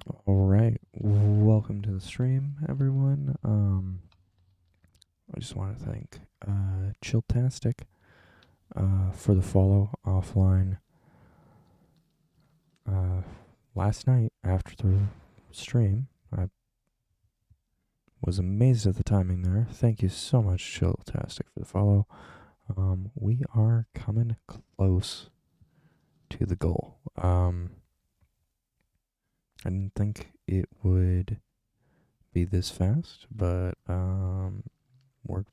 All right, welcome to the stream, everyone. I just want to thank Chilltastic for the follow offline last night after the stream. I was amazed at the timing there. Thank you so much, Chilltastic, for the follow. We are coming close to the goal. I didn't think it would be this fast, but we're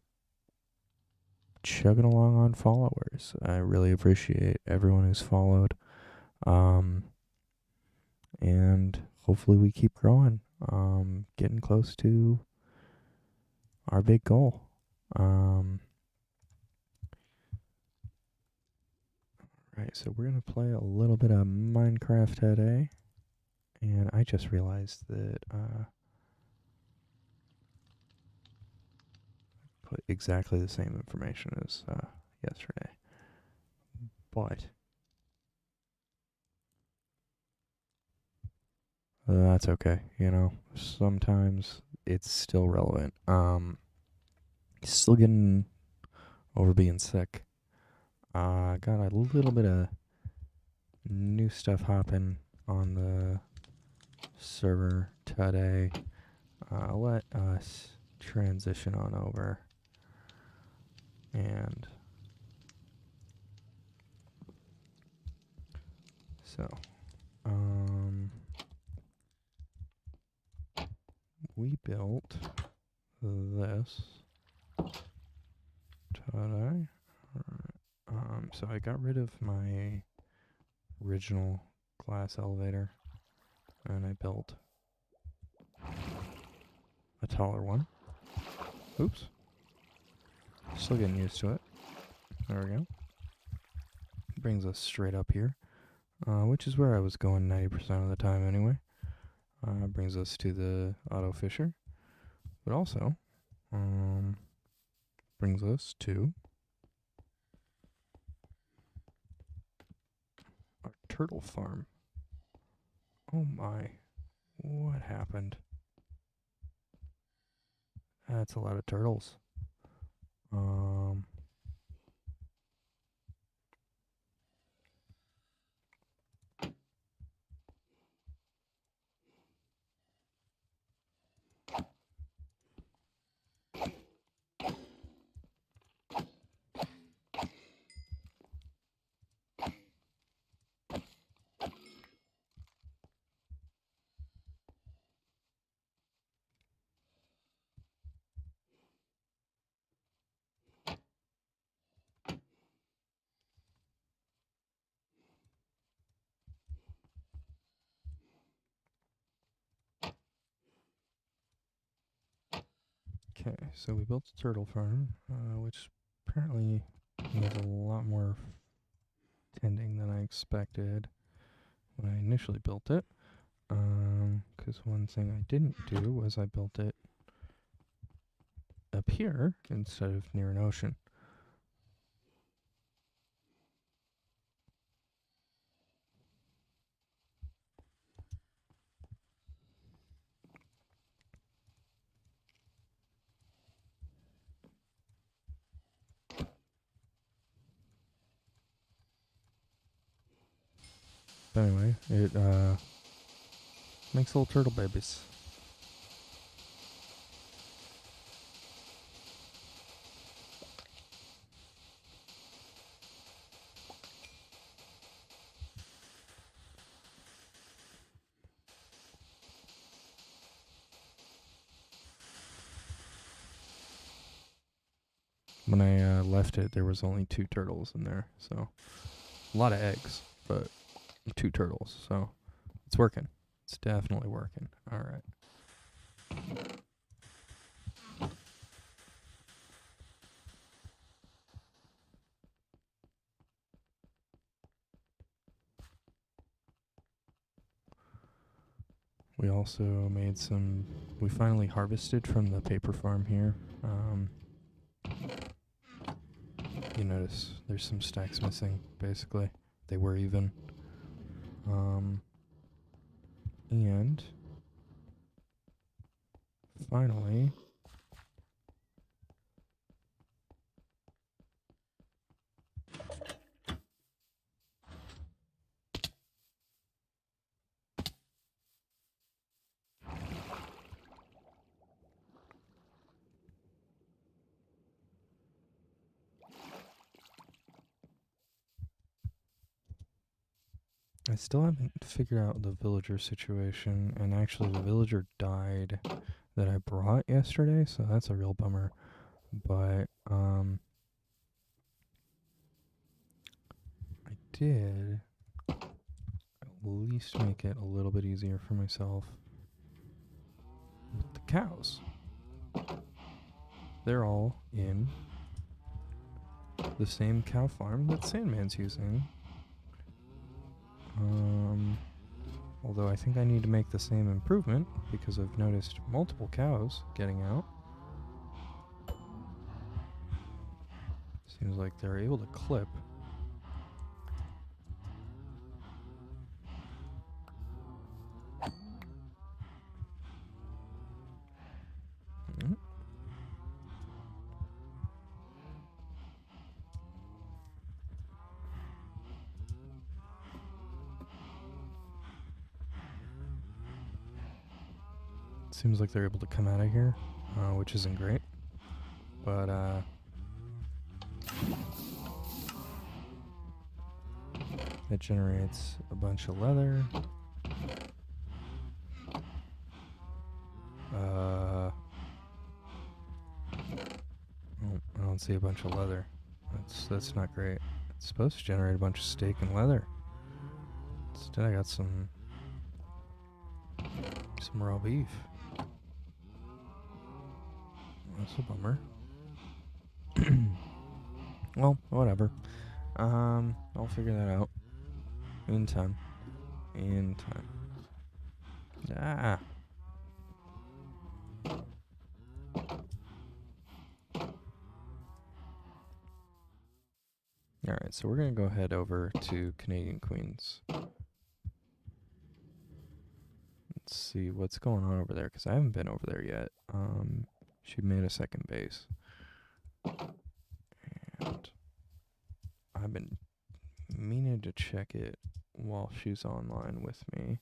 chugging along on followers. I really appreciate everyone who's followed. And hopefully we keep growing. Getting close to our big goal. Right, so we're gonna play a little bit of Minecraft today. And I just realized that put exactly the same information as yesterday. But that's okay, sometimes it's still relevant. Still getting over being sick. Got a little bit of new stuff hopping on the server today. Let us transition on over. And so, we built this today. So I got rid of my original glass elevator and I built a taller one. Oops. Still getting used to it. There we go. Brings us straight up here, which is where I was going 90% of the time anyway. Brings us to the auto fisher, but also brings us to our turtle farm. Oh my, what happened? That's a lot of turtles. Okay, so we built a turtle farm, which apparently needs a lot more tending than I expected when I initially built it. Because one thing I didn't do was I built it up here instead of near an ocean. But anyway, it makes little turtle babies. When I left it, there was only 2 turtles in there, so a lot of eggs, but 2 turtles, so it's working. It's definitely working. All right. We also made some. We finally harvested from the paper farm here. You notice there's some stacks missing. Basically, they were even. And finally. I still haven't figured out the villager situation, and actually the villager died that I brought yesterday, so that's a real bummer. But I did at least make it a little bit easier for myself with the cows. They're all in the same cow farm that Sandman's using. Although I think I need to make the same improvement because I've noticed multiple cows getting out. Seems like they're able to clip. Seems like they're able to come out of here, which isn't great. But, it generates a bunch of leather. Oh, I don't see a bunch of leather. That's not great. It's supposed to generate a bunch of steak and leather. Instead I got some raw beef. That's a bummer. Well, whatever. I'll figure that out. In time. Ah. Alright, so we're going to go head over to Canadian Queens. Let's see what's going on over there, because I haven't been over there yet. She made a second base. And I've been meaning to check it while she's online with me.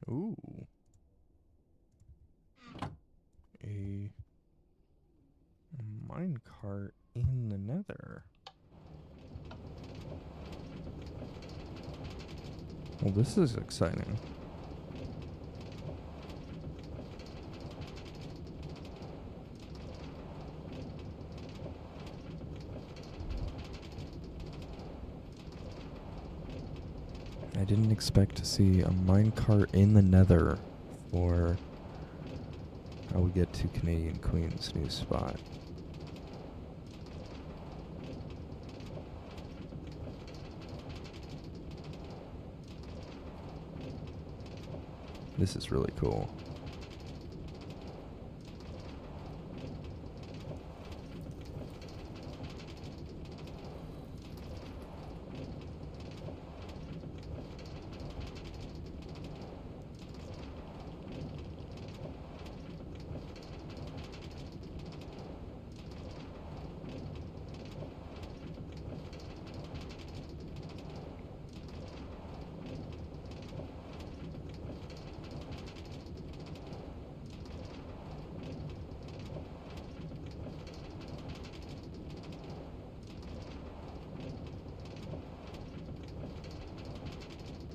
Ooh. A minecart in the nether. Well, this is exciting. I didn't expect to see a minecart in the nether for how we get to Canadian Queen's new spot. This is really cool.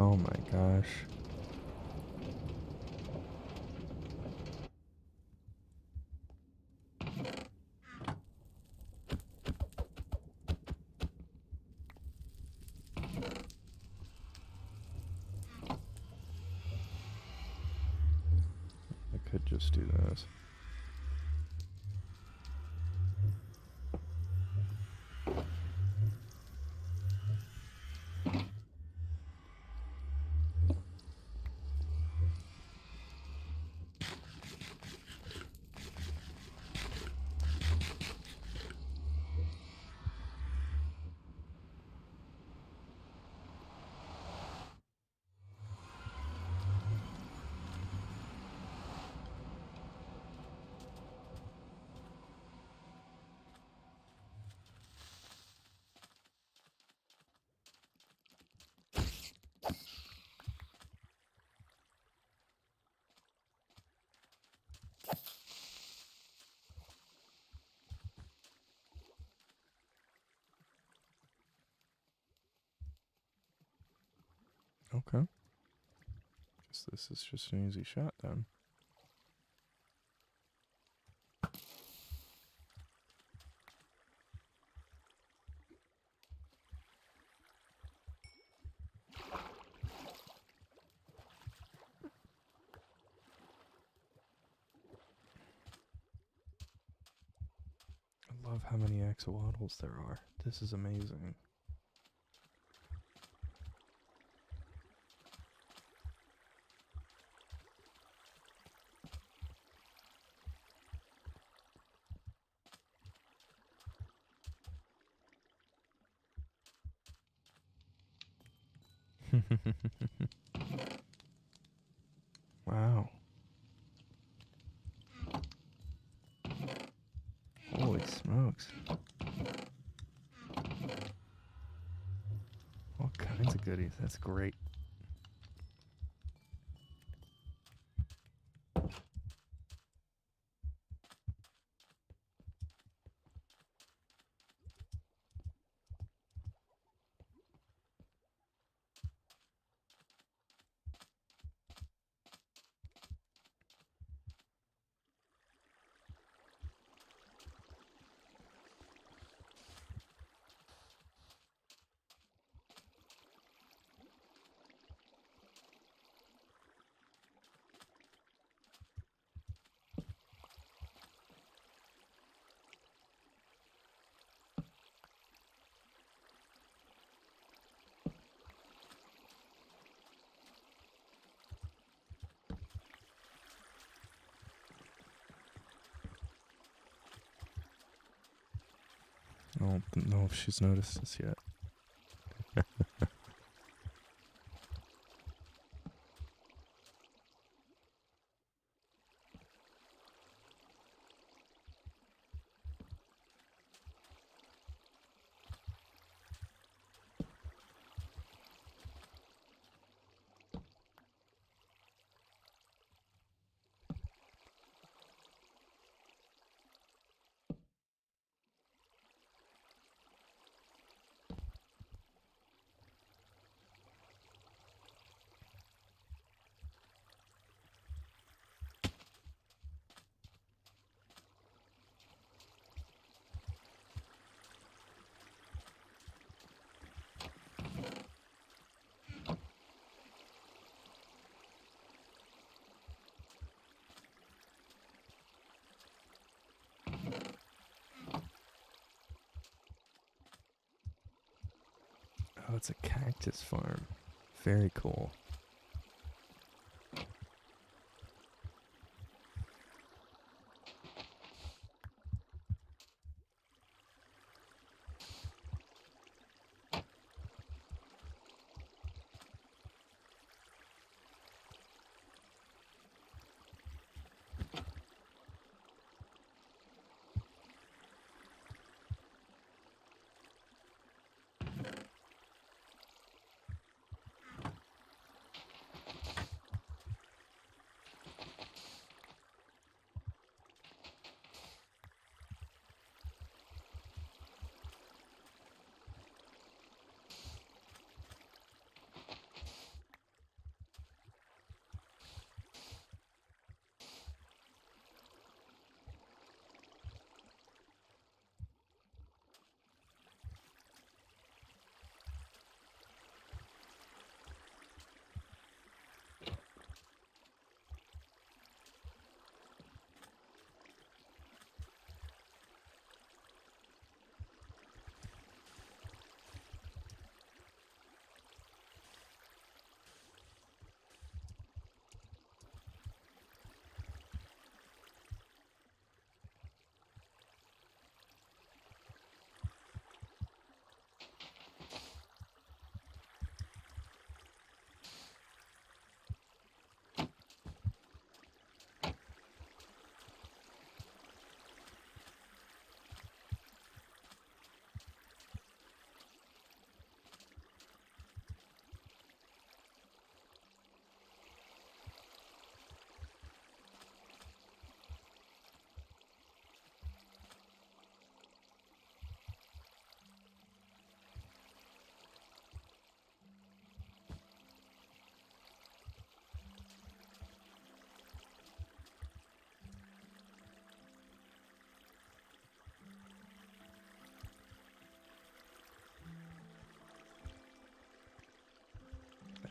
Oh my gosh. I could just do this. Okay. Guess this is just an easy shot then. I love how many axolotls there are. This is amazing. Wow. Holy smokes. All kinds of goodies. That's great. I don't know if she's noticed this yet. Oh, it's a cactus farm. Very cool.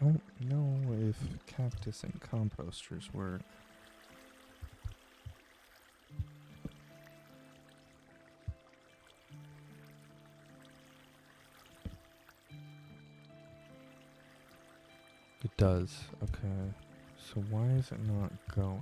don't know if cactus and composters work. It does. Okay. So why is it not going?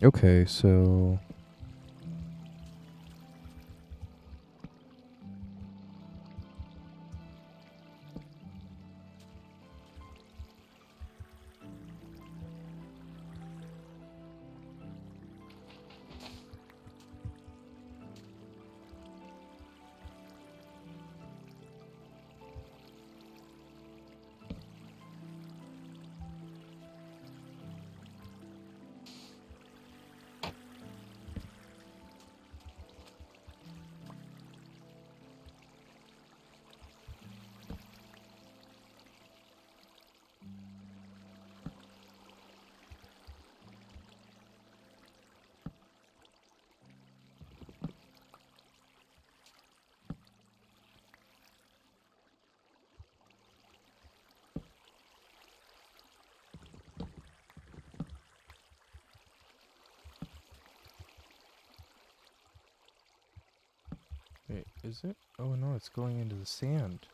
Okay, so wait, is it? Oh no, it's going into the sand.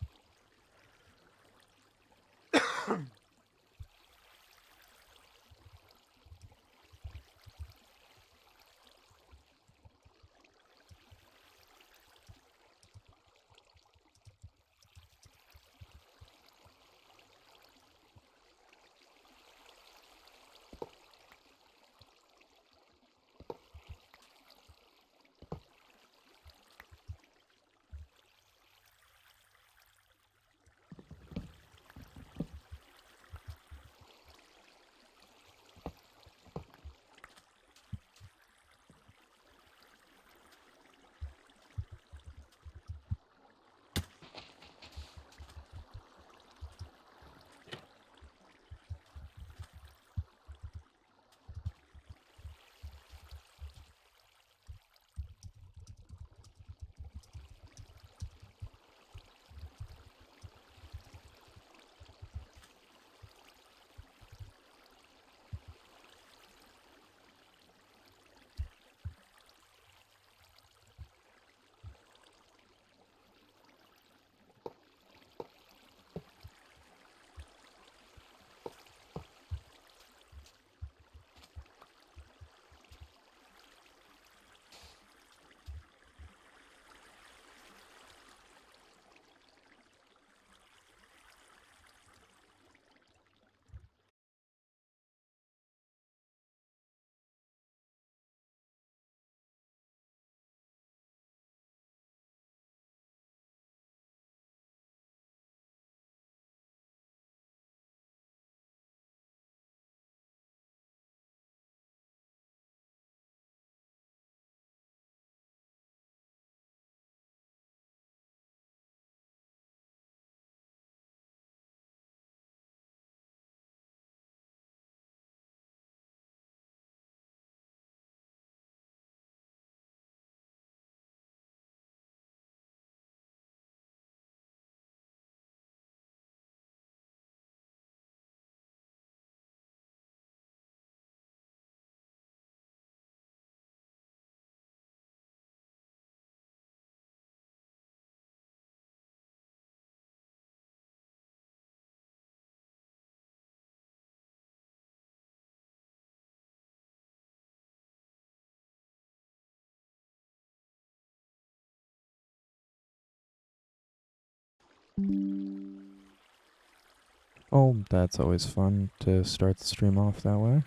Oh, that's always fun to start the stream off that way.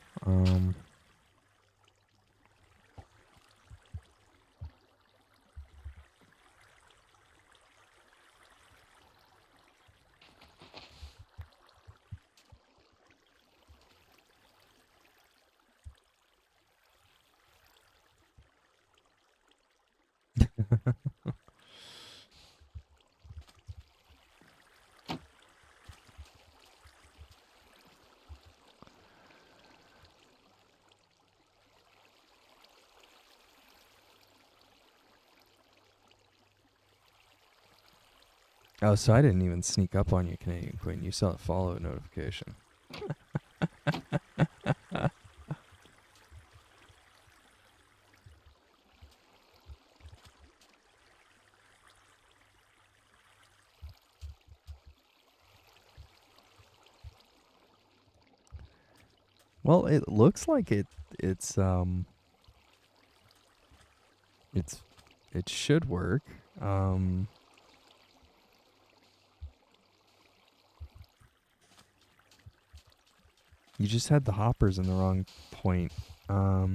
Oh, so I didn't even sneak up on you, Canadian Queen. You saw a follow notification. Well, it looks like it's it's it should work. You just had the hoppers in the wrong point. Let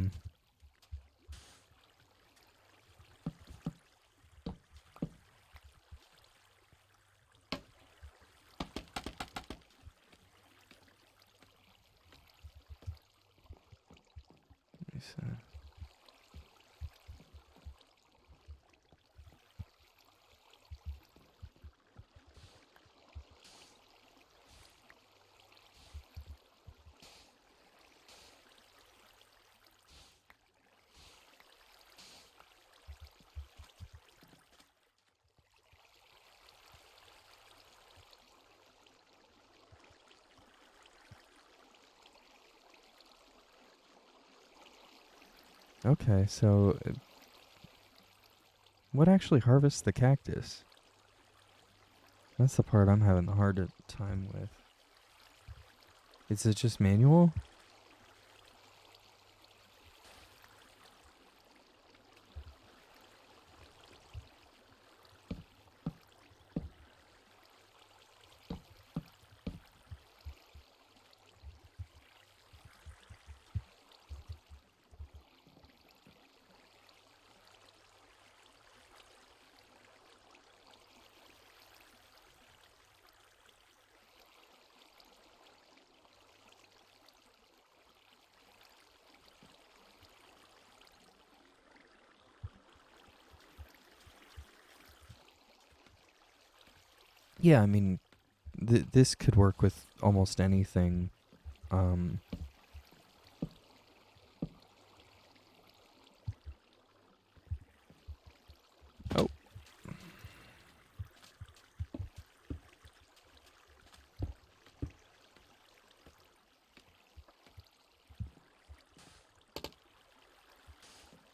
me see. Okay, so what actually harvests the cactus? That's the part I'm having the hard time with. Is it just manual? Yeah, I mean, this could work with almost anything. Um, oh,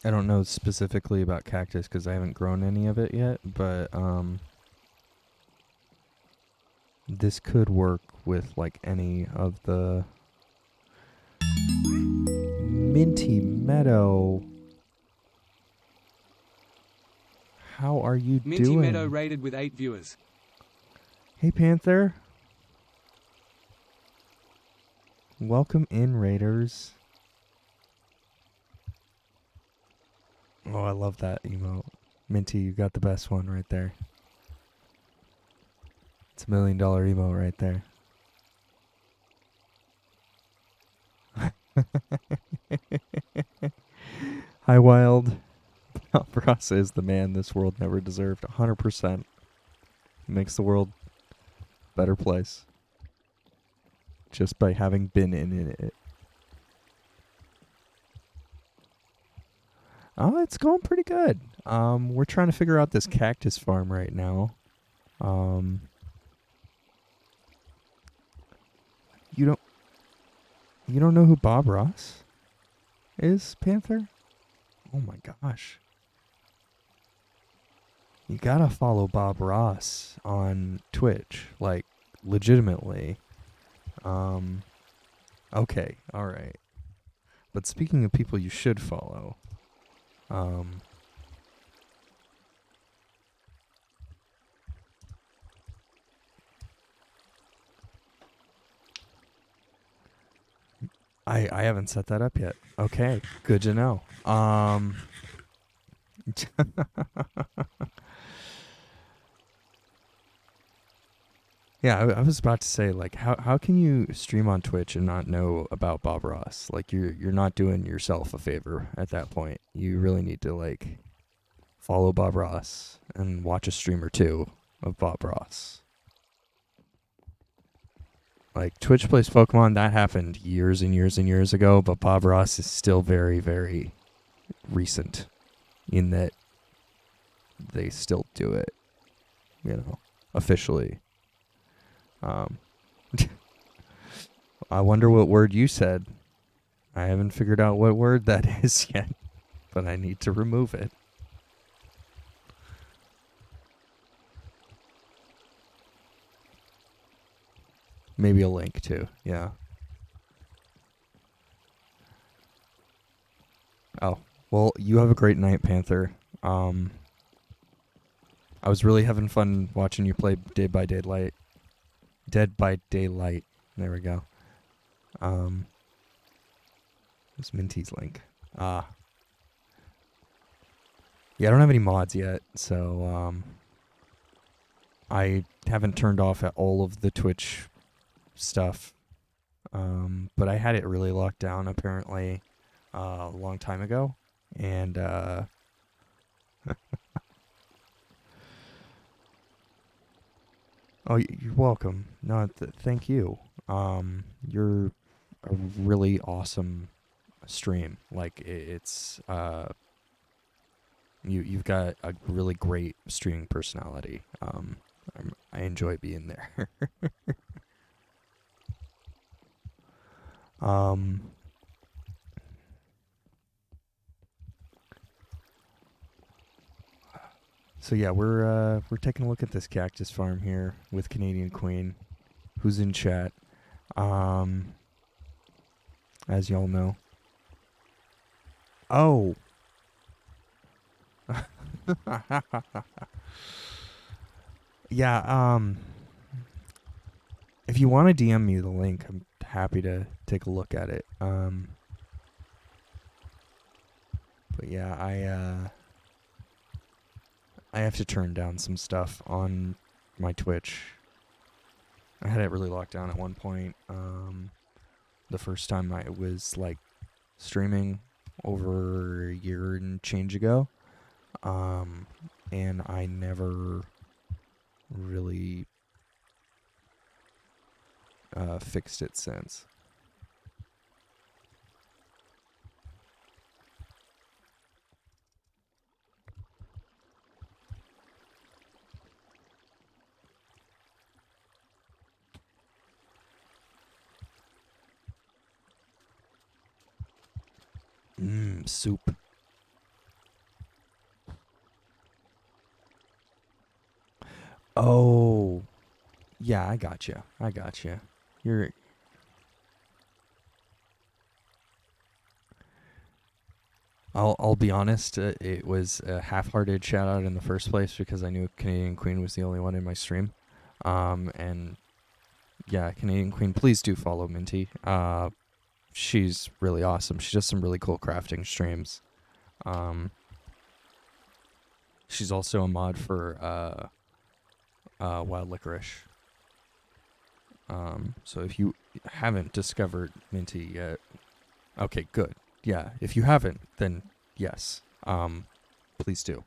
I don't know specifically about cactus because I haven't grown any of it yet, but this could work with like any of the Minty Meadow. How are you Minty doing? Meadow rated with 8 viewers. Hey, Panther. Welcome in, Raiders. Oh, I love that emote. Minty, you got the best one right there. It's $1 million emote right there. Hi, Wild. Ross is the man this world never deserved. 100%. Makes the world a better place. Just by having been in it. Oh, it's going pretty good. We're trying to figure out this cactus farm right now. You don't know who Bob Ross is, Panther? Oh my gosh. You gotta follow Bob Ross on Twitch, like legitimately. Okay, all right. But speaking of people you should follow, I haven't set that up yet. Okay, good to know. Yeah, I was about to say, like, how can you stream on Twitch and not know about Bob Ross? Like, you're not doing yourself a favor at that point. You really need to like follow Bob Ross and watch a stream or two of Bob Ross. Like Twitch plays Pokemon, that happened years and years and years ago, but Bob Ross is still very, very recent in that they still do it, you know. officially. Um, I wonder what word you said. I haven't figured out what word that is yet, but I need to remove it. Maybe a link too, yeah. Oh, well, you have a great night, Panther. I was really having fun watching you play Dead by Daylight. Dead by Daylight. There we go. It's Minty's link. Yeah, I don't have any mods yet, so I haven't turned off at all of the Twitch stuff. But I had it really locked down apparently a long time ago, and oh, you're welcome. No, thank you. You're a really awesome stream. Like it's you've got a really great streaming personality. I enjoy being there. So yeah, we're taking a look at this cactus farm here with Canadian Queen, who's in chat. As y'all know. Oh. Yeah, if you want to DM me the link, I'm happy to take a look at it. But yeah, I have to turn down some stuff on my Twitch. I had it really locked down at one point. The first time I was like streaming over a year and change ago. And I never really fixed it since. Soup. Oh, yeah, I gotcha. You're. I'll be honest. It was a half-hearted shout out in the first place because I knew Canadian Queen was the only one in my stream. And yeah, Canadian Queen, please do follow Minty. She's really awesome. She does some really cool crafting streams. She's also a mod for Wild Licorice. So if you haven't discovered Minty yet, okay, good. Yeah, if you haven't, then yes, please do.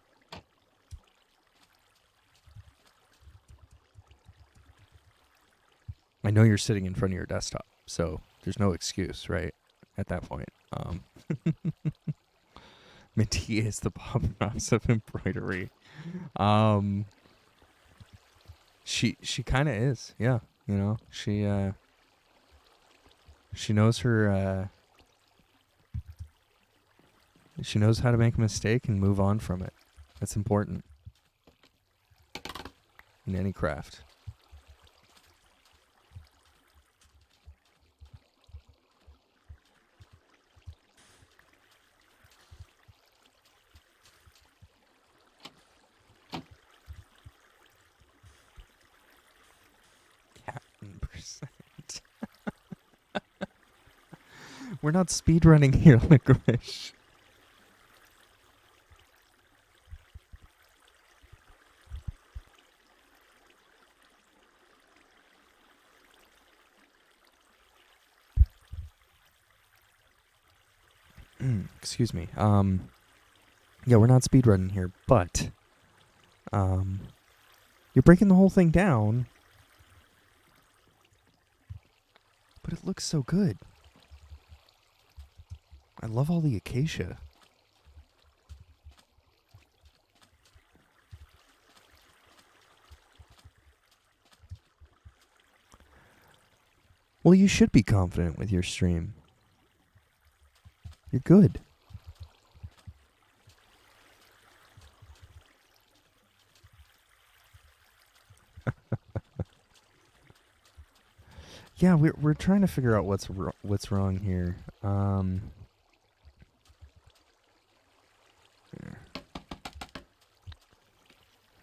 I know you're sitting in front of your desktop, so there's no excuse, right? At that point. Minty is the Bob Ross of embroidery. She kind of is, yeah. You know, she knows her. She knows how to make a mistake and move on from it. That's important in any craft. Captain percent. We're not speedrunning here, Licorice. Excuse me. Yeah, we're not speedrunning here, but you're breaking the whole thing down. But it looks so good. I love all the acacia. Well, you should be confident with your stream. You're good. Yeah, we're trying to figure out what's wrong here. Here.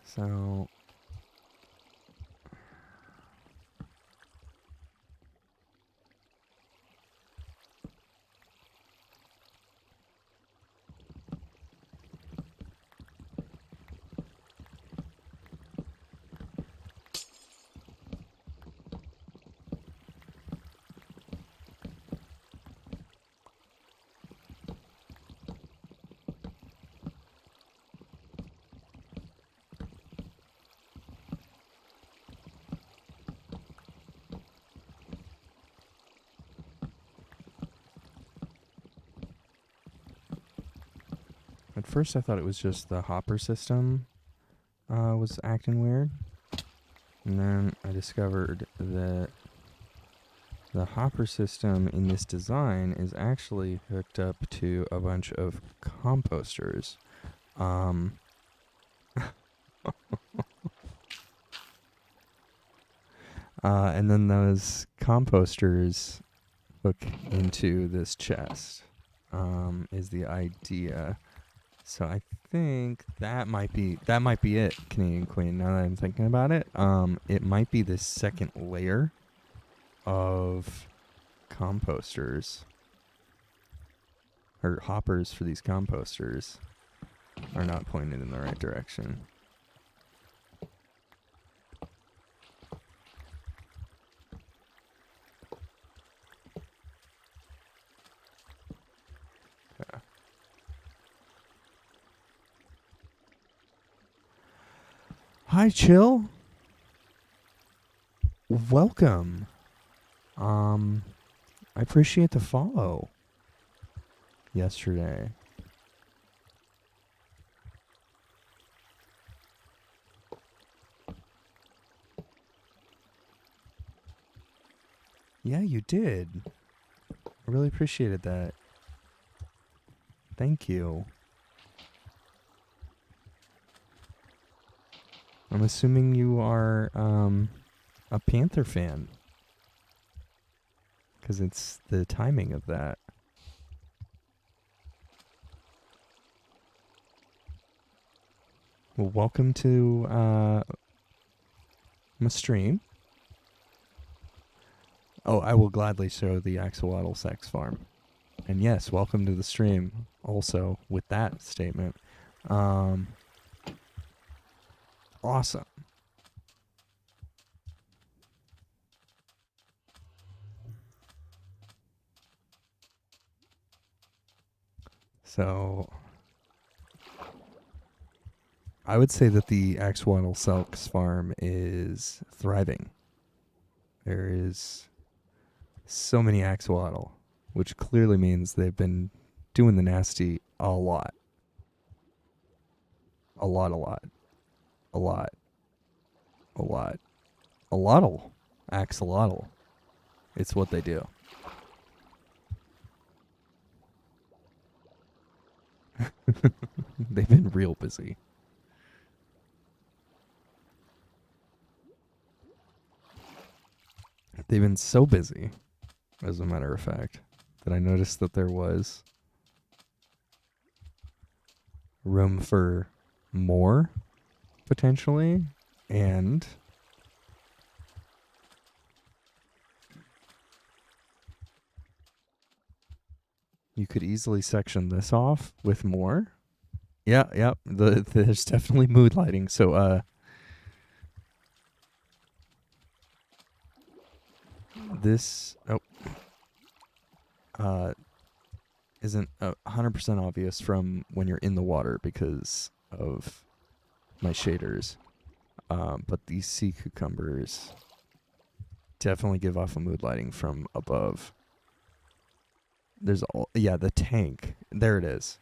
So at first I thought it was just the hopper system was acting weird. And then I discovered that the hopper system in this design is actually hooked up to a bunch of composters. And then those composters hook into this chest, is the idea. So I think that might be it, Canadian Queen. Now that I'm thinking about it, it might be the second layer of composters or hoppers for these composters are not pointed in the right direction. Okay. Hi, Chill. Welcome. I appreciate the follow yesterday. Yeah, you did. I really appreciated that. Thank you. I'm assuming you are a Panther fan, because it's the timing of that. Well, welcome to my stream. Oh, I will gladly show the axolotl sex farm. And yes, welcome to the stream also with that statement. Awesome. So I would say that the axolotl sex farm is thriving. There is so many axolotl, which clearly means they've been doing the nasty a lot. A lot, a lot. A lot. A lot. A lotl. Axolotl. It's what they do. They've been real busy. They've been so busy, as a matter of fact, that I noticed that there was room for more, potentially, and you could easily section this off with more. Yeah. There's definitely mood lighting. So, this isn't 100% obvious from when you're in the water because of my shaders. But these sea cucumbers definitely give off a mood lighting from above. There's the tank. There it is.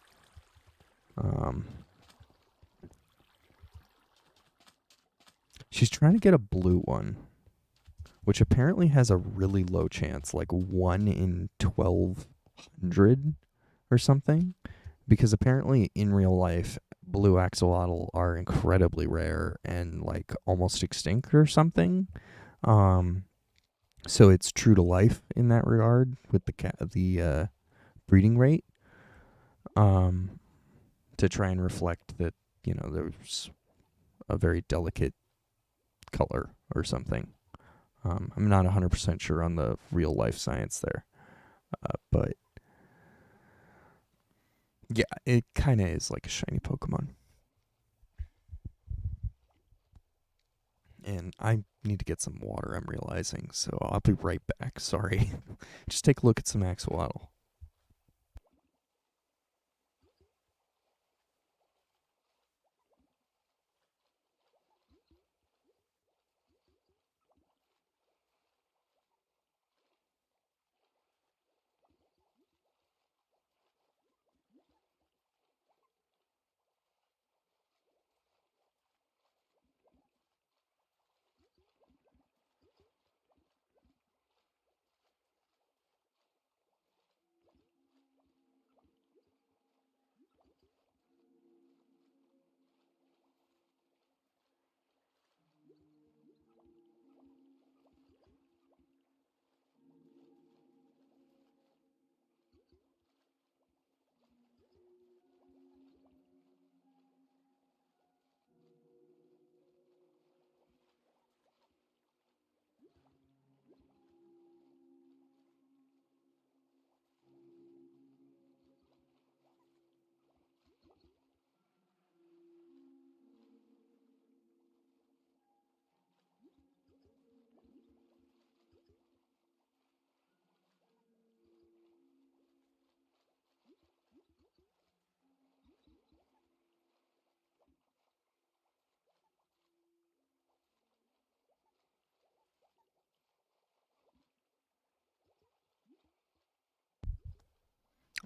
She's trying to get a blue one, which apparently has a really low chance, like 1 in 1200 or something, because apparently in real life blue axolotl are incredibly rare and like almost extinct or something. Um, so it's true to life in that regard with the breeding rate. Um, to try and reflect that, there's a very delicate color or something. I'm not 100% sure on the real life science there, but yeah, it kind of is like a shiny Pokemon. And I need to get some water, I'm realizing, so I'll be right back. Sorry. Just take a look at some axolotl.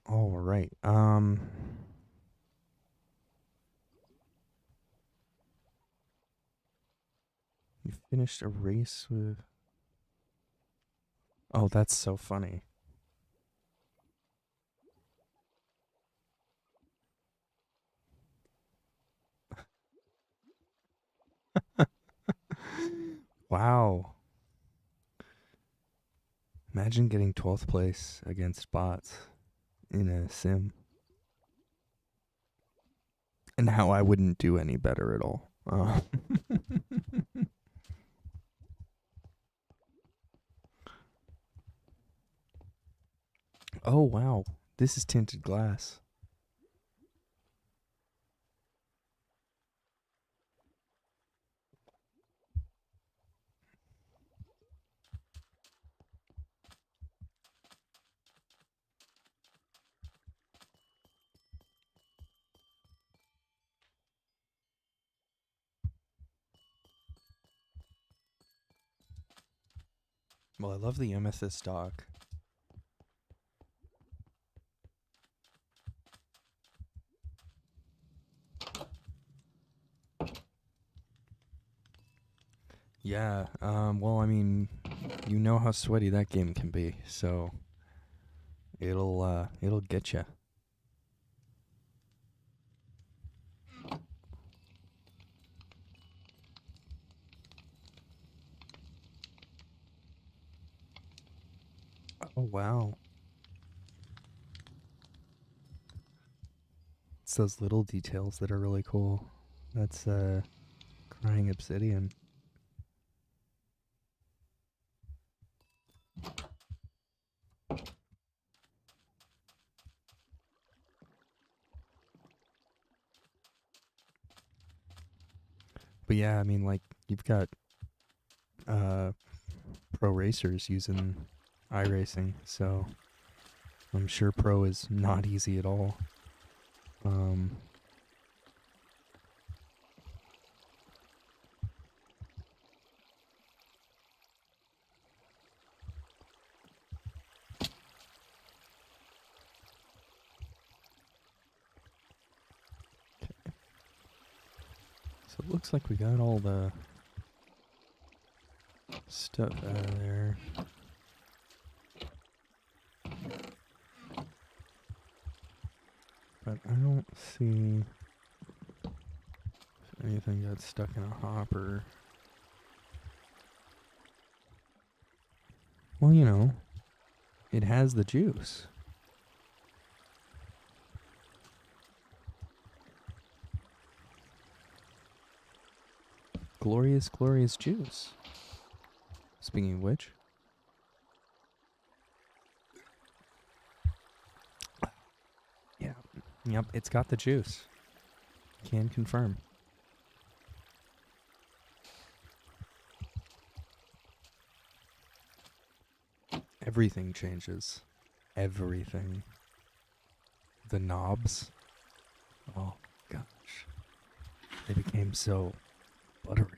All right. You finished a race with. Oh, that's so funny. Wow. Imagine getting 12th place against bots in a sim. And how I wouldn't do any better at all. Oh, wow. This is tinted glass. Well, I love the amethyst stock. Yeah, well, I mean, you know how sweaty that game can be, so it'll get you. Oh, wow. It's those little details that are really cool. That's crying obsidian. But yeah, I mean, like, you've got uh pro racers using iRacing, so I'm sure pro is not easy at all. Um, so it looks like we got all the stuff out of there. But I don't see if anything got stuck in a hopper. Well, you know, it has the juice. Glorious, glorious juice. Speaking of which. Yeah. Yep, it's got the juice. Can confirm. Everything changes. Everything. The knobs. Oh, gosh. They became so buttery.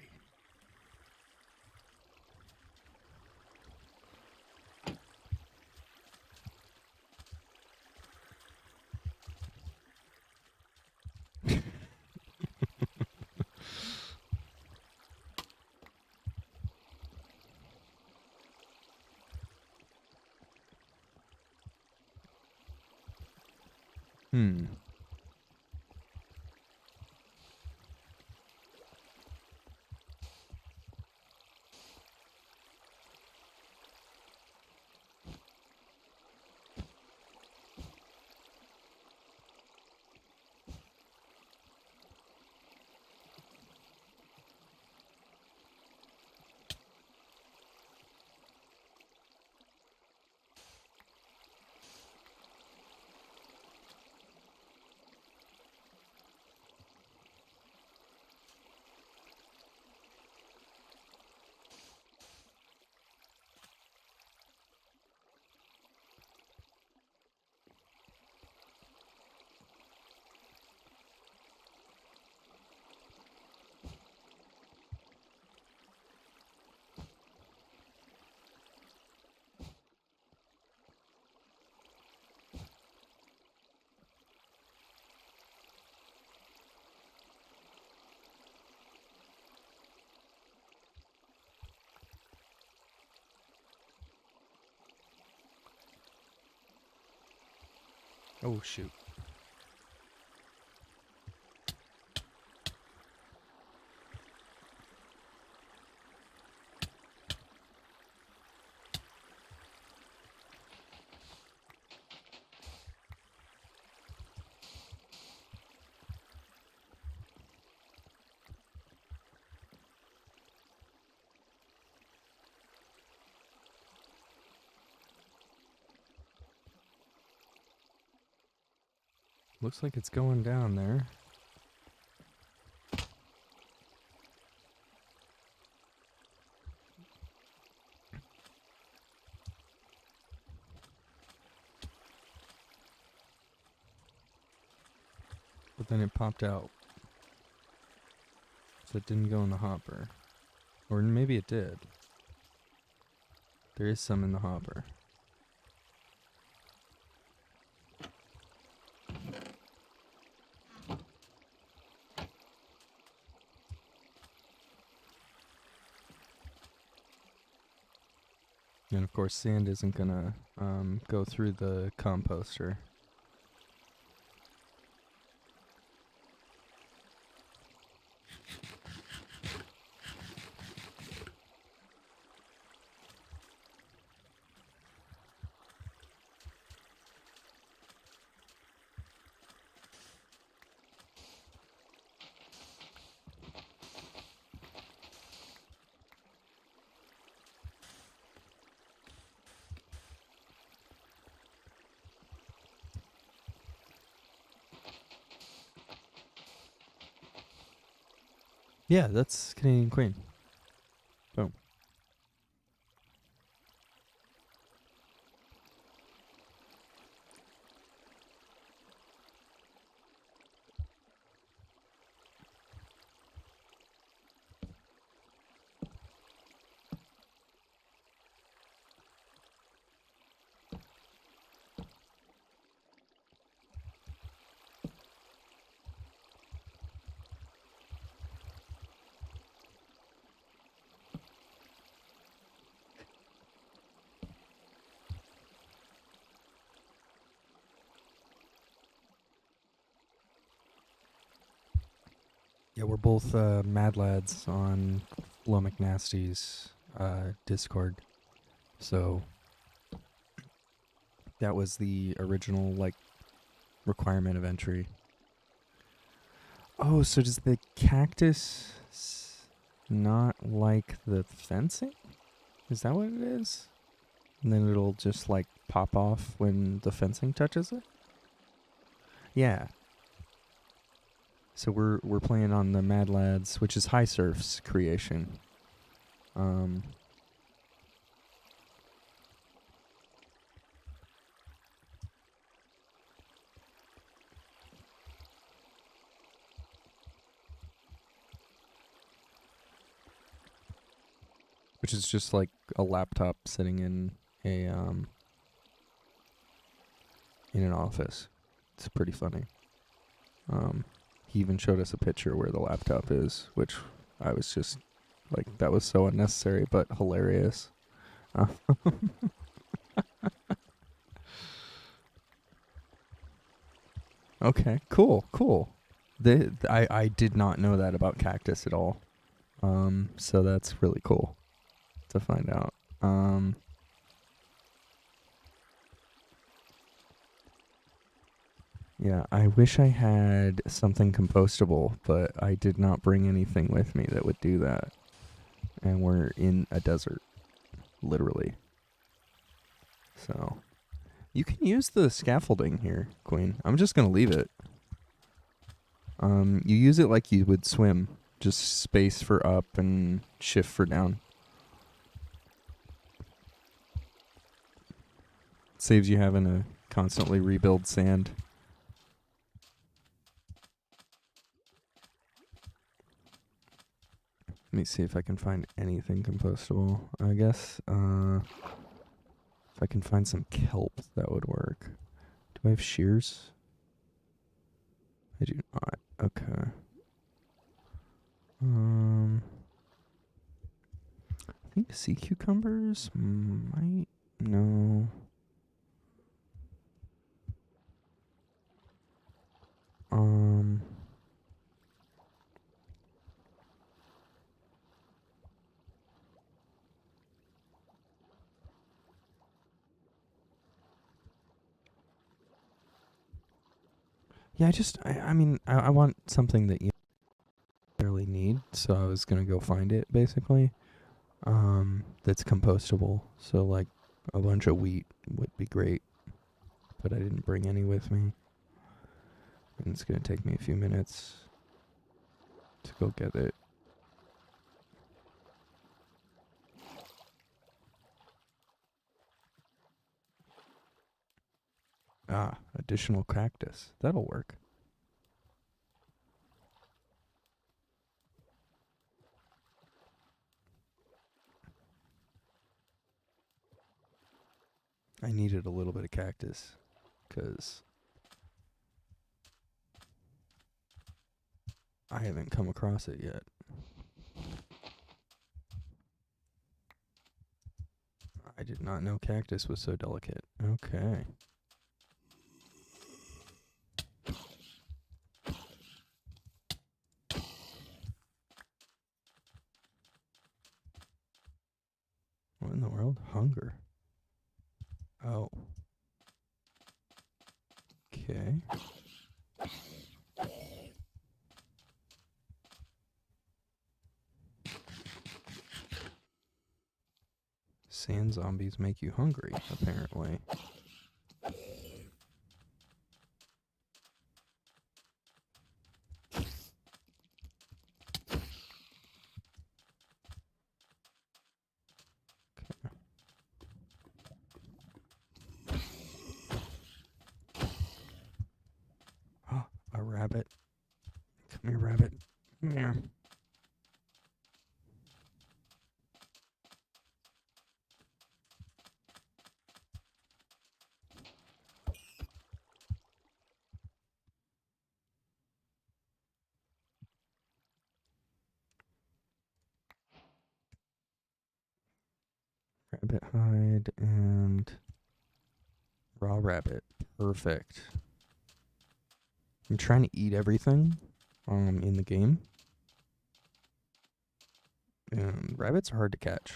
Oh, shoot. Looks like it's going down there. But then it popped out. So it didn't go in the hopper. Or maybe it did. There is some in the hopper. And of course, sand isn't gonna go through the composter. Yeah, that's Canadian Queen. Boom. Yeah, we're both Madlads on Flo McNasty's Discord. So that was the original like requirement of entry. Oh, so does the cactus not like the fencing? Is that what it is? And then it'll just like pop off when the fencing touches it? Yeah. So we're playing on the Mad Lads, which is High Surf's creation. Which is just like a laptop sitting in an office. It's pretty funny. He even showed us a picture where the laptop is, which I was just like, that was so unnecessary but hilarious. Okay, cool. I did not know that about Cactus at all. So that's really cool to find out. Yeah, I wish I had something compostable, but I did not bring anything with me that would do that. And we're in a desert, literally. So, you can use the scaffolding here, Queen. I'm just gonna leave it. You use it like you would swim, just space for up and shift for down. Saves you having to constantly rebuild sand. Let me see if I can find anything compostable. I guess if I can find some kelp, that would work. Do I have shears? I do not. Okay. I think sea cucumbers might. No. Um. Yeah, I mean, I want something that you really need, so I was gonna go find it, basically. That's compostable, so like a bunch of wheat would be great, but I didn't bring any with me. And it's gonna take me a few minutes to go get it. Ah, additional cactus. That'll work. I needed a little bit of cactus, because I haven't come across it yet. I did not know cactus was so delicate. Okay. What in the world? Hunger. Oh. Okay. Sand zombies make you hungry, apparently. Oh, a rabbit. Come here, rabbit. Come here. Rabbit hide and raw rabbit. Perfect. I'm trying to eat everything in the game, And rabbits are hard to catch.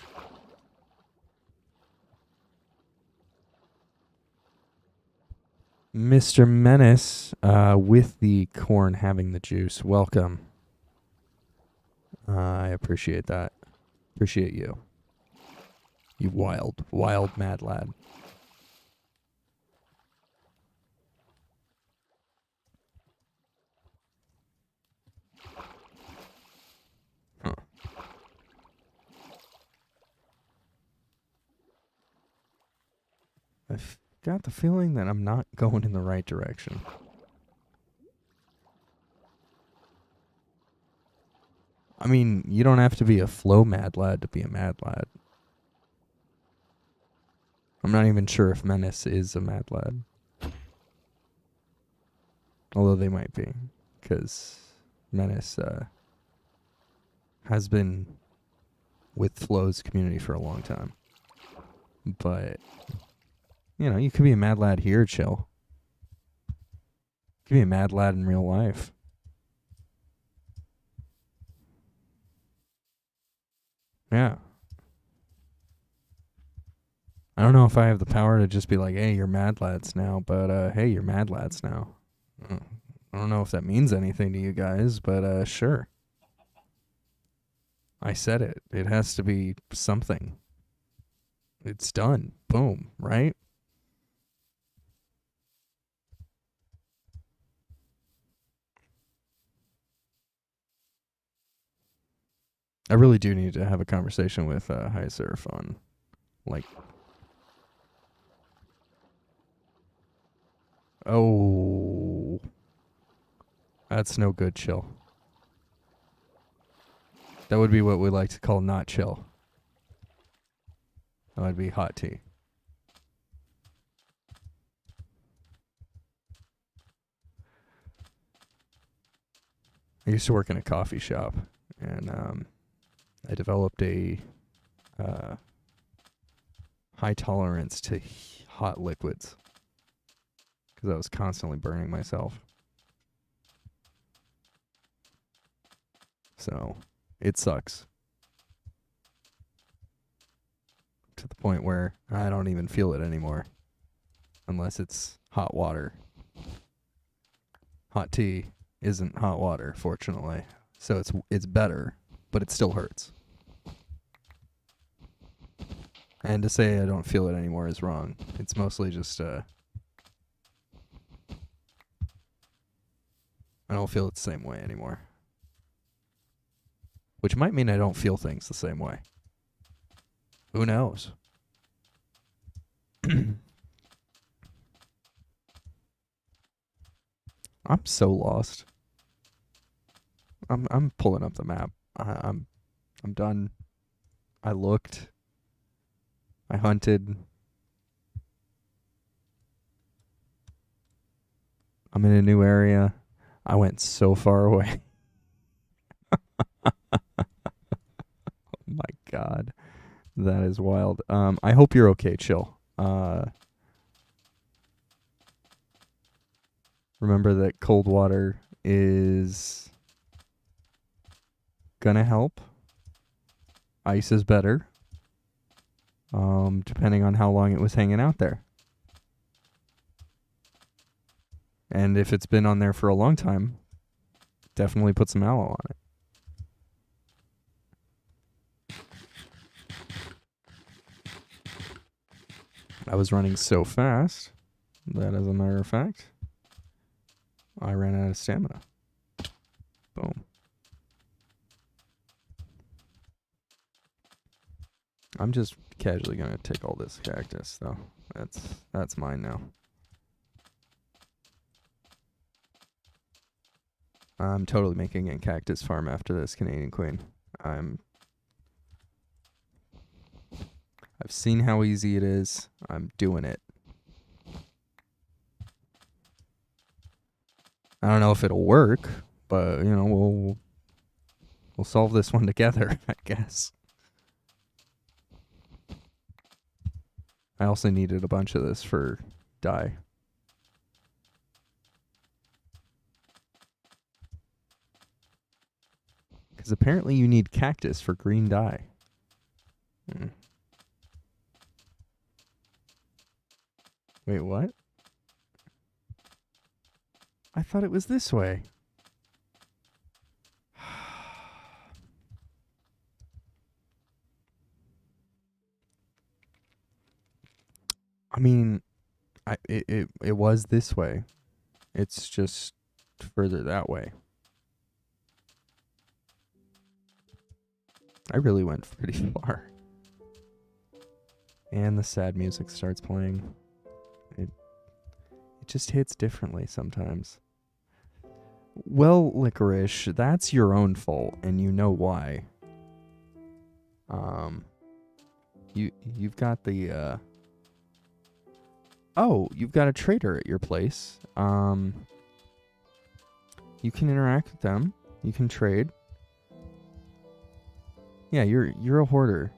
Mr. Menace, with the corn having the juice. Welcome. I appreciate that. Appreciate you. You wild, wild mad lad. Huh. I've got the feeling that I'm not going in the right direction. I mean, you don't have to be a flow mad lad to be a mad lad. I'm not even sure if Menace is a mad lad. Although they might be. Because Menace has been with Flow's community for a long time. But, you know, you could be a mad lad here, chill. You could be a mad lad in real life. Yeah. I don't know if I have the power to just be like, hey, you're mad lads now, but hey, you're mad lads now. I don't know if that means anything to you guys, but sure. I said it. It has to be something. It's done. Boom, right? I really do need to have a conversation with High Surf on, like, oh, that's no good chill. That would be what we like to call not chill. That would be hot tea. I used to work in a coffee shop, and I developed a high tolerance to hot liquids because I was constantly burning myself. So it sucks to the point where I don't even feel it anymore unless it's hot water. Hot tea isn't hot water, fortunately. So it's better, but it still hurts. And to say I don't feel it anymore is wrong. It's mostly just I don't feel it the same way anymore. Which might mean I don't feel things the same way. Who knows? I'm so lost. I'm pulling up the map. I'm done. I looked. I hunted. I'm in a new area. I went so far away. Oh my god. That is wild. I hope you're okay, chill. Remember that cold water is gonna help. Ice is better. Depending on how long it was hanging out there. And if it's been on there for a long time, definitely put some aloe on it. I was running so fast that, as a matter of fact, I ran out of stamina. Boom. I'm just casually going to take all this cactus, though. That's mine now. I'm totally making a cactus farm after this, Canadian Queen. I've seen how easy it is. I'm doing it. I don't know if it'll work, but you know, we'll solve this one together, I guess. I also needed a bunch of this for dye. Because apparently you need cactus for green dye. Wait, what? I thought it was this way. I mean, it was this way. It's just further that way. I really went pretty far. And the sad music starts playing. It just hits differently sometimes. Well, Licorice, that's your own fault, and you know why. You've got the you've got a trader at your place. You can interact with them. You can trade. Yeah, you're a hoarder.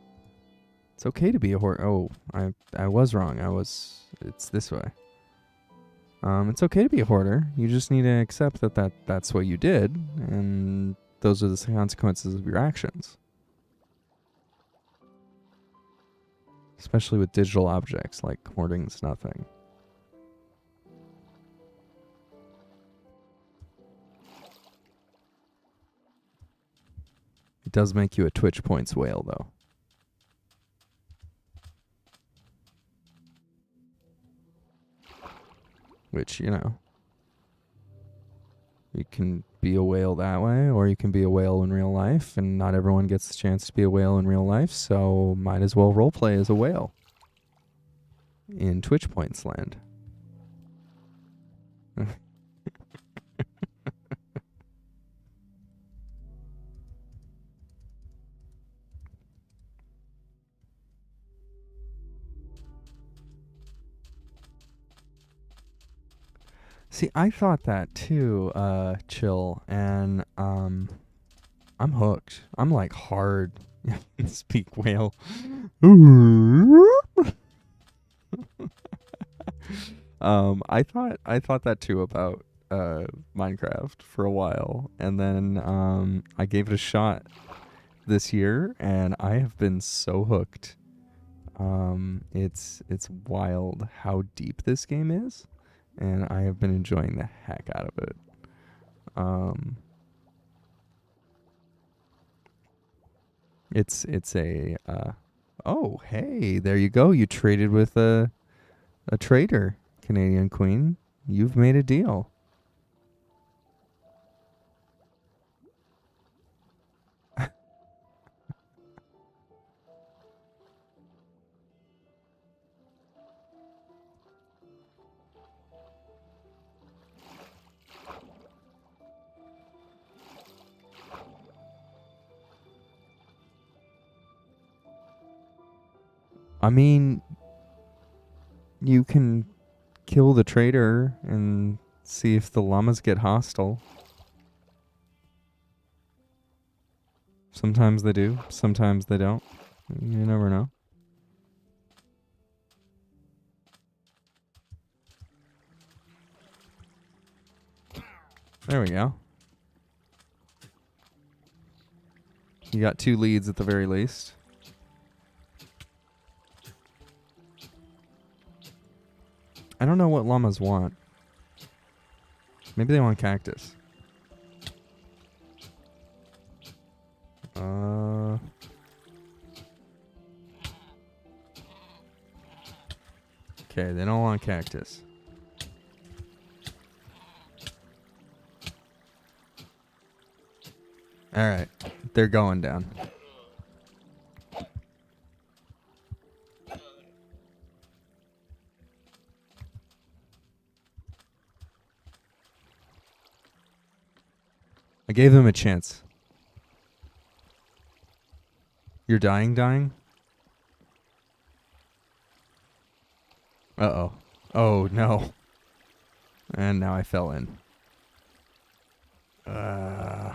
It's okay to be a hoarder. Oh, I was wrong. It's this way. It's okay to be a hoarder. You just need to accept that's what you did, and those are the consequences of your actions. Especially with digital objects, like hoarding's nothing. It does make you a Twitch points whale, though. Which, you can be a whale that way, or you can be a whale in real life, and not everyone gets the chance to be a whale in real life, so might as well roleplay as a whale in Twitch points land. See, I thought that too, Chill, and I'm hooked. I'm like hard. Speak whale. I thought that too about Minecraft for a while, and then I gave it a shot this year, and I have been so hooked. It's wild how deep this game is, and I have been enjoying the heck out of it. It's a oh, hey, there you go. You traded with a trader, Canadian Queen. You've made a deal. I mean, you can kill the trader and see if the llamas get hostile. Sometimes they do, sometimes they don't. You never know. There we go. You got 2 leads at the very least. I don't know what llamas want. Maybe they want cactus. Okay, they don't want cactus. Alright, they're going down. I gave them a chance. You're dying? Uh-oh. Oh, no. And now I fell in. I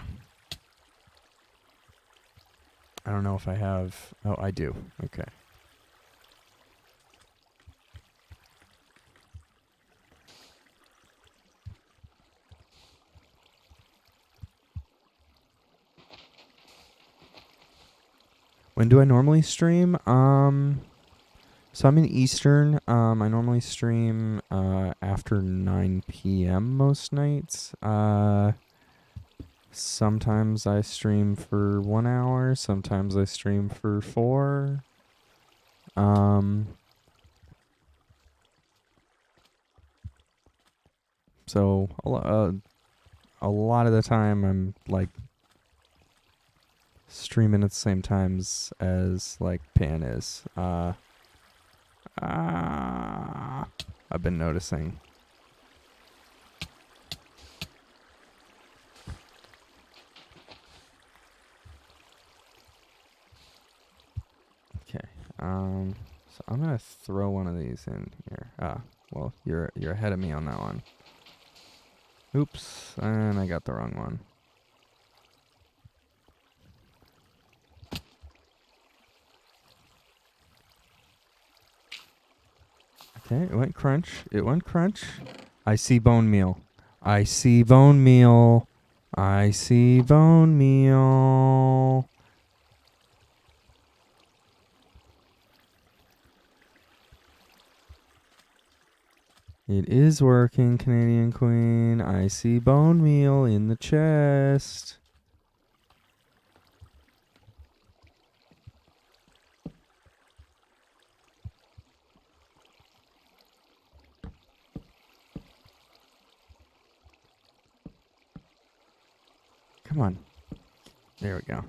don't know if I have... Oh, I do. Okay. When do I normally stream? So I'm in Eastern. I normally stream after 9 p.m. most nights. Sometimes I stream for 1 hour. Sometimes I stream for 4. So a lot of the time I'm like streaming at the same times as like Pan is. I've been noticing. Okay. So I'm gonna throw one of these in here. Well, you're ahead of me on that one. Oops, and I got the wrong one. Okay, it went crunch. It went crunch. I see bone meal. I see bone meal. I see bone meal. It is working, Canadian Queen. I see bone meal in the chest. Come on. There we go.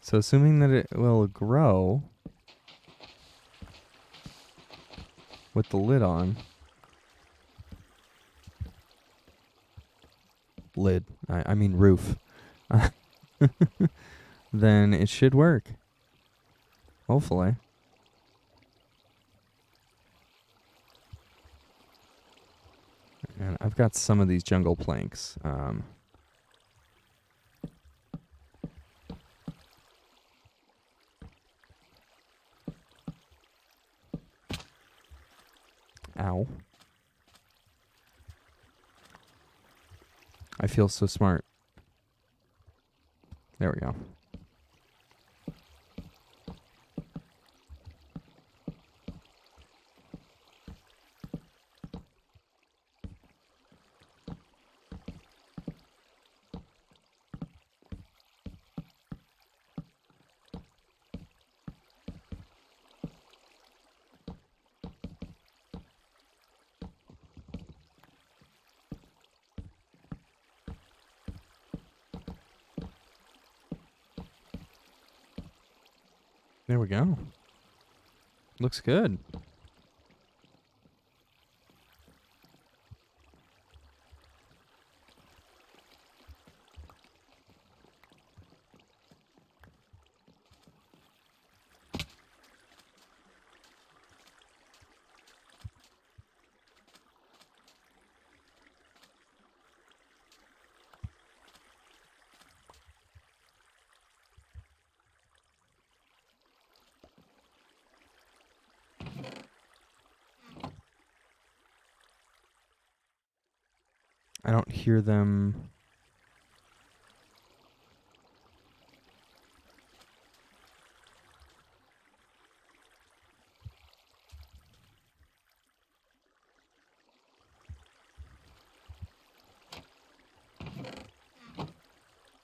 So assuming that it will grow with the lid on. Lid. I mean roof. Then it should work. Hopefully. And I've got some of these jungle planks. Ow. I feel so smart. There we go. There we go. Looks good. I don't hear them.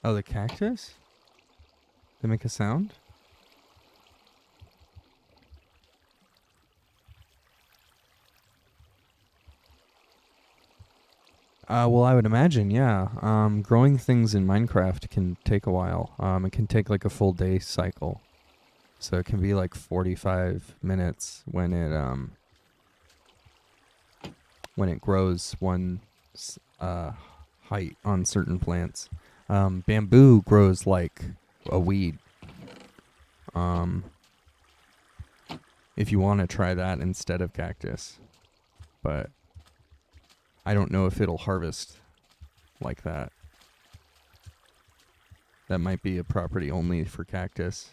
Oh, the cactus? They make a sound? Well, I would imagine, yeah. Growing things in Minecraft can take a while. It can take like a full day cycle. So it can be like 45 minutes when it grows one height on certain plants. Bamboo grows like a weed. If you want to try that instead of cactus. But I don't know if it'll harvest like that. That might be a property only for cactus.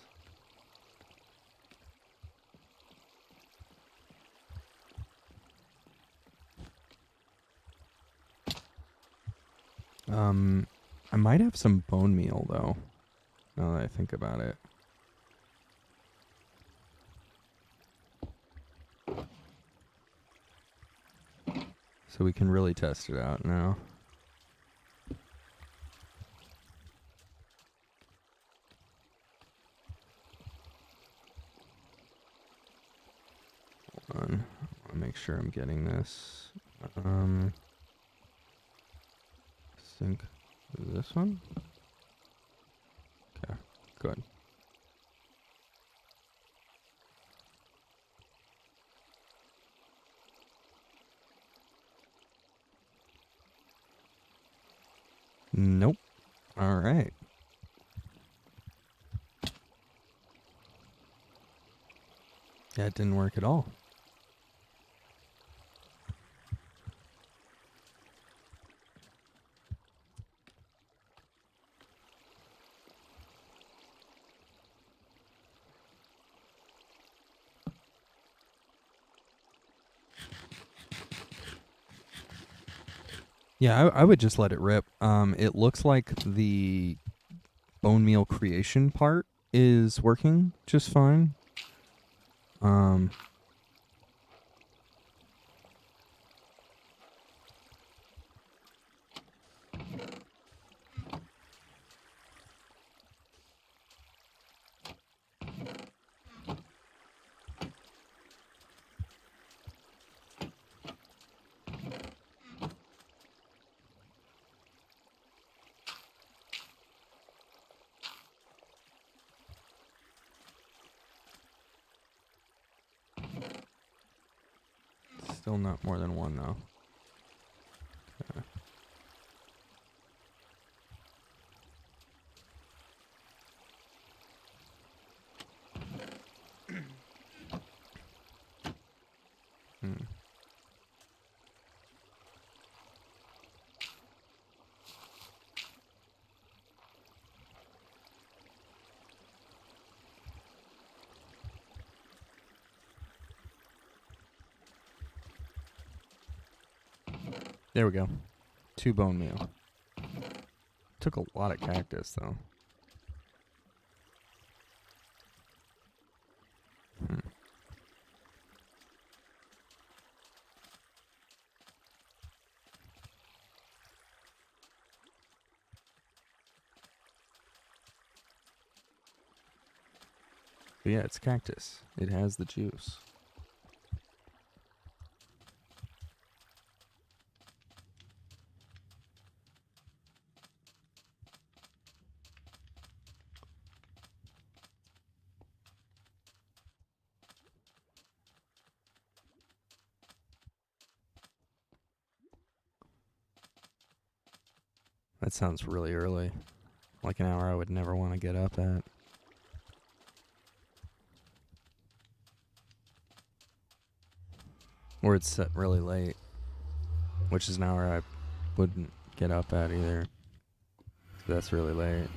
I might have some bone meal, though, now that I think about it. So we can really test it out now. Hold on. I want to make sure I'm getting this. Sync this one. Okay, good. Nope. All right. Yeah, it didn't work at all. Yeah, I would just let it rip. It looks like the bone meal creation part is working just fine. Still not more than one, though. Okay. There we go. 2 bone meal. Took a lot of cactus, though. But yeah, it's cactus. It has the juice. That sounds really early. Like an hour I would never want to get up at. Or it's set really late, which is an hour I wouldn't get up at either. That's really late.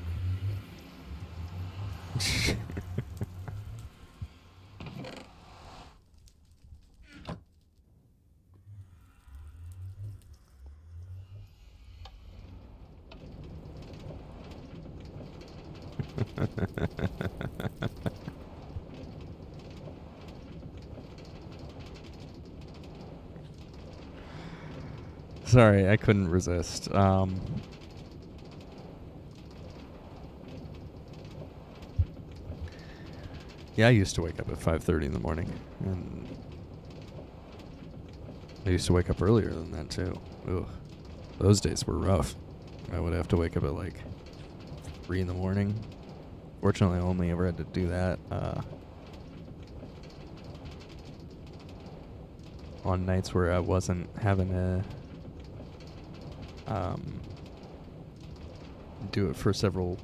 Sorry, I couldn't resist. Yeah, I used to wake up at 5:30 in the morning, and I used to wake up earlier than that too. Ugh. Those days were rough. I would have to wake up at like 3 in the morning. Fortunately, I only ever had to do that on nights where I wasn't having to do it for several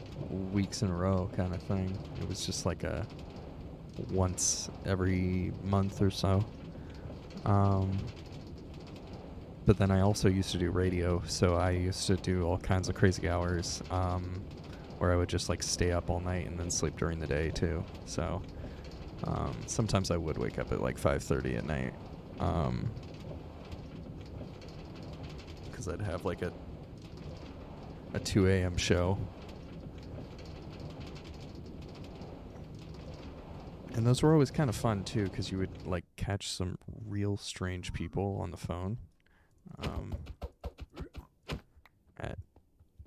weeks in a row kind of thing. It was just like a once every month or so. But then I also used to do radio, so I used to do all kinds of crazy hours where I would just like stay up all night and then sleep during the day too. So sometimes I would wake up at like 5:30 at night because I'd have like a a 2 a.m. show. And those were always kind of fun too, because you would like catch some real strange people on the phone at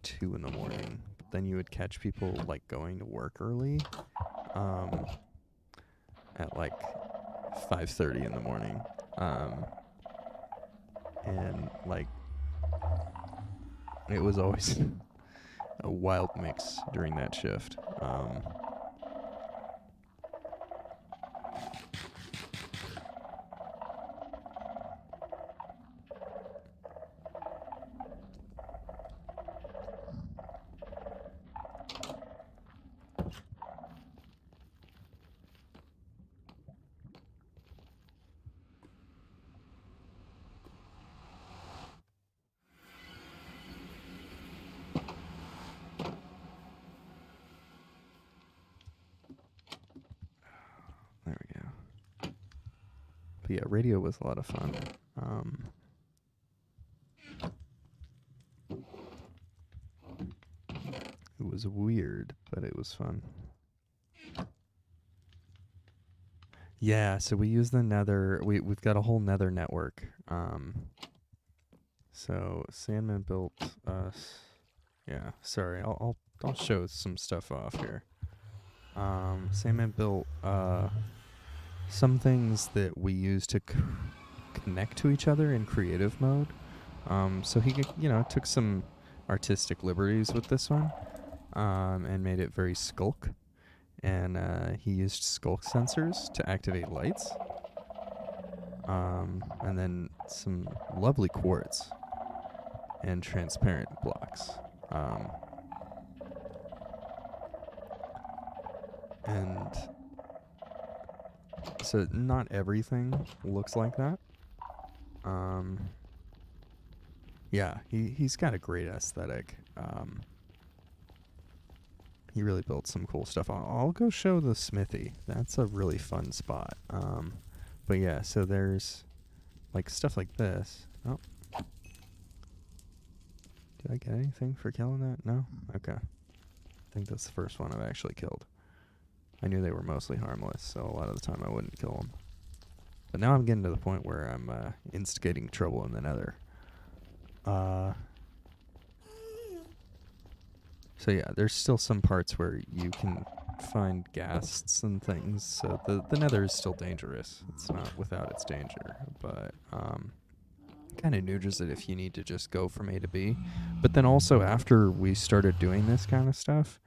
2 in the morning. But then you would catch people like going to work early at like 5:30 in the morning. And like it was always a wild mix during that shift. There we go. But yeah, radio was a lot of fun. It was weird, but it was fun. Yeah, so we use the Nether. We've got a whole Nether network. So Sandman built us. Yeah, sorry. I'll show some stuff off here. Sandman built some things that we use to connect to each other in creative mode. So he took some artistic liberties with this one, and made it very skulk. And he used skulk sensors to activate lights. And then some lovely quartz and transparent blocks. And so not everything looks like that. Yeah, he's got a great aesthetic. He really built some cool stuff. I'll go show the smithy. That's a really fun spot. But yeah, so there's like stuff like this. Oh. Did I get anything for killing that? No? Okay. I think that's the first one I've actually killed. I knew they were mostly harmless, so a lot of the time I wouldn't kill them. But now I'm getting to the point where I'm instigating trouble in the Nether. So yeah, there's still some parts where you can find ghasts and things. So the Nether is still dangerous. It's not without its danger, but kind of neuters it if you need to just go from A to B. But then also after we started doing this kind of stuff,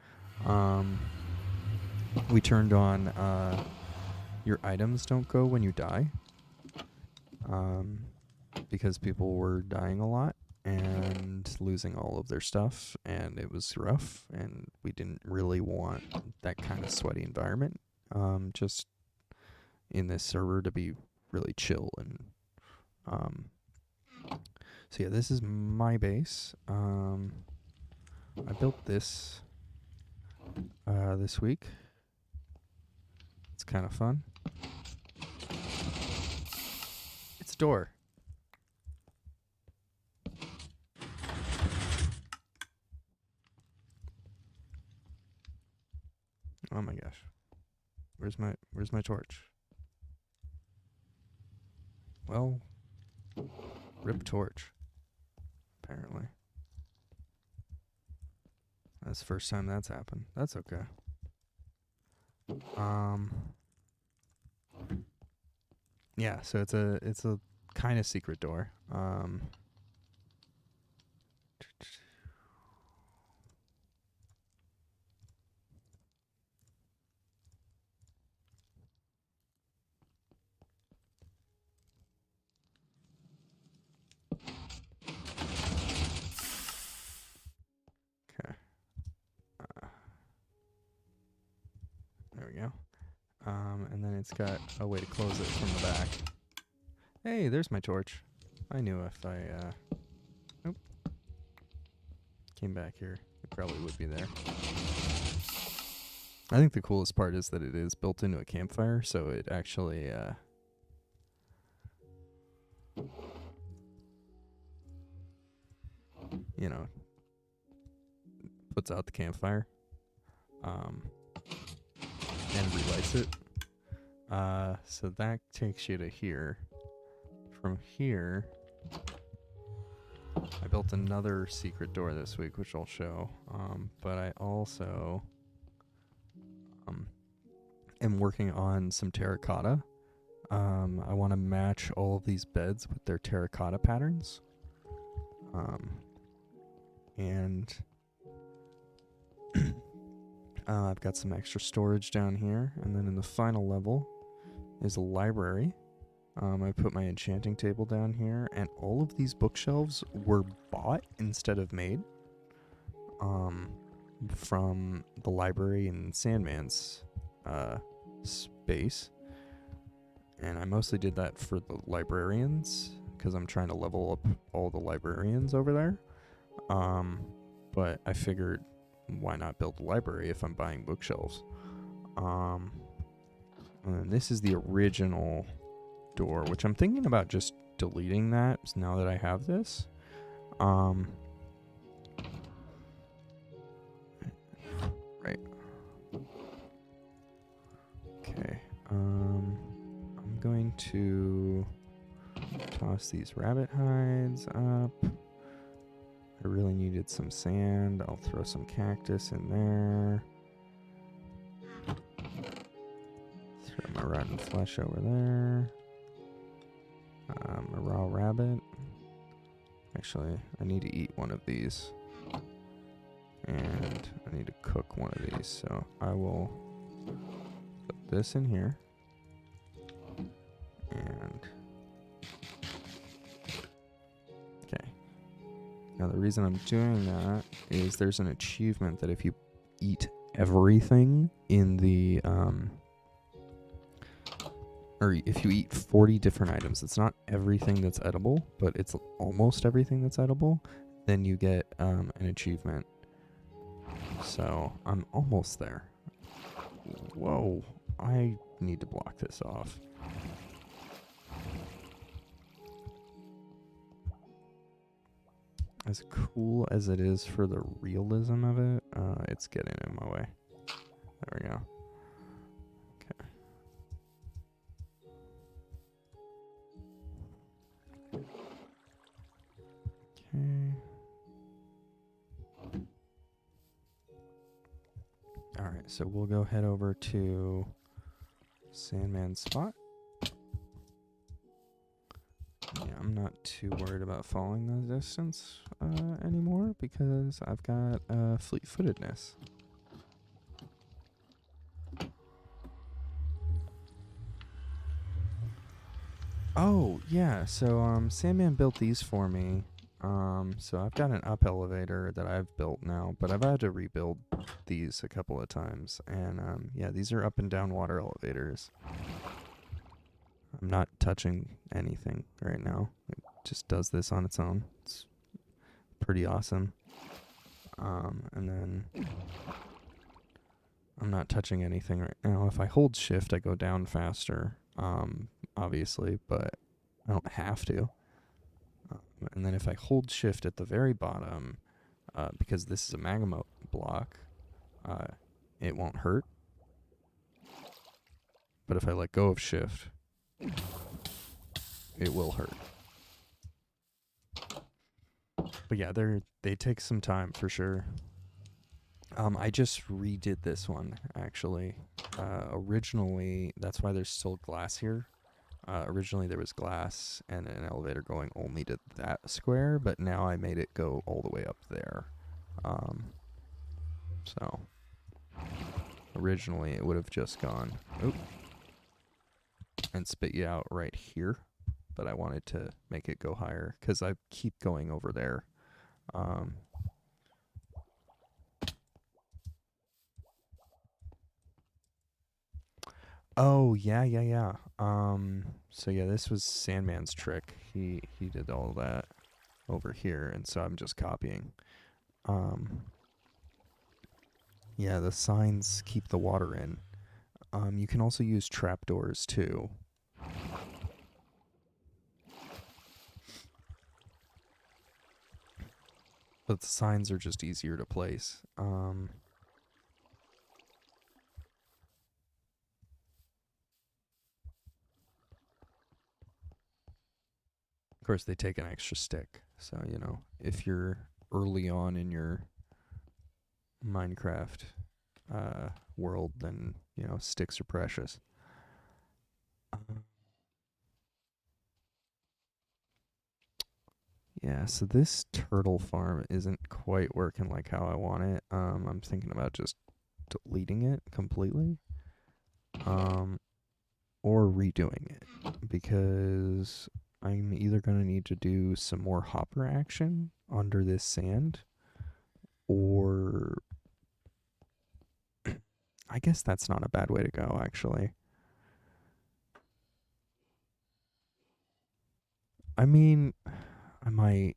we turned on your items don't go when you die, because people were dying a lot and losing all of their stuff, and it was rough, and we didn't really want that kind of sweaty environment just in this server to be really chill. And so yeah, this is my base. I built this this week. It's kind of fun. It's a door. Oh my gosh. Where's my torch? Well, rip torch. Apparently. That's the first time that's happened. That's okay. Yeah, so it's a kind of secret door. Okay. There we go. And then it's got a way to close it from the back. Hey, there's my torch. I knew if I came back here, it probably would be there. I think the coolest part is that it is built into a campfire, so it actually puts out the campfire, and relights it. So that takes you to here. From here, I built another secret door this week, which I'll show. But I also am working on some terracotta. I want to match all of these beds with their terracotta patterns. And I've got some extra storage down here. And then in the final level is a library. I put my enchanting table down here, and all of these bookshelves were bought instead of made from the library in Sandman's space. And I mostly did that for the librarians because I'm trying to level up all the librarians over there. But I figured, why not build a library if I'm buying bookshelves? And this is the original door, which I'm thinking about just deleting that now that I have this. Right. Okay. I'm going to toss these rabbit hides up. I really needed some sand. I'll throw some cactus in there. Throw my rotten flesh over there. A raw rabbit. Actually, I need to eat one of these. And I need to cook one of these. So I will put this in here. And okay. Now the reason I'm doing that is there's an achievement that if you eat everything in the or if you eat 40 different items, it's not everything that's edible, but it's almost everything that's edible, then you get an achievement. So I'm almost there. Whoa, I need to block this off. As cool as it is for the realism of it, it's getting in my way. There we go. Alright, so we'll go head over to Sandman's spot. Yeah, I'm not too worried about falling the distance anymore because I've got fleet-footedness. Oh, yeah, so Sandman built these for me. So I've got an up elevator that I've built now, but I've had to rebuild these a couple of times. And yeah, these are up and down water elevators. I'm not touching anything right now. It just does this on its own. It's pretty awesome. And then I'm not touching anything right now. If I hold shift, I go down faster, obviously, but I don't have to. And then if I hold shift at the very bottom, because this is a magma block, it won't hurt. But if I let go of shift, it will hurt. But yeah, they take some time for sure. I just redid this one, actually. Originally, that's why there's still glass here. Originally there was glass and an elevator going only to that square, but now I made it go all the way up there. So originally it would have just gone and spit you out right here, but I wanted to make it go higher because I keep going over there. Oh, yeah. So yeah, this was Sandman's trick. He did all that over here, and so I'm just copying. Yeah, the signs keep the water in. You can also use trapdoors too. but the signs are just easier to place. Of course, they take an extra stick. So, if you're early on in your Minecraft world, then, sticks are precious. Yeah, so this turtle farm isn't quite working like how I want it. I'm thinking about just deleting it completely. Or redoing it because I'm either going to need to do some more hopper action under this sand, or I guess that's not a bad way to go, actually. I mean, I might,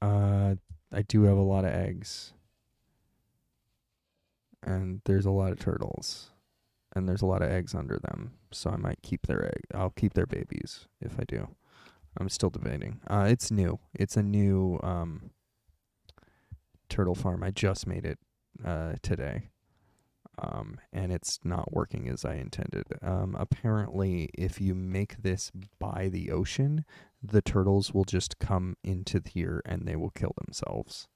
I do have a lot of eggs, and there's a lot of turtles, and there's a lot of eggs under them, so I might keep their egg. I'll keep their babies if I do. I'm still debating. It's new. It's a new turtle farm. I just made it today. And it's not working as I intended. Apparently, if you make this by the ocean, the turtles will just come into here and they will kill themselves.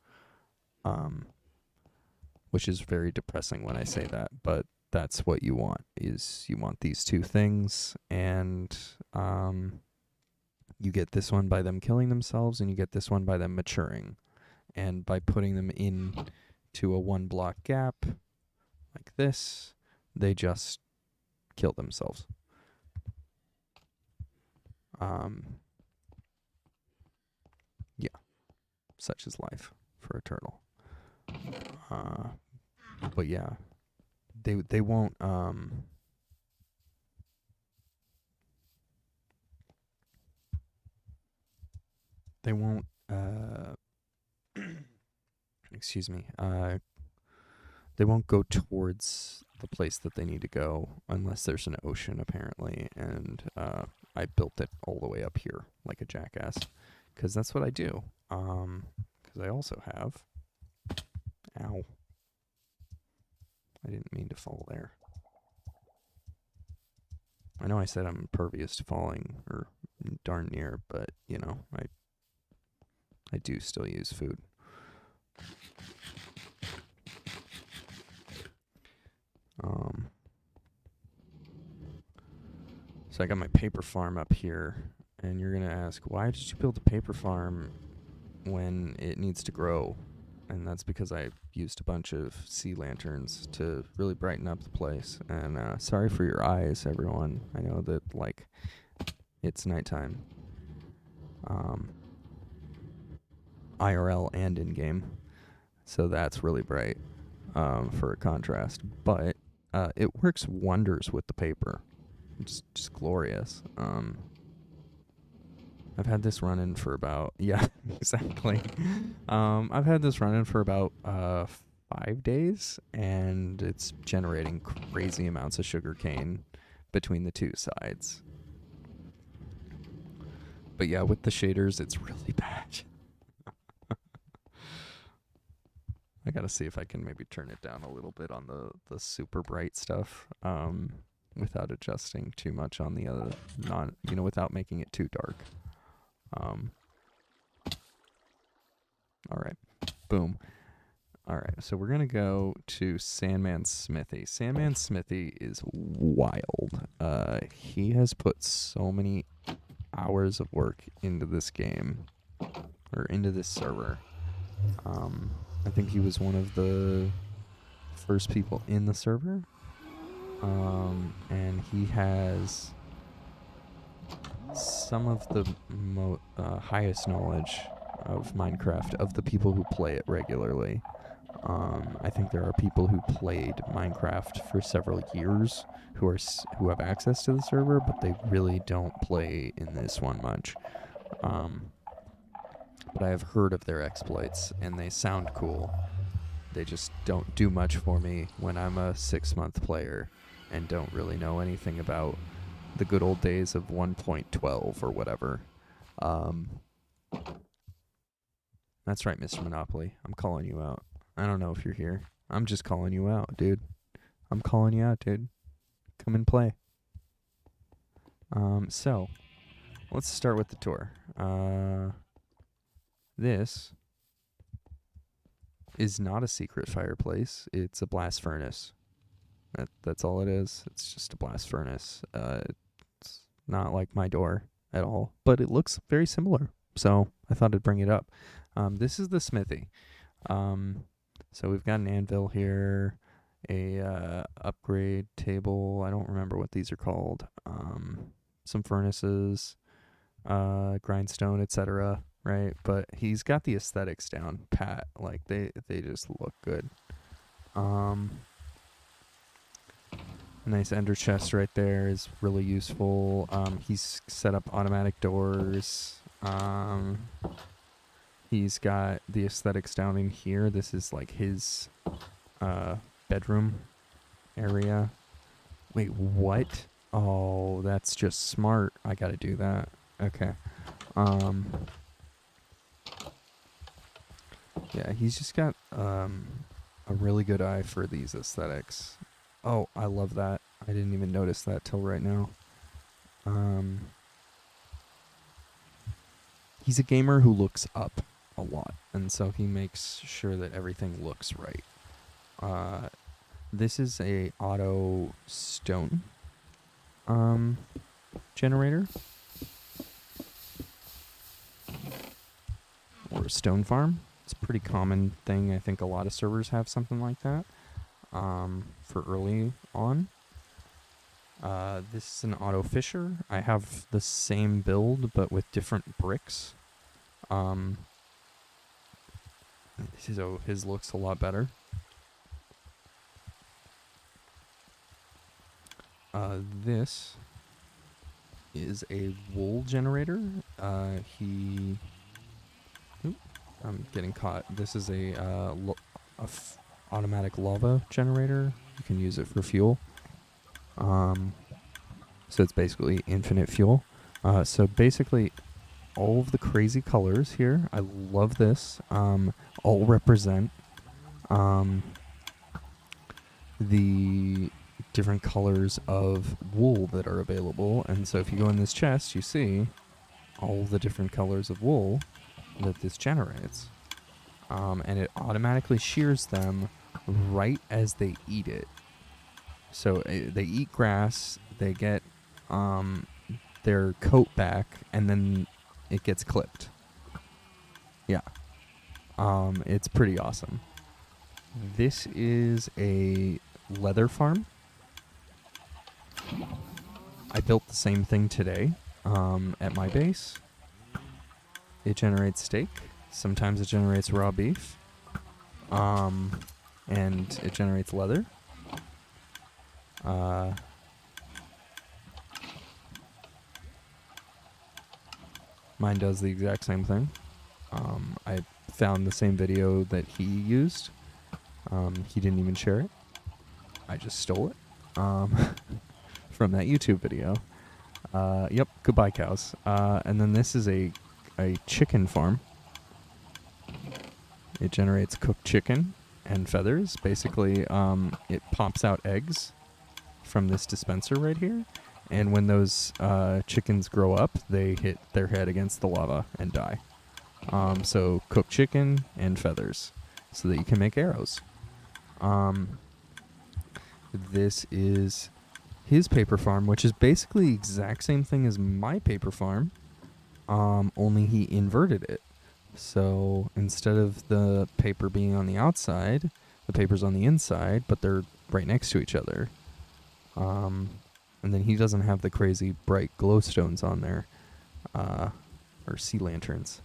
Which is very depressing when I say that, but that's what you want. Is you want these two things, and you get this one by them killing themselves, and you get this one by them maturing, and by putting them in to a 1 block gap like this, they just kill themselves. Yeah, such is life for a turtle. But yeah, they won't they won't excuse me, they won't go towards the place that they need to go unless there's an ocean, apparently. And I built it all the way up here like a jackass because that's what I do. Because I also have, ow, I didn't mean to fall there. I know I said I'm impervious to falling, or darn near, but I do still use food. So I got my paper farm up here, and you're gonna ask, why did you build a paper farm when it needs to grow? And that's because I used a bunch of sea lanterns to really brighten up the place. And sorry for your eyes, everyone. I know that it's nighttime, IRL and in game, so that's really bright for a contrast. But it works wonders with the paper. It's just glorious. I've had this running for about exactly. I've had this running for about 5 days, and it's generating crazy amounts of sugar cane between the two sides. But yeah, with the shaders, it's really bad. I gotta see if I can maybe turn it down a little bit on the super bright stuff, without adjusting too much on the other without making it too dark. All right, boom. All right, so we're gonna go to Sandman's Smithy. Sandman's Smithy is wild. He has put so many hours of work into this game, or into this server. I think he was one of the first people in the server. And he has some of the highest knowledge of Minecraft of the people who play it regularly. I think there are people who played Minecraft for several years who have access to the server, but they really don't play in this one much. But I have heard of their exploits, and they sound cool. They just don't do much for me when I'm a 6-month player and don't really know anything about the good old days of 1.12 or whatever. I That's right, Mr. Monopoly. I'm calling you out. I don't know if you're here. I'm just calling you out, dude. I'm calling you out, dude. Come and play. So let's start with the tour. This is not a secret fireplace. It's a blast furnace. That's all it is. It's just a blast furnace. It's not like my door at all, but it looks very similar. So I thought I'd bring it up. This is the smithy. So we've got an anvil here, a upgrade table. I don't remember what these are called. Some furnaces, grindstone, etc. Right, but he's got the aesthetics down pat. Like they just look good. A nice ender chest right there is really useful. He's set up automatic doors. He's got the aesthetics down in here. This is like his bedroom area. Wait, what? Oh, that's just smart. I gotta do that. Okay. Yeah, he's just got a really good eye for these aesthetics. Oh, I love that. I didn't even notice that till right now. He's a gamer who looks up a lot, and so he makes sure that everything looks right. This is a auto stone generator or a stone farm. It's a pretty common thing. I think a lot of servers have something like that for early on. This is an auto fisher. I have the same build but with different bricks. So his looks a lot better. This is a wool generator. I'm getting caught. This is a automatic lava generator. You can use it for fuel. So it's basically infinite fuel. So basically, all of the crazy colors here, I love this, all represent the different colors of wool that are available. And so if you go in this chest, you see all the different colors of wool that this generates. And it automatically shears them right as they eat it. So they eat grass, they get their coat back, and then it gets clipped. Yeah. It's pretty awesome. This is a leather farm. I built the same thing today at my base. It generates steak. Sometimes it generates raw beef. And it generates leather. Mine does the exact same thing. I found the same video that he used. He didn't even share it. I just stole it from that YouTube video. Yep, goodbye cows. And then this is a chicken farm. It generates cooked chicken and feathers. Basically, it pops out eggs from this dispenser right here. And when those chickens grow up, they hit their head against the lava and die. So cooked chicken and feathers so that you can make arrows. This is his paper farm, which is basically the exact same thing as my paper farm, only he inverted it. So instead of the paper being on the outside, the paper's on the inside, but they're right next to each other. And then he doesn't have the crazy bright glowstones on there, or sea lanterns.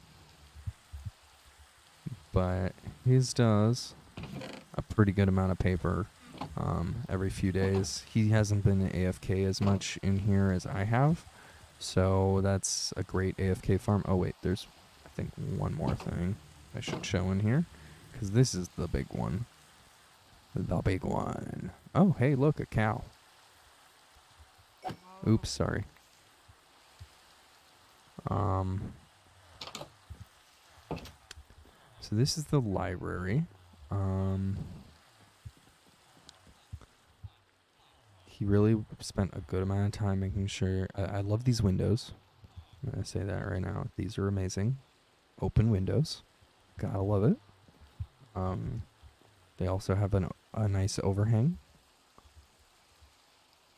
But his does a pretty good amount of paper every few days. He hasn't been AFK as much in here as I have, so that's a great AFK farm. Oh wait, there's I think one more thing I should show in here, because this is the big one. The big one. Oh, hey, look, a cow. Oops, sorry. So this is the library. He really spent a good amount of time making sure. I love these windows. I'm going to say that right now. These are amazing. Open windows. Gotta love it. They also have a nice overhang.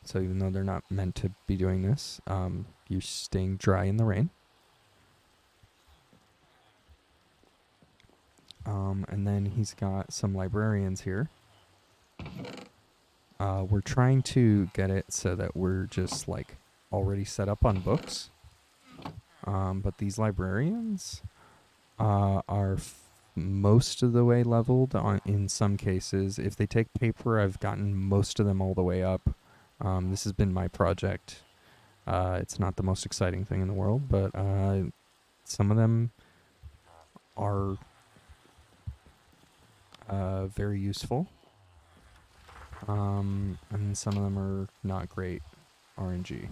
So even though they're not meant to be doing this, you're staying dry in the rain. And then he's got some librarians here. We're trying to get it so that we're just like already set up on books. But these librarians are most of the way leveled in some cases. If they take paper, I've gotten most of them all the way up. This has been my project. It's not the most exciting thing in the world, but some of them are very useful. And some of them are not great RNG.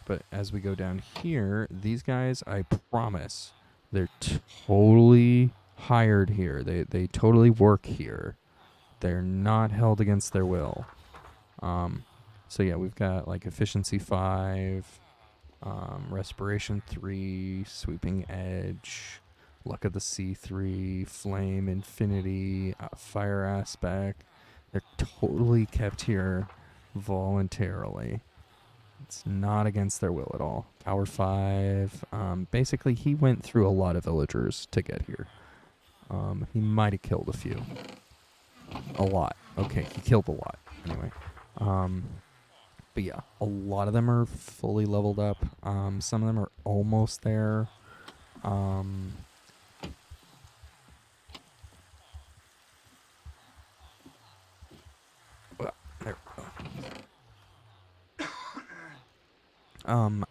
But as we go down here, these guys, I promise, they're totally hired here. They totally work here. They're not held against their will. So yeah, we've got like efficiency 5, respiration 3, sweeping edge, luck of the sea 3, flame infinity, fire aspect. They're totally kept here voluntarily. It's not against their will at all. Power 5. Basically, he went through a lot of villagers to get here. He might have killed a few. A lot. Okay, he killed a lot. Anyway. But yeah, a lot of them are fully leveled up. Some of them are almost there. There.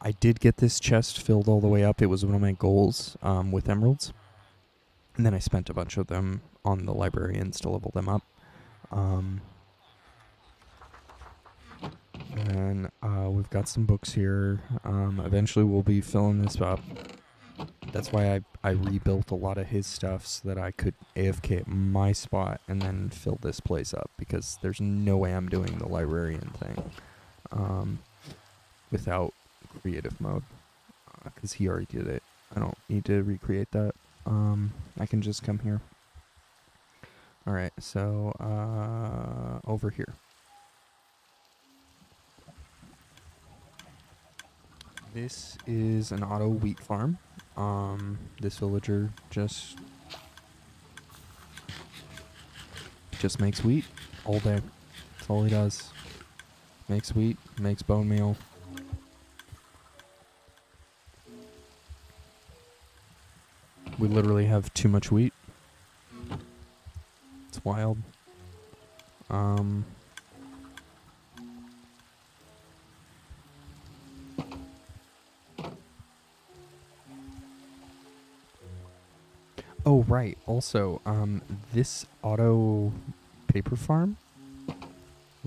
I did get this chest filled all the way up. It was one of my goals with emeralds. And then I spent a bunch of them on the librarians to level them up. And we've got some books here. Eventually we'll be filling this up. That's why I rebuilt a lot of his stuff so that I could AFK at my spot and then fill this place up, because there's no way I'm doing the librarian thing without creative mode, because he already did it. I don't need to recreate that. I can just come here. Alright, so over here. This is an auto wheat farm. This villager just makes wheat all day. That's all he does. Makes wheat, makes bone meal. We literally have too much wheat. It's wild. Oh, right. Also, this auto paper farm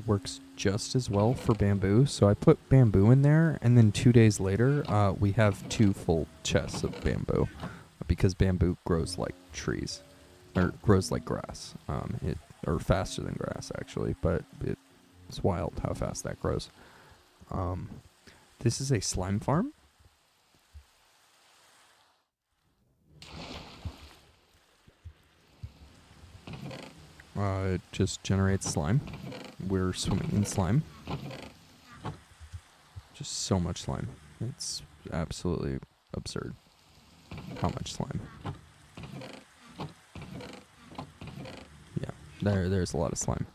works just as well for bamboo. So I put bamboo in there, and then 2 days later, we have 2 full chests of bamboo, because bamboo grows like trees, or grows like grass. Or faster than grass, actually, but it's wild how fast that grows. This is a slime farm. It just generates slime. We're swimming in slime. Just so much slime. It's absolutely absurd how much slime. Yeah, there's a lot of slime.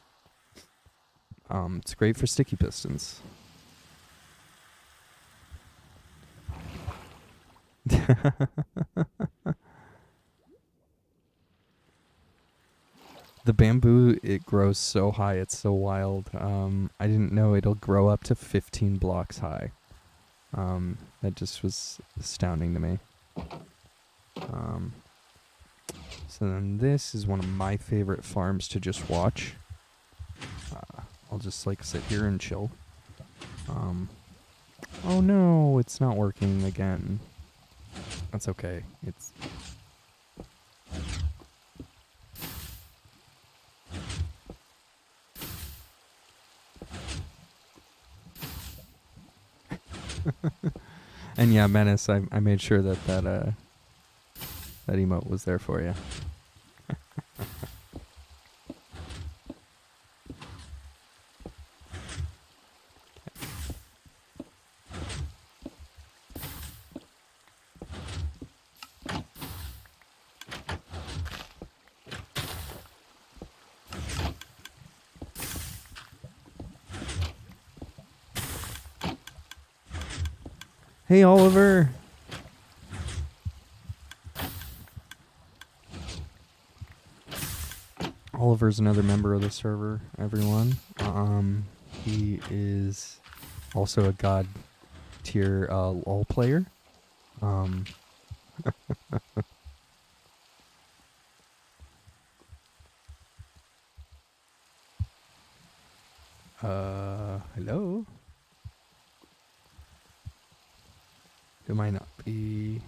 It's great for sticky pistons. The bamboo, it grows so high, it's so wild. I didn't know it'll grow up to 15 blocks high. That just was astounding to me. So then this is one of my favorite farms to just watch. I'll just like sit here and chill. Oh no, it's not working again. That's okay. And yeah, Menace, I made sure that that emote was there for you. Hey, Oliver. Oliver's another member of the server, everyone. He is also a god tier LoL player. Hello? Who might not be...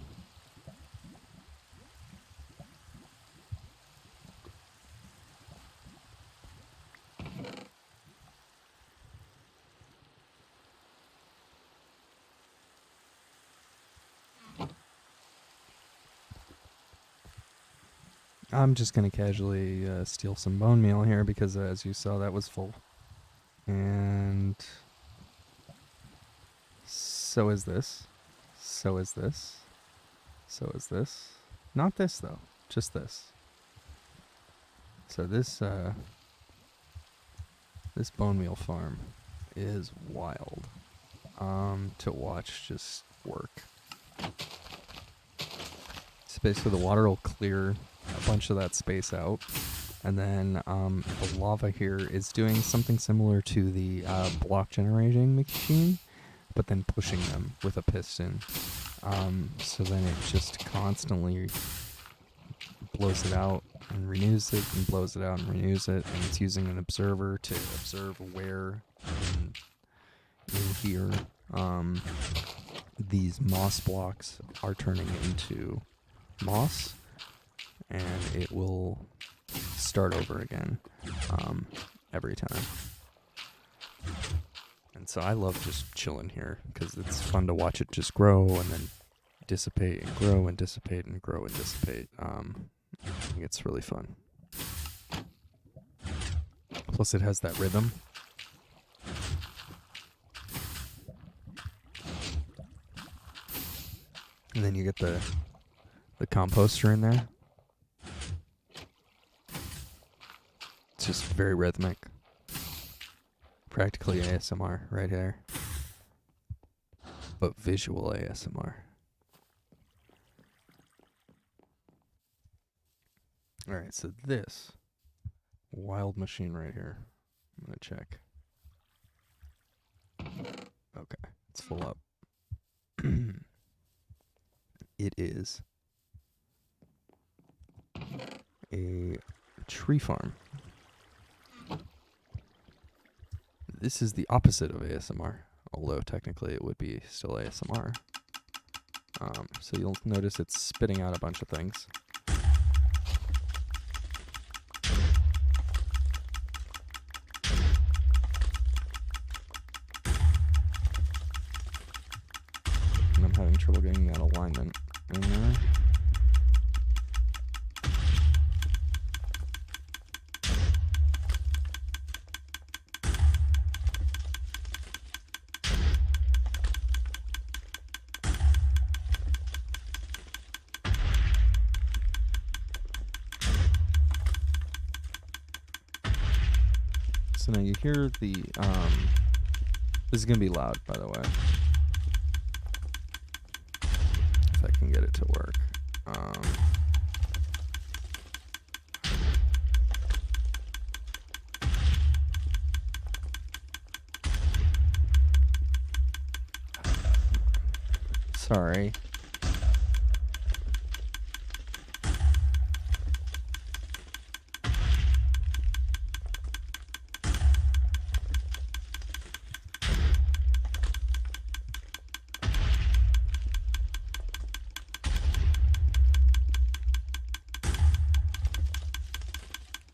I'm just going to casually steal some bone meal here because, as you saw, that was full. And so is this. So is this. So is this. Not this, though. Just this. So this this bone meal farm is wild to watch just work. So basically the water will clear a bunch of that space out, and then the lava here is doing something similar to the block generating machine, but then pushing them with a piston. So then it just constantly blows it out and renews it, and blows it out and renews it, and it's using an observer to observe where in here these moss blocks are turning into moss, and it will start over again every time. And so I love just chilling here because it's fun to watch it just grow and then dissipate and grow and dissipate and grow and dissipate. I think it's really fun. Plus it has that rhythm. And then you get the composter in there. It's just very rhythmic. Practically ASMR right here. But visual ASMR. Alright, so this wild machine right here. I'm going to check. Okay, it's full up. It is a tree farm. This is the opposite of ASMR, although technically it would be still ASMR. So you'll notice it's spitting out a bunch of things. And I'm having trouble getting that alignment in there. So now you hear the, this is going to be loud, by the way. If I can get it to work. Sorry.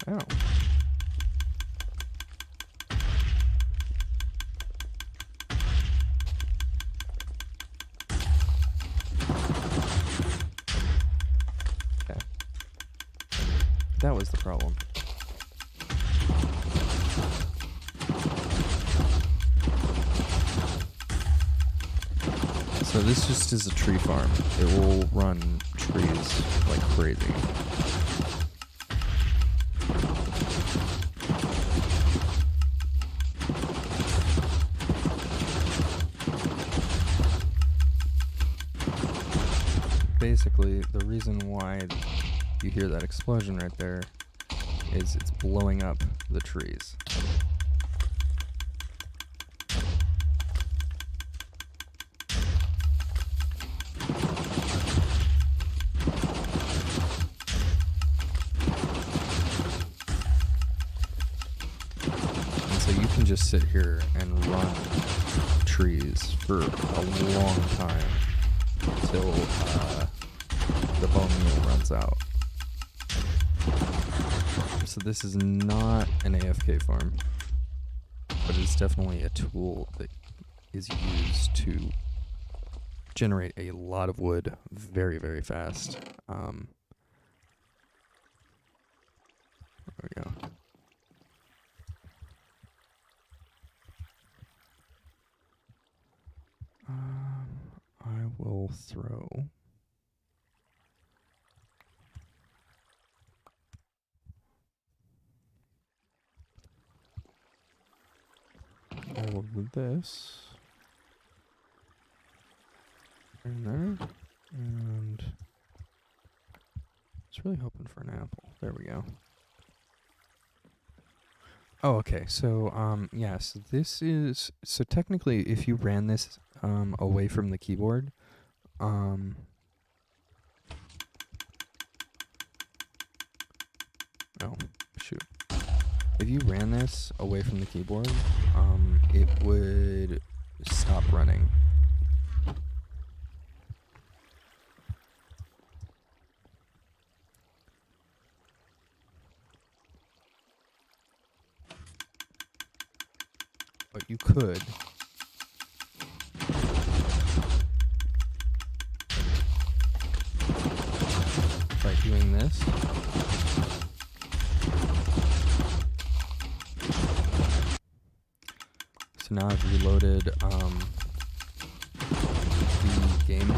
Oh. That was the problem. So this just is a tree farm. It will run trees like crazy. Basically, the reason why you hear that explosion right there is it's blowing up the trees. And so you can just sit here and run trees for a long time until the bone meal runs out. So this is not an AFK farm, but it's definitely a tool that is used to generate a lot of wood very, very fast. There we go. I will throw all of this in there, and I was really hoping for an apple. There we go. Oh, okay. So, yeah. So this is technically, if you ran this away from the keyboard, oh shoot. If you ran this away from the keyboard, it would stop running. But you could by doing this. So now I've reloaded the game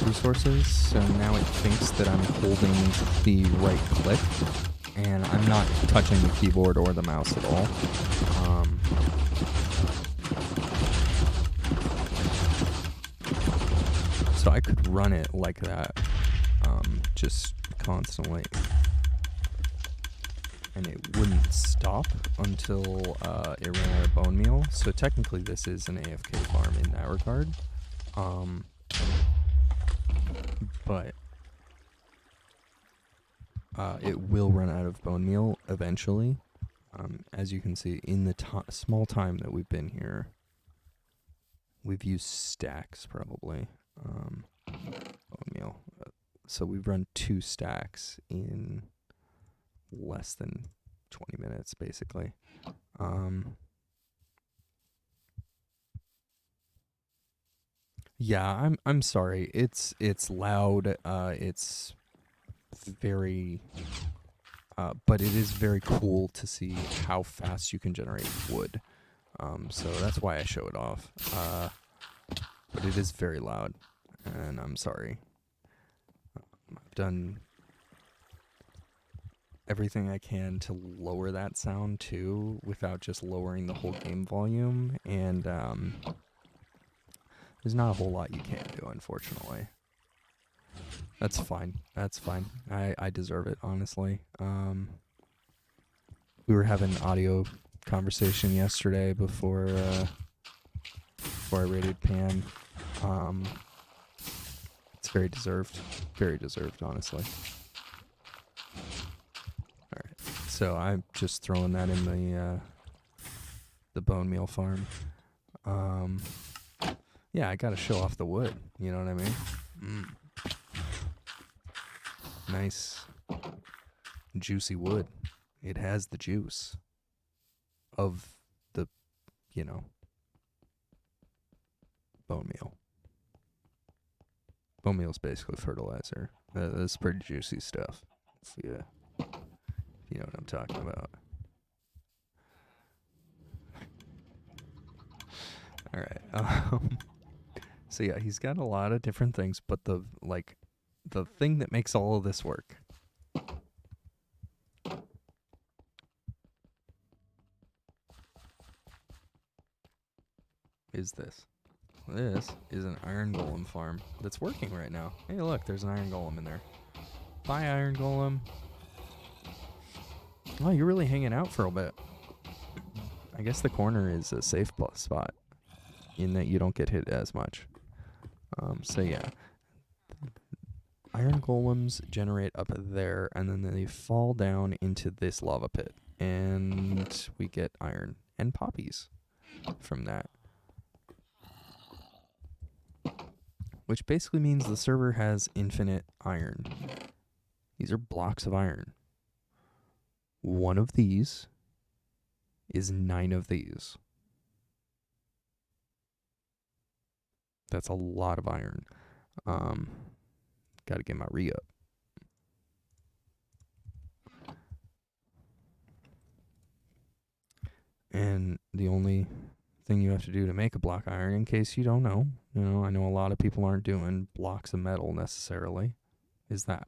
resources, so now it thinks that I'm holding the right click, and I'm not touching the keyboard or the mouse at all. So I could run it like that, just constantly, and it wouldn't stop until it ran out of bone meal. So technically this is an AFK farm in that regard. But it will run out of bone meal eventually. As you can see, in the small time that we've been here, we've used stacks probably. Bone meal. So we've run 2 stacks in less than 20 minutes, basically. Yeah, I'm sorry. It's loud. It's very, but it is very cool to see how fast you can generate wood. So that's why I show it off. But it is very loud, and I'm sorry. I've done everything I can to lower that sound too, without just lowering the whole game volume, and there's not a whole lot you can do, unfortunately. That's fine. That's fine. I deserve it, honestly. We were having an audio conversation yesterday before I raided Pam. It's very deserved. Very deserved, honestly. Alright. So I'm just throwing that in the bone meal farm. Yeah, I gotta show off the wood. You know what I mean? Nice, juicy wood. It has the juice of the, bone meal. Bone meal is basically fertilizer. That's pretty juicy stuff. Yeah. I'm talking about. All right. So yeah, he's got a lot of different things, but the thing that makes all of this work is this. This is an iron golem farm that's working right now. Hey, look, there's an iron golem in there. Bye, iron golem. Oh, you're really hanging out for a bit. I guess the corner is a safe spot in that you don't get hit as much. So yeah, iron golems generate up there, and then they fall down into this lava pit, and we get iron and poppies from that. Which basically means the server has infinite iron. These are blocks of iron. One of these is 9 of these. That's a lot of iron. Gotta get my re-up. And the only thing you have to do to make a block iron, in case you don't know, I know a lot of people aren't doing blocks of metal necessarily, is that.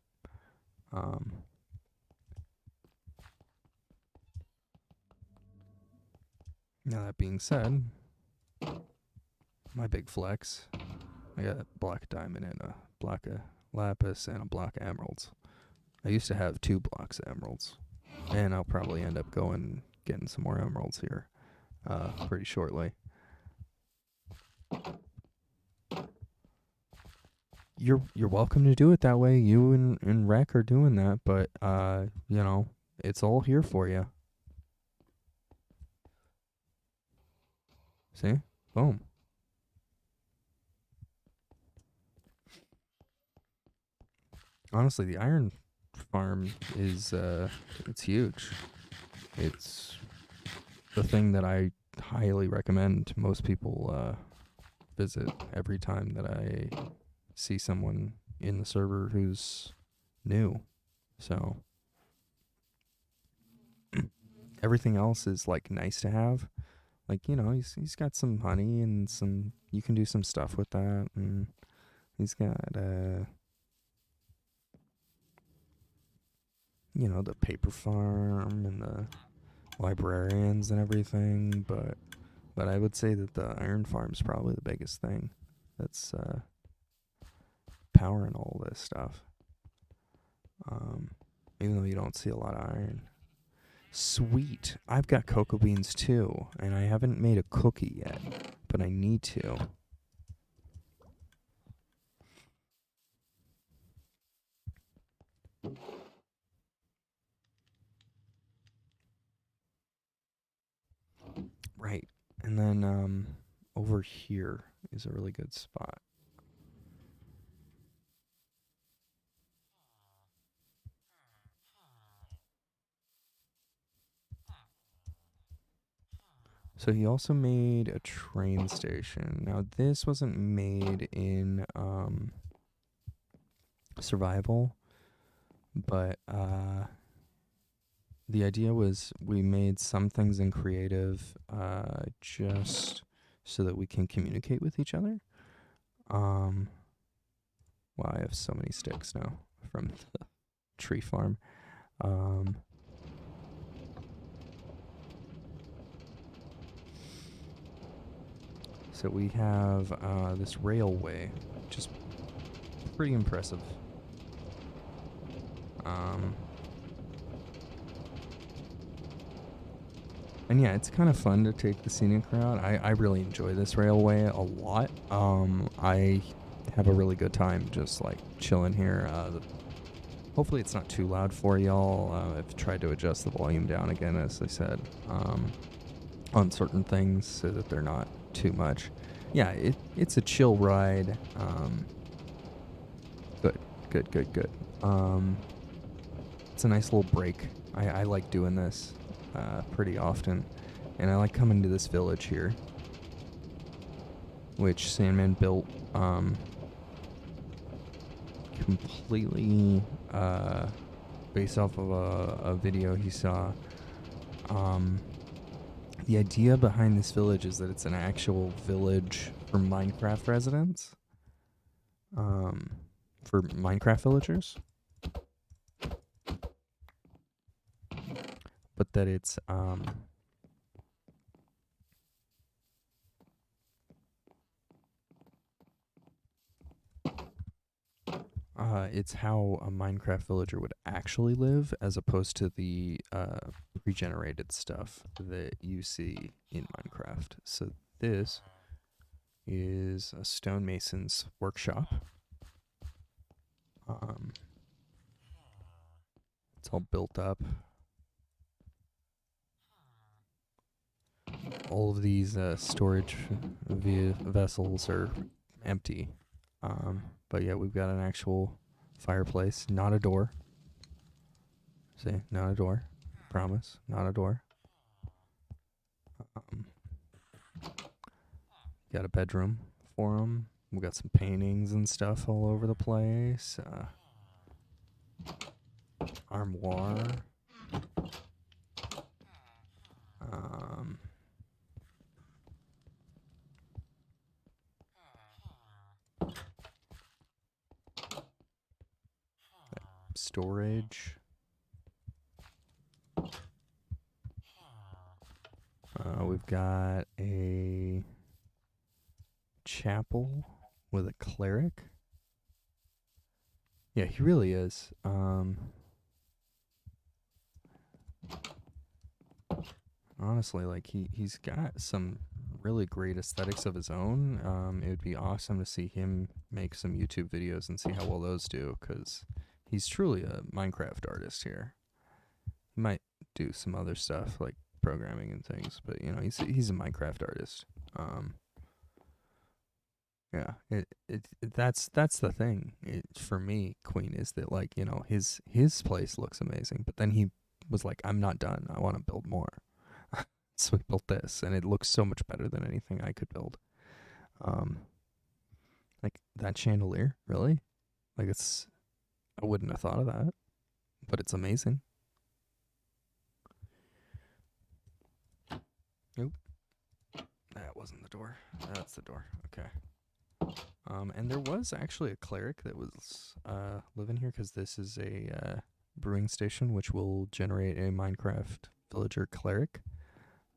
Now that being said, my big flex, I got a black diamond and a block of lapis and a block of emeralds. I used to have 2 blocks of emeralds, and I'll probably end up getting some more emeralds here pretty shortly. You're welcome to do it that way. You and Rec are doing that, but it's all here for you. See? Boom. Honestly, the iron farm is it's huge. It's the thing that I highly recommend most people visit every time that I see someone in the server who's new. So everything else is like nice to have. Like, he's got some honey and you can do some stuff with that, and he's got the paper farm and the librarians and everything, but I would say that the iron farm's probably the biggest thing that's powering all this stuff. Even though you don't see a lot of iron. Sweet. I've got cocoa beans too, and I haven't made a cookie yet, but I need to. Right. And then over here is a really good spot. So he also made a train station. Now this wasn't made in survival, but the idea was we made some things in creative just so that we can communicate with each other. Wow, I have so many sticks now from the tree farm. So we have this railway, which is pretty impressive. And yeah, it's kind of fun to take the scenic route. I really enjoy this railway a lot. I have a really good time just like chilling here. Hopefully it's not too loud for y'all. I've tried to adjust the volume down again, as I said, on certain things so that they're not too much. Yeah, it's a chill ride. Good. It's a nice little break. I like doing this pretty often, and I like coming to this village here, which Sandman built completely based off of a video he saw. The idea behind this village is that it's an actual village for Minecraft residents, for Minecraft villagers, but that it's how a Minecraft villager would actually live, as opposed to the pre-generated stuff that you see in Minecraft. So this is a stonemason's workshop. It's all built up. All of these storage vessels are empty. But yeah, we've got an actual fireplace, not a door. See, not a door. Promise, not a door. Got a bedroom for them. We got some paintings and stuff all over the place. Armoire. Storage. We've got a chapel with a cleric. Yeah, he really is. Honestly, like he's got some really great aesthetics of his own. It would be awesome to see him make some YouTube videos and see how well those do, because he's truly a Minecraft artist here. He might do some other stuff like programming and things, but you know, he's a Minecraft artist. Yeah, that's the thing. For me, Queen, is that, like, you know, his place looks amazing, but then he was like, I'm not done. I want to build more. So he built this, and it looks so much better than anything I could build. Like that chandelier, really? Like, I wouldn't have thought of that, but it's amazing. Nope. That wasn't the door. That's the door. Okay. And there was actually a cleric that was living here, because this is a brewing station, which will generate a Minecraft villager cleric.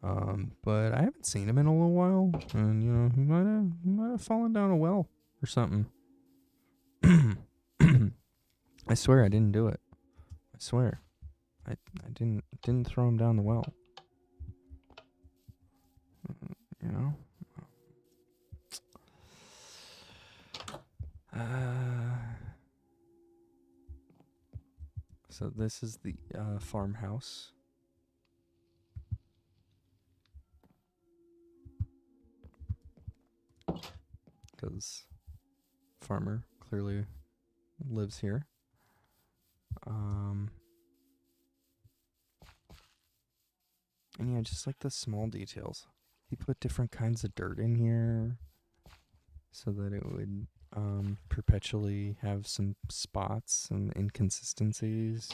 But I haven't seen him in a little while, and you know, he might have fallen down a well or something. I swear I didn't do it. I swear, I didn't throw him down the well. You know. So this is the farmhouse. Because farmer clearly lives here. And yeah, just like the small details. He put different kinds of dirt in here so that it would perpetually have some spots and inconsistencies.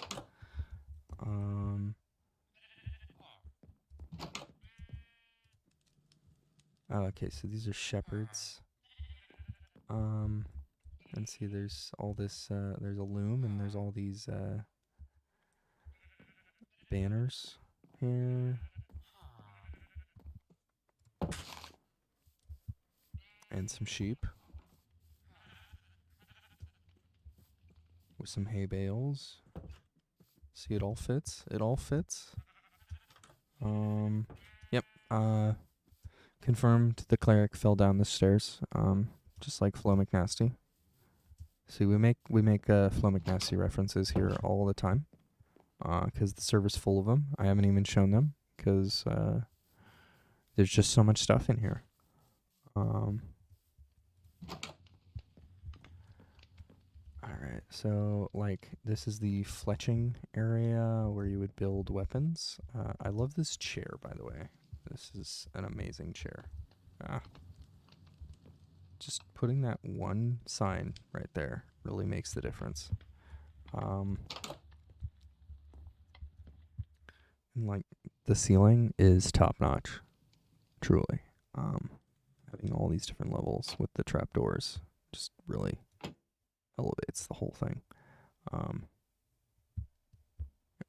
Okay, so these are shepherds. And see, there's all this, there's a loom, and there's all these banners here. And some sheep. With some hay bales. See, it all fits. It all fits. Yep. Confirmed the cleric fell down the stairs. Just like Flo McNasty. See, we make Flo McNasty references here all the time. Because the server's full of them. I haven't even shown them, because there's just so much stuff in here. Alright, so, like, this is the fletching area where you would build weapons. I love this chair, by the way. This is an amazing chair. Just putting that one sign right there really makes the difference. And like the ceiling is top notch, truly. Having all these different levels with the trapdoors just really elevates the whole thing. There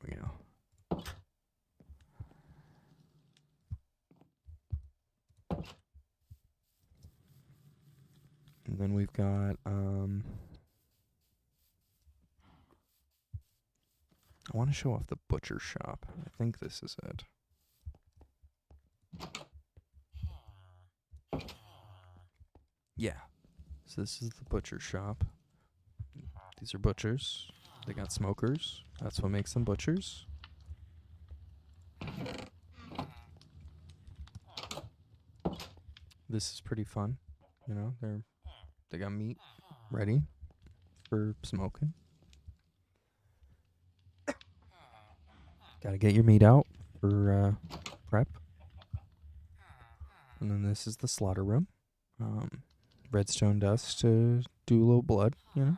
we go. And then we've got I want to show off the butcher shop. I think this is it. Yeah. So this is the butcher shop. These are butchers. They got smokers. That's what makes them butchers. This is pretty fun. You know, they got meat ready for smoking. Gotta get your meat out for prep. And then this is the slaughter room. Redstone dust to do a little blood, you know.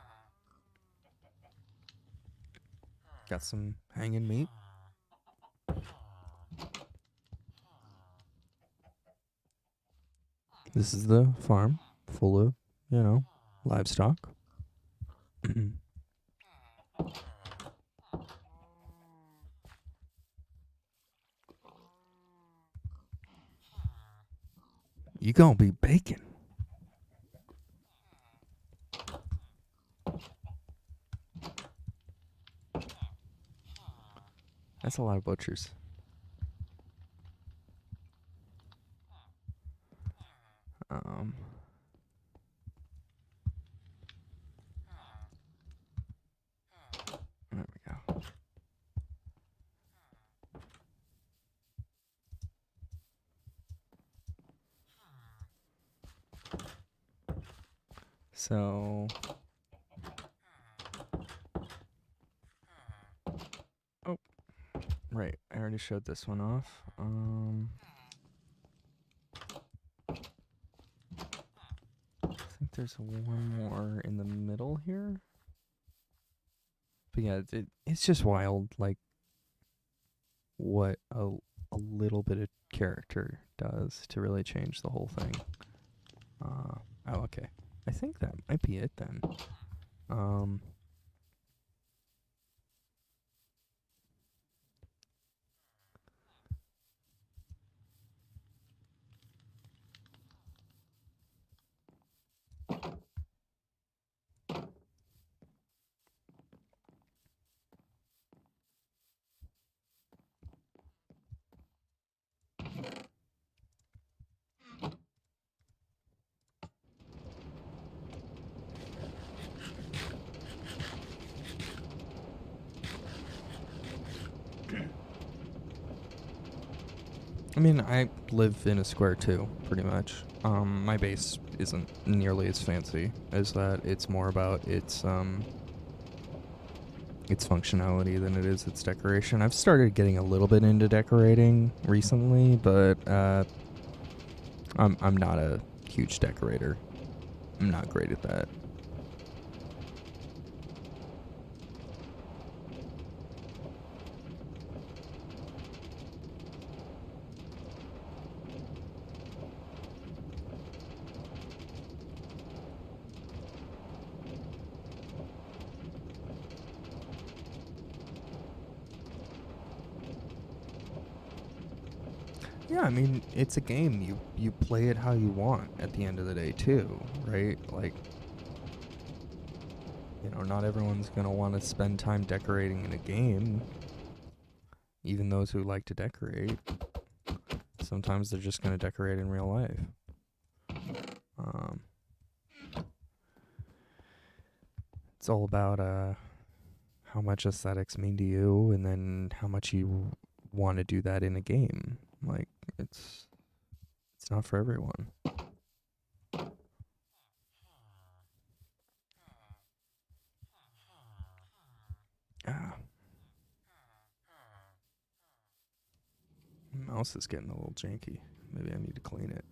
Got some hanging meat. This is the farm full of, you know, livestock. You gonna be baking. That's a lot of butchers. There we go. So, oh, right. I already showed this one off. I think there's one more in the middle here. But yeah, it's just wild, like what a little bit of character does to really change the whole thing. Oh, okay. I think that might be it then. I mean, I live in a square too, pretty much. My base isn't nearly as fancy as that. It's more about its functionality than it is its decoration. I've started getting a little bit into decorating recently, but I'm not a huge decorator. I'm not great at that. Yeah, I mean, it's a game. You play it how you want at the end of the day too, right? Like, you know, not everyone's going to want to spend time decorating in a game. Even those who like to decorate, sometimes they're just going to decorate in real life. It's all about how much aesthetics mean to you, and then how much you want to do that in a game. Like, it's not for everyone. Ah, mouse is getting a little janky. Maybe I need to clean it.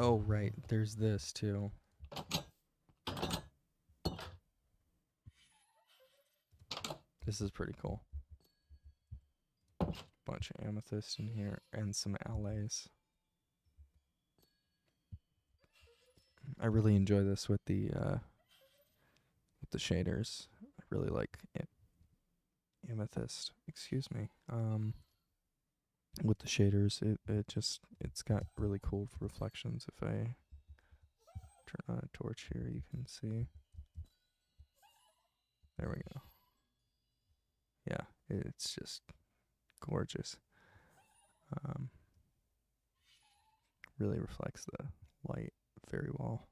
Oh, right. There's this, too. This is pretty cool. Bunch of amethyst in here and some allays. I really enjoy this with the shaders. I really like it. Amethyst. Excuse me. With the shaders, it's got really cool reflections. If I turn on a torch here, you can see. There we go. Yeah, it's just gorgeous. Really reflects the light very well.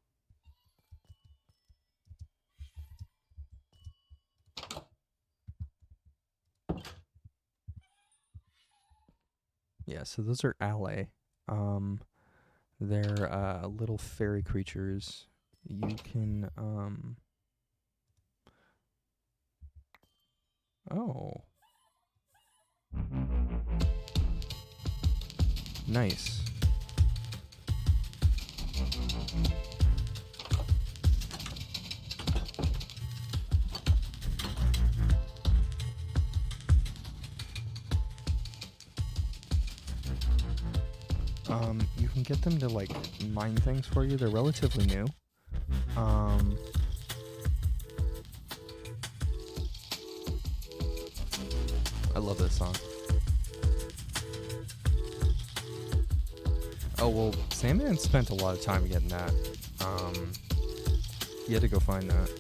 Yeah, so those are allay. They're little fairy creatures. You can oh. Nice. You can get them to like mine things for you. They're relatively new. I love this song. Oh well, Sandman spent a lot of time getting that. You had to go find that.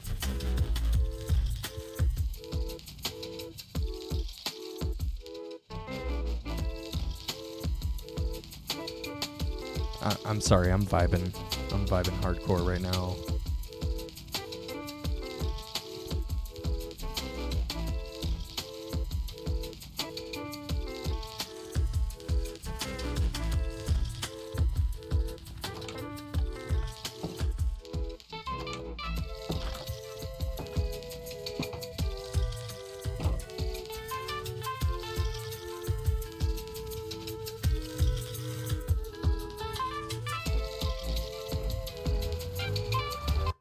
I'm sorry, I'm vibing hardcore right now.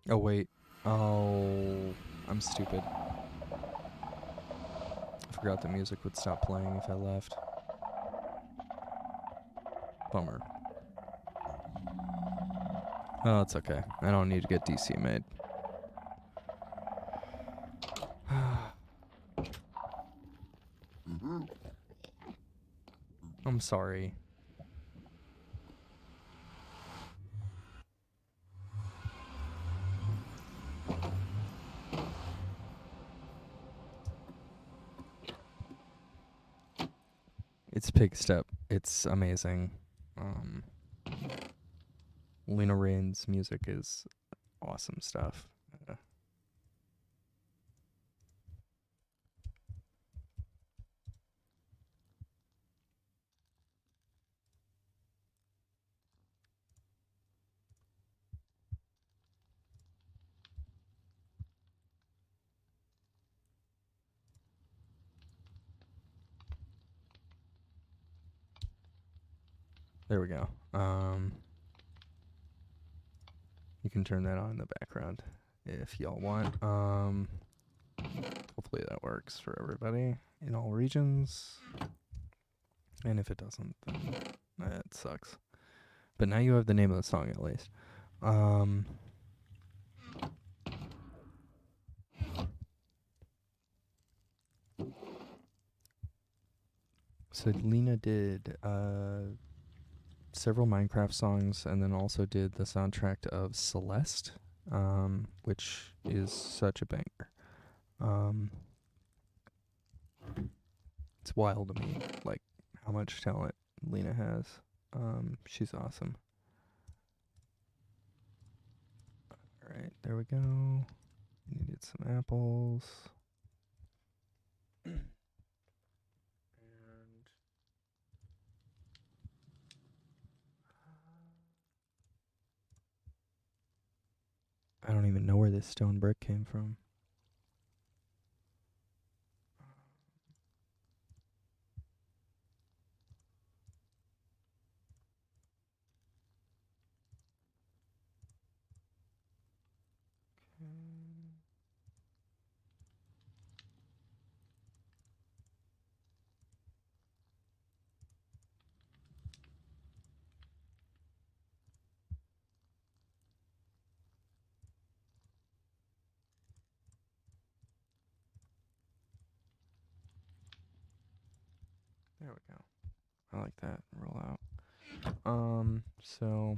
Oh wait. Oh, I'm stupid. I forgot the music would stop playing if I left. Bummer. Oh, it's okay. I don't need to get DC made. I'm sorry. It's Pig Step. It's amazing. Lena Raine's music is awesome stuff. There we go. You can turn that on in the background if y'all want. Hopefully that works for everybody in all regions. And if it doesn't, then it sucks. But now you have the name of the song at least. So Lena did several Minecraft songs and then also did the soundtrack of Celeste, which is such a banger. It's wild to me, like, how much talent Lena has. She's awesome. Alright, there we go. Needed some apples. And I don't even know where this stone brick came from. There we go. I like that. Roll out. So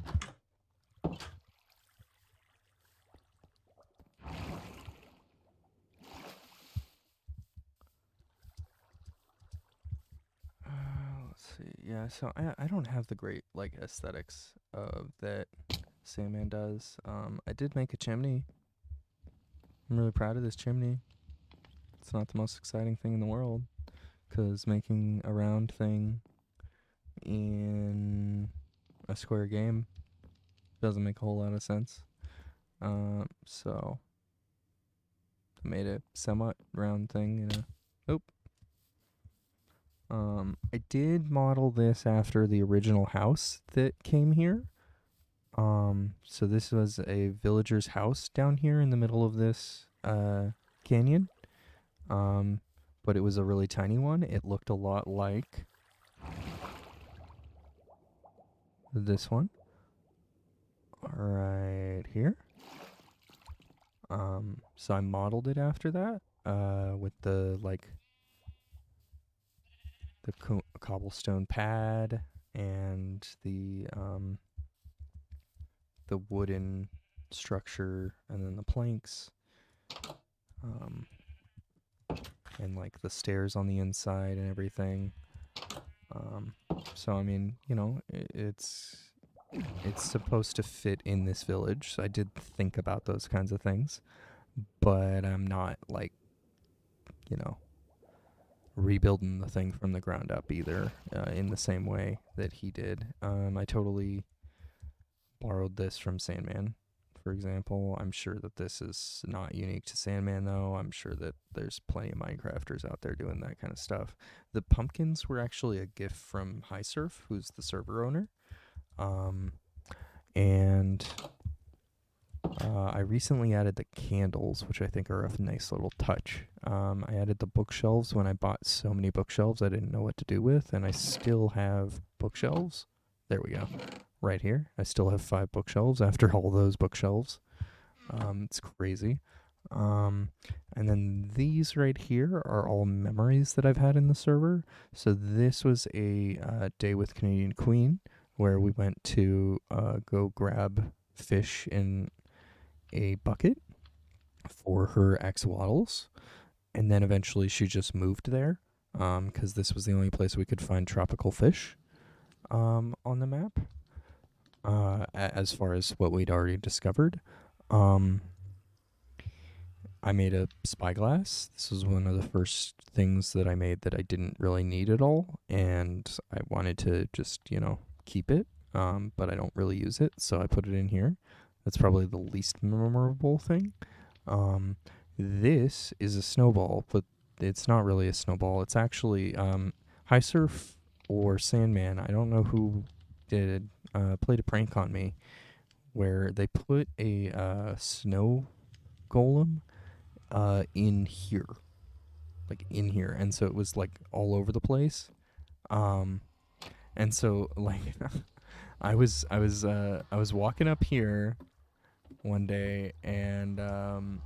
let's see. Yeah, so I don't have the great like aesthetics that Sandman does. I did make a chimney. I'm really proud of this chimney. It's not the most exciting thing in the world, because making a round thing in a square game doesn't make a whole lot of sense. So I made a somewhat round thing in a. Oh. I did model this after the original house that came here. So this was a villager's house down here in the middle of this canyon. But it was a really tiny one. It looked a lot like this one right here. So I modeled it after that, with the cobblestone pad and the wooden structure, and then the planks, and like the stairs on the inside and everything. So I mean, it's supposed to fit in this village. So I did think about those kinds of things, but I'm not like, rebuilding the thing from the ground up either, in the same way that he did. I totally borrowed this from Sandman, for example. I'm sure that this is not unique to Sandman, though. I'm sure that there's plenty of Minecrafters out there doing that kind of stuff. The pumpkins were actually a gift from HighSurf, who's the server owner. And I recently added the candles, which I think are a nice little touch. I added the bookshelves when I bought so many bookshelves I didn't know what to do with, and I still have bookshelves. There we go. Right here. I still have 5 bookshelves after all those bookshelves. It's crazy. And then these right here are all memories that I've had in the server. So this was a day with Canadian Queen, where we went to go grab fish in a bucket for her axolotls, and then eventually she just moved there, because this was the only place we could find tropical fish on the map, as far as what we'd already discovered. I made a spyglass. This was one of the first things that I made that I didn't really need at all, and I wanted to just, keep it, but I don't really use it, so I put it in here. That's probably the least memorable thing. This is a snowball, but it's not really a snowball. It's actually HighSurf or Sandman. I don't know who played a prank on me, where they put a snow golem in here, and so it was like all over the place. And so like I was walking up here one day, and all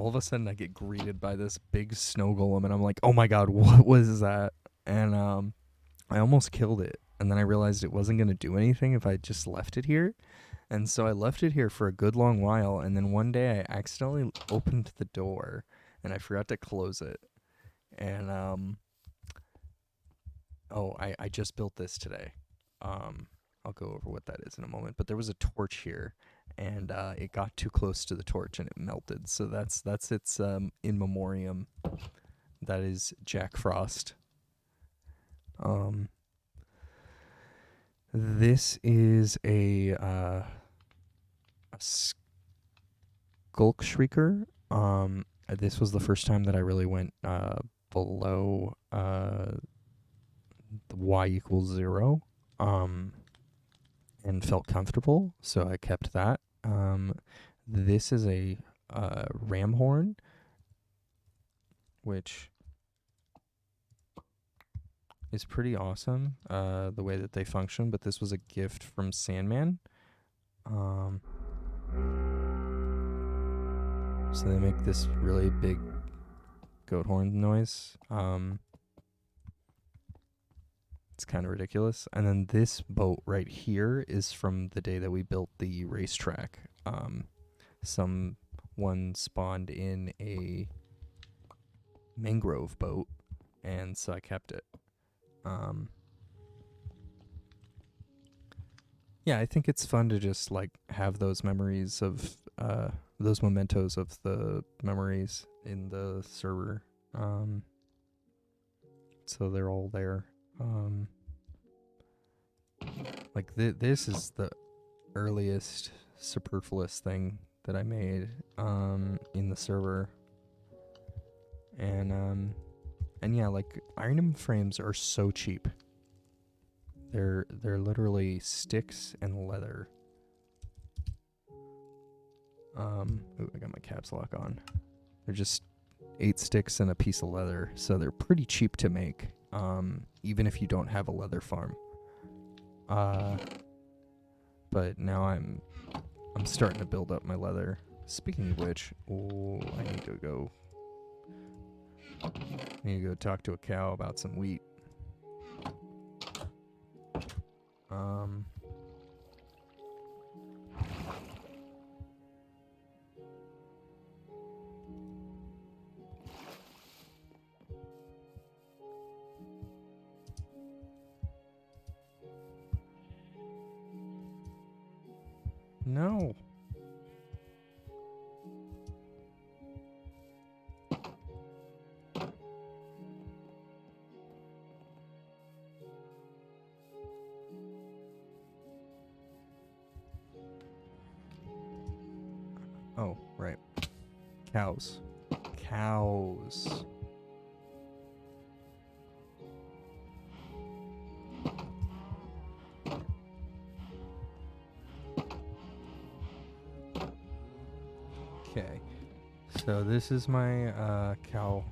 of a sudden I get greeted by this big snow golem, and I'm like, oh my god, what was that? And I almost killed it, and then I realized it wasn't going to do anything if I just left it here. And so I left it here for a good long while, and then one day I accidentally opened the door, and I forgot to close it. And I just built this today. I'll go over what that is in a moment. But there was a torch here, and it got too close to the torch and it melted. So that's its in memoriam. That is Jack Frost. This is a Skulk Shrieker. This was the first time that I really went below the y equals 0, and felt comfortable, so I kept that. This is a ram horn, which is pretty awesome, the way that they function, but this was a gift from Sandman. So they make this really big goat horn noise. It's kind of ridiculous. And then this boat right here is from the day that we built the racetrack. Someone spawned in a mangrove boat, and so I kept it. Yeah, I think it's fun to just like have those memories of those mementos of the memories in the server. So they're all there. Like this is the earliest superfluous thing that I made in the server. And yeah, like iron frames are so cheap. They're literally sticks and leather. Ooh, I got my caps lock on. They're just 8 sticks and a piece of leather, so they're pretty cheap to make, even if you don't have a leather farm. But now I'm starting to build up my leather. Speaking of which, I need to go talk to a cow about some wheat. No. Oh, right. Cows. Cows. Okay. So this is my cow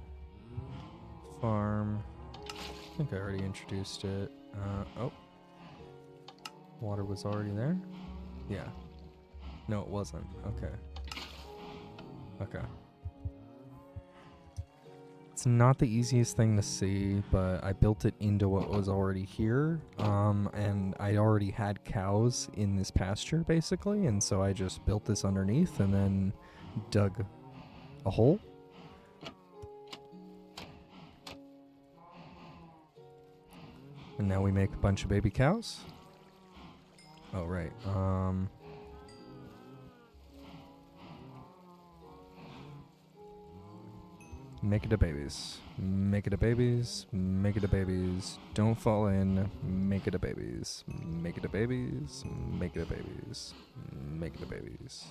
farm. I think I already introduced it. Oh. Water was already there? Yeah. No, it wasn't. Okay. Okay. It's not the easiest thing to see, but I built it into what was already here. And I already had cows in this pasture, basically, and so I just built this underneath and then dug a hole. And now we make a bunch of baby cows. Oh, right. Make it a babies. Make it a babies. Make it a babies. Don't fall in. Make it a babies. Make it a babies. Make it a babies. Make it a babies.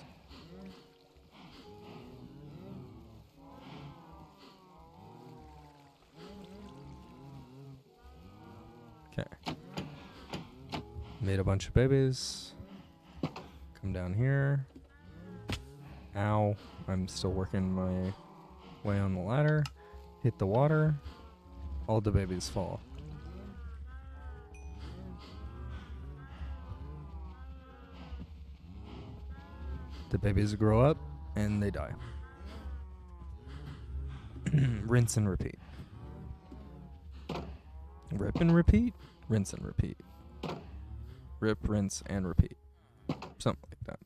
Okay. Made a bunch of babies. Come down here. Ow. I'm still working my way on the ladder. Hit the water. All the babies fall. The babies grow up and they die. Rinse and repeat. Rip and repeat. Rinse and repeat. Rip, rinse, and repeat. Something like that.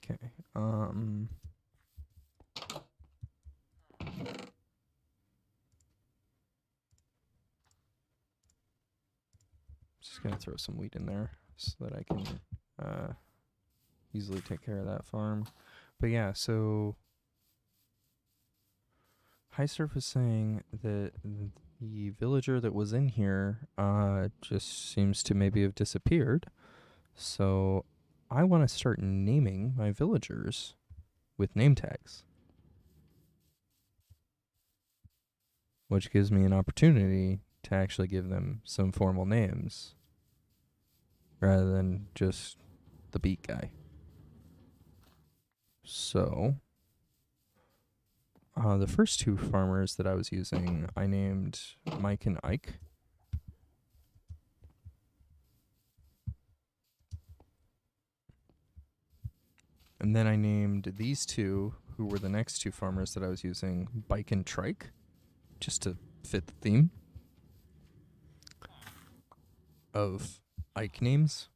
Okay. Just gonna throw some wheat in there so that I can easily take care of that farm. But yeah, so Hysurf is saying that the villager that was in here just seems to maybe have disappeared. So I want to start naming my villagers with name tags, which gives me an opportunity to actually give them some formal names rather than just the beat guy. So The first two farmers that I was using, I named Mike and Ike. And then I named these two, who were the next two farmers that I was using, Bike and Trike, just to fit the theme of Ike names.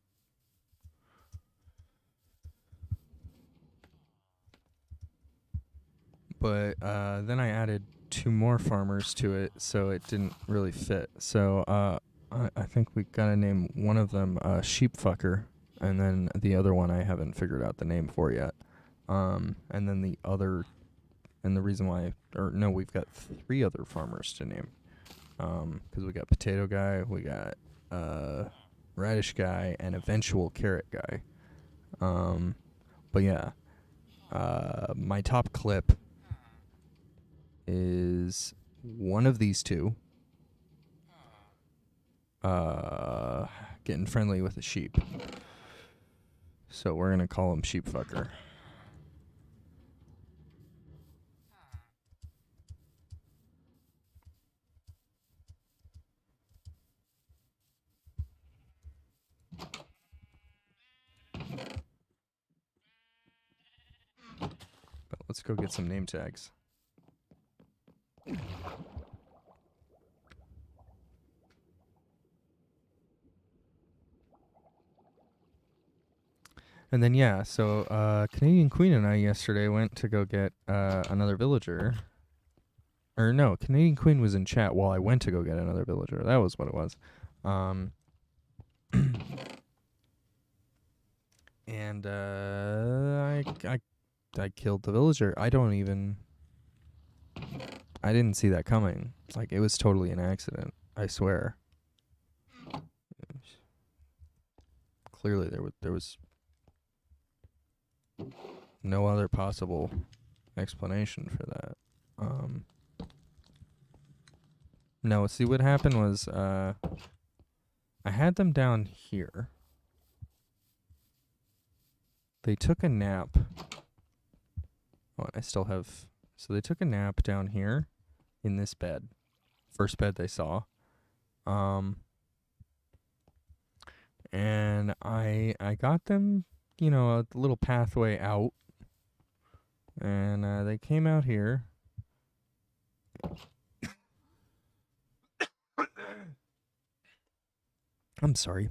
But then I added two more farmers to it, so it didn't really fit. So I think we gotta name one of them Sheepfucker, and then the other one I haven't figured out the name for yet. And then the other, and the reason why, or no, we've got three other farmers to name. Because we got Potato Guy, we got Radish Guy, and Eventual Carrot Guy. But yeah, my top clip is one of these two getting friendly with a sheep. So we're gonna call him Sheepfucker. But let's go get some name tags. And then yeah, so Canadian Queen and I yesterday went to go get another villager. Or no, Canadian Queen was in chat while I went to go get another villager. That was what it was. And I killed the villager. I didn't see that coming. Like, it was totally an accident. I swear. Clearly there was no other possible explanation for that. No, see, what happened was I had them down here. They took a nap. Oh, I still have... So they took a nap down here in this bed. First bed they saw. And I got them, you know, a little pathway out. And they came out here. I'm sorry.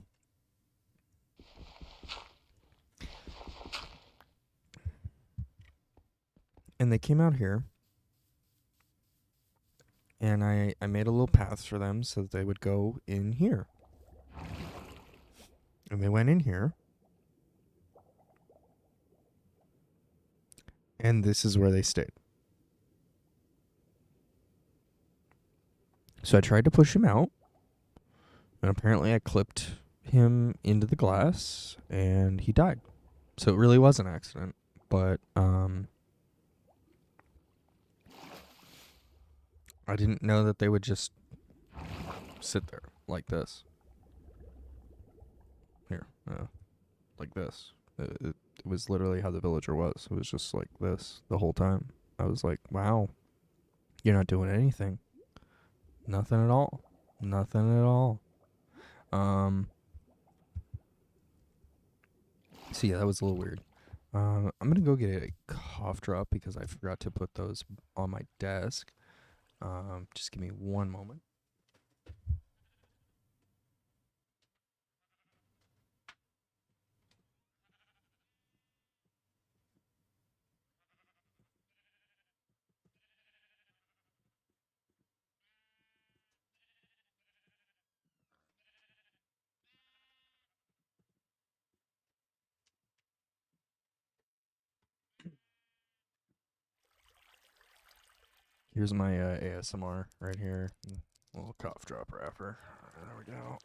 And they came out here. And I made a little path for them so that they would go in here. And they went in here. And this is where they stayed. So I tried to push him out. And apparently I clipped him into the glass. And he died. So it really was an accident. But I didn't know that they would just sit there like this. Here. Like this. It was literally how the villager was. It was just like this the whole time. I was like, wow, you're not doing anything. Nothing at all. Nothing at all. So yeah, that was a little weird. I'm going to go get a cough drop because I forgot to put those on my desk. Just give me one moment. Here's my ASMR right here. A little cough drop wrapper. There we go.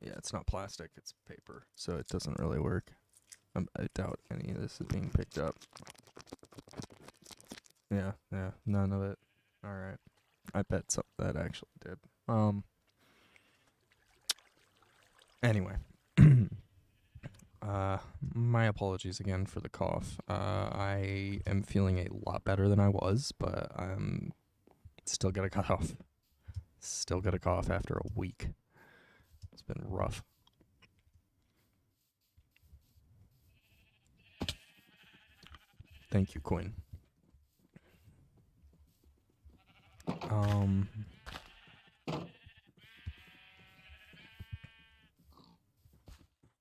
Yeah, it's not plastic, it's paper, so it doesn't really work. I doubt any of this is being picked up. Yeah, none of it. Alright. I bet some that actually did. Anyway. My apologies again for the cough. I am feeling a lot better than I was, but I'm still got a cough. Still got a cough after a week. It's been rough. Thank you, Quinn.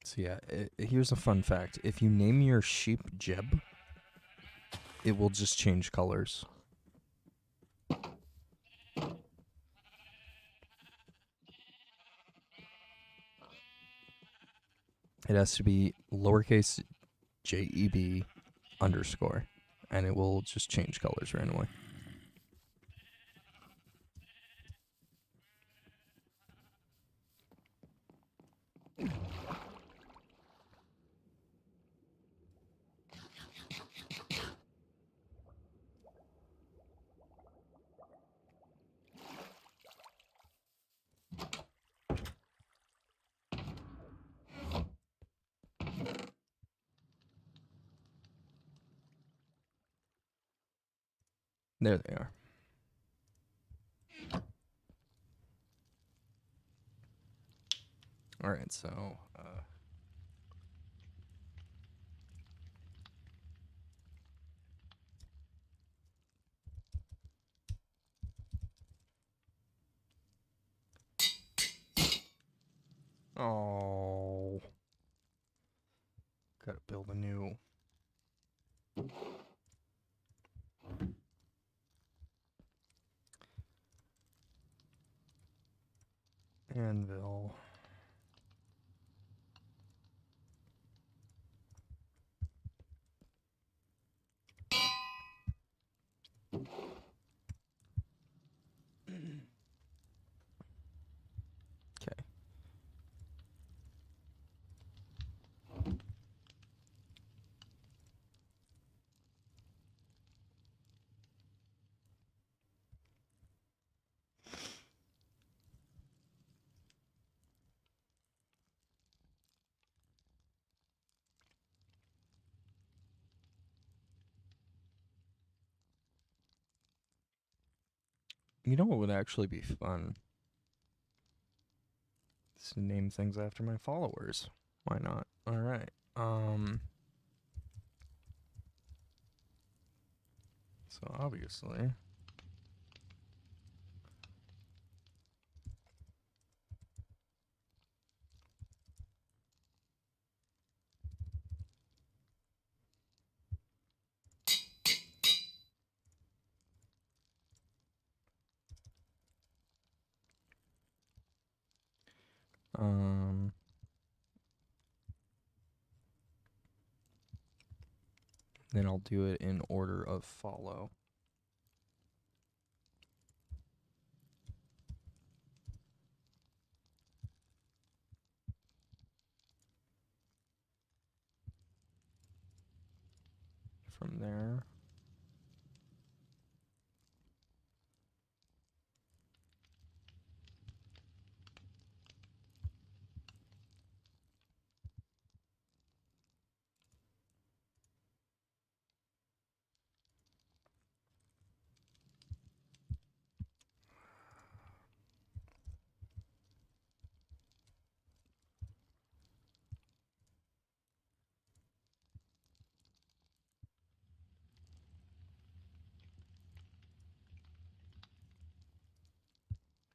So yeah, here's a fun fact. If you name your sheep Jeb, it will just change colors. It has to be lowercase JEB underscore, and it will just change colors randomly. There they are. All right, so oh, gotta build a new anvil. Okay. You know what would actually be fun? Is to name things after my followers. Why not? All right. So obviously, then I'll do it in order of follow. From there.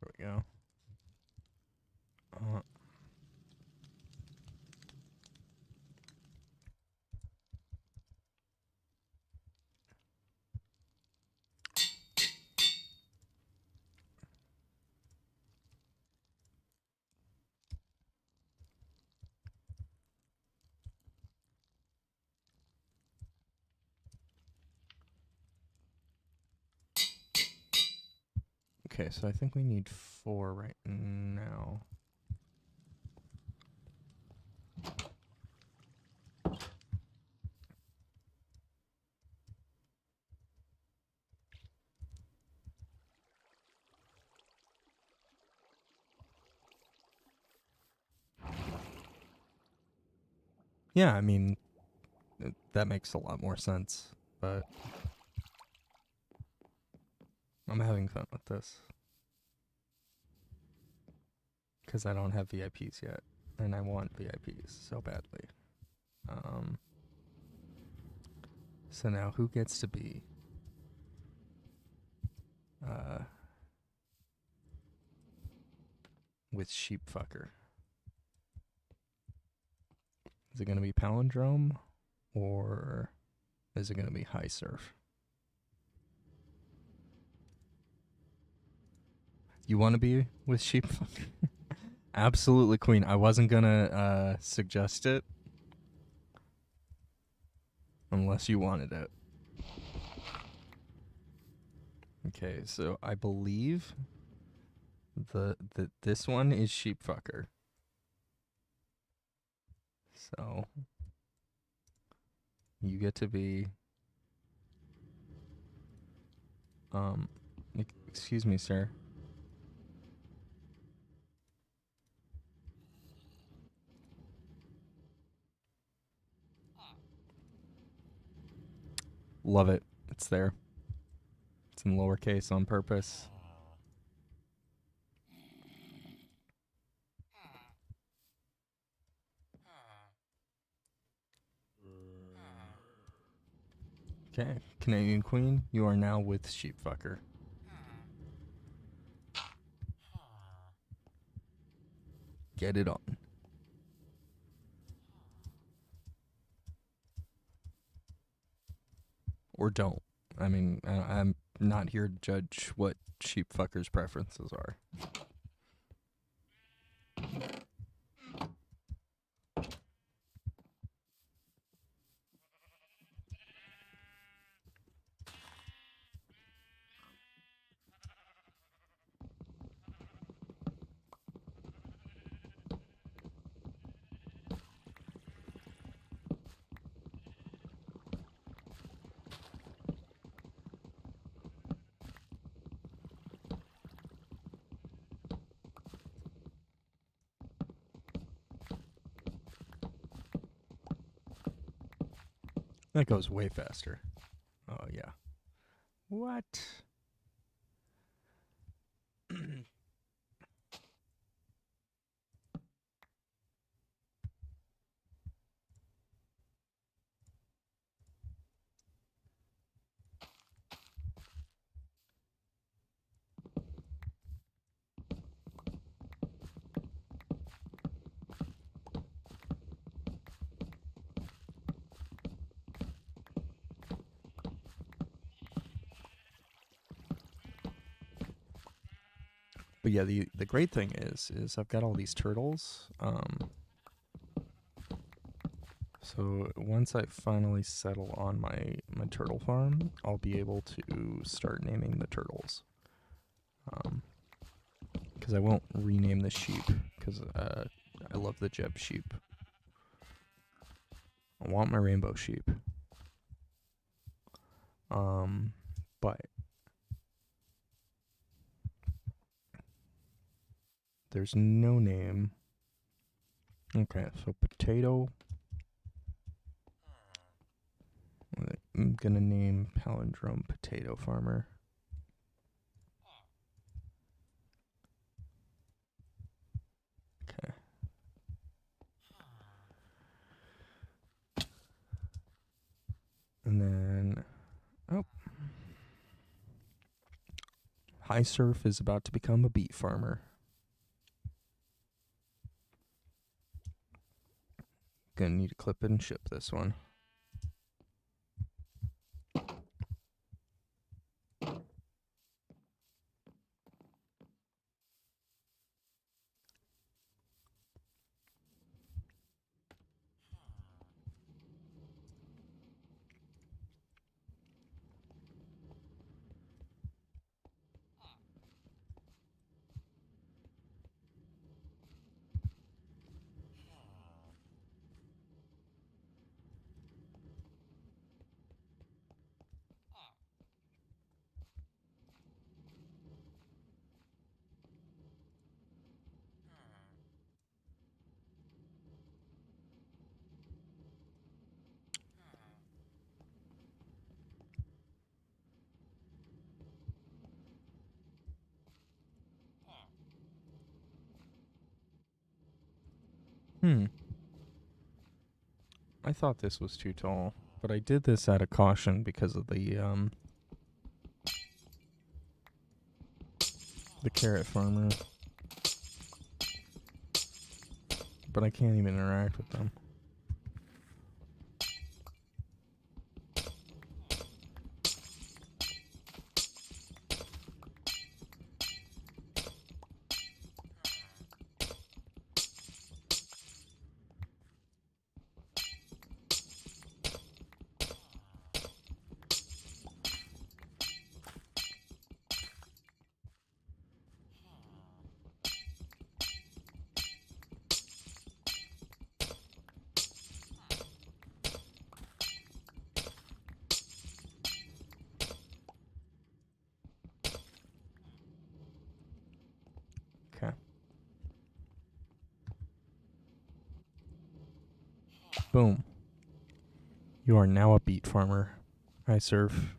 There we go. Okay, so I think we need 4 right now. Yeah, I mean, that makes a lot more sense, but I'm having fun with this because I don't have VIPs yet, and I want VIPs so badly. So now who gets to be with Sheepfucker? Is it going to be Palindrome, or is it going to be High Surf? You want to be with Sheepfucker? Absolutely, Queen. I wasn't going to suggest it unless you wanted it. Okay, so I believe this one is Sheepfucker. So you get to be excuse me, sir. Love it. It's there. It's in lowercase on purpose. Okay, Canadian Queen, you are now with Sheepfucker. Get it on. Or don't. I mean, I'm not here to judge what Sheepfucker's preferences are. That goes way faster. Oh, yeah. What? But yeah, the great thing is I've got all these turtles. So once I finally settle on my turtle farm, I'll be able to start naming the turtles. Because I won't rename the sheep, because I love the Jeb sheep. I want my rainbow sheep. But there's no name. Okay, so potato. I'm gonna name Palindrome Potato Farmer. Okay. And then, oh, High Surf is about to become a beet farmer. Gonna need to clip it and ship this one. I thought this was too tall, but I did this out of caution because of the carrot farmer. But I can't even interact with them. Okay. Boom. You are now a beet farmer. I serve.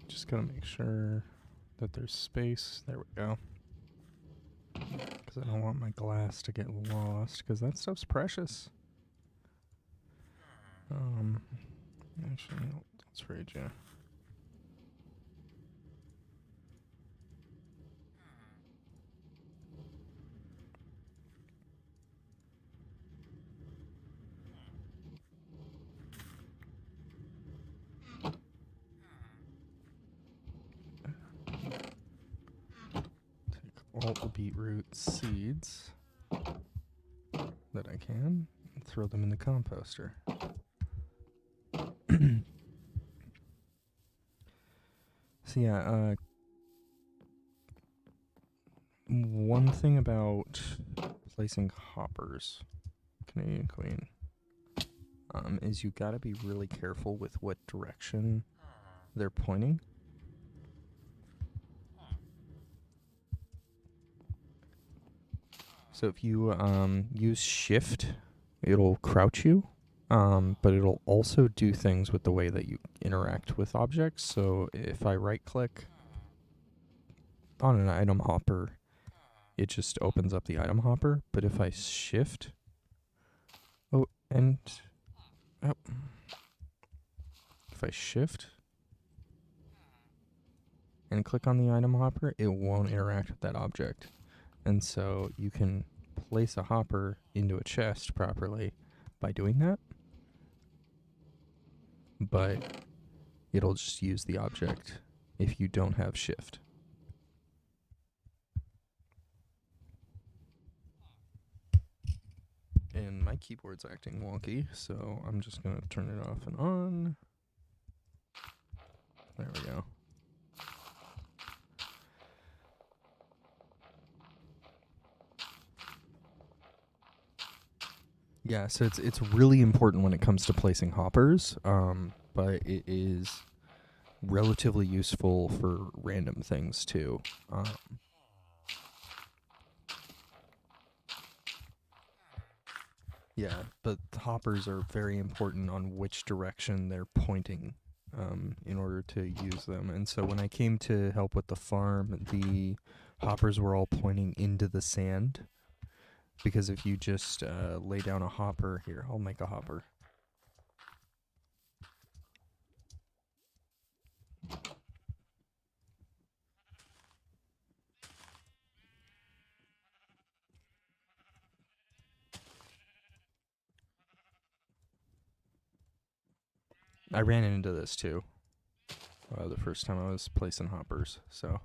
Just gotta make sure that there's space. There we go. Because I don't want my glass to get lost, because that stuff's precious. Actually, no, let's trade you. All the beetroot seeds that I can and throw them in the composter. So yeah, one thing about placing hoppers, Canadian Queen, is you gotta be really careful with what direction they're pointing. So if you use shift, it'll crouch you, but it'll also do things with the way that you interact with objects. So if I right click on an item hopper, it just opens up the item hopper. But if I shift, if I shift and click on the item hopper, it won't interact with that object. And so you can place a hopper into a chest properly by doing that, but it'll just use the object if you don't have shift. And my keyboard's acting wonky, so I'm just going to turn it off and on. There we go. Yeah, so it's really important when it comes to placing hoppers, but it is relatively useful for random things too. Yeah, but hoppers are very important on which direction they're pointing in order to use them. And so when I came to help with the farm, the hoppers were all pointing into the sand. Because if you just lay down a hopper, here, I'll make a hopper. I ran into this too the first time I was placing hoppers, so.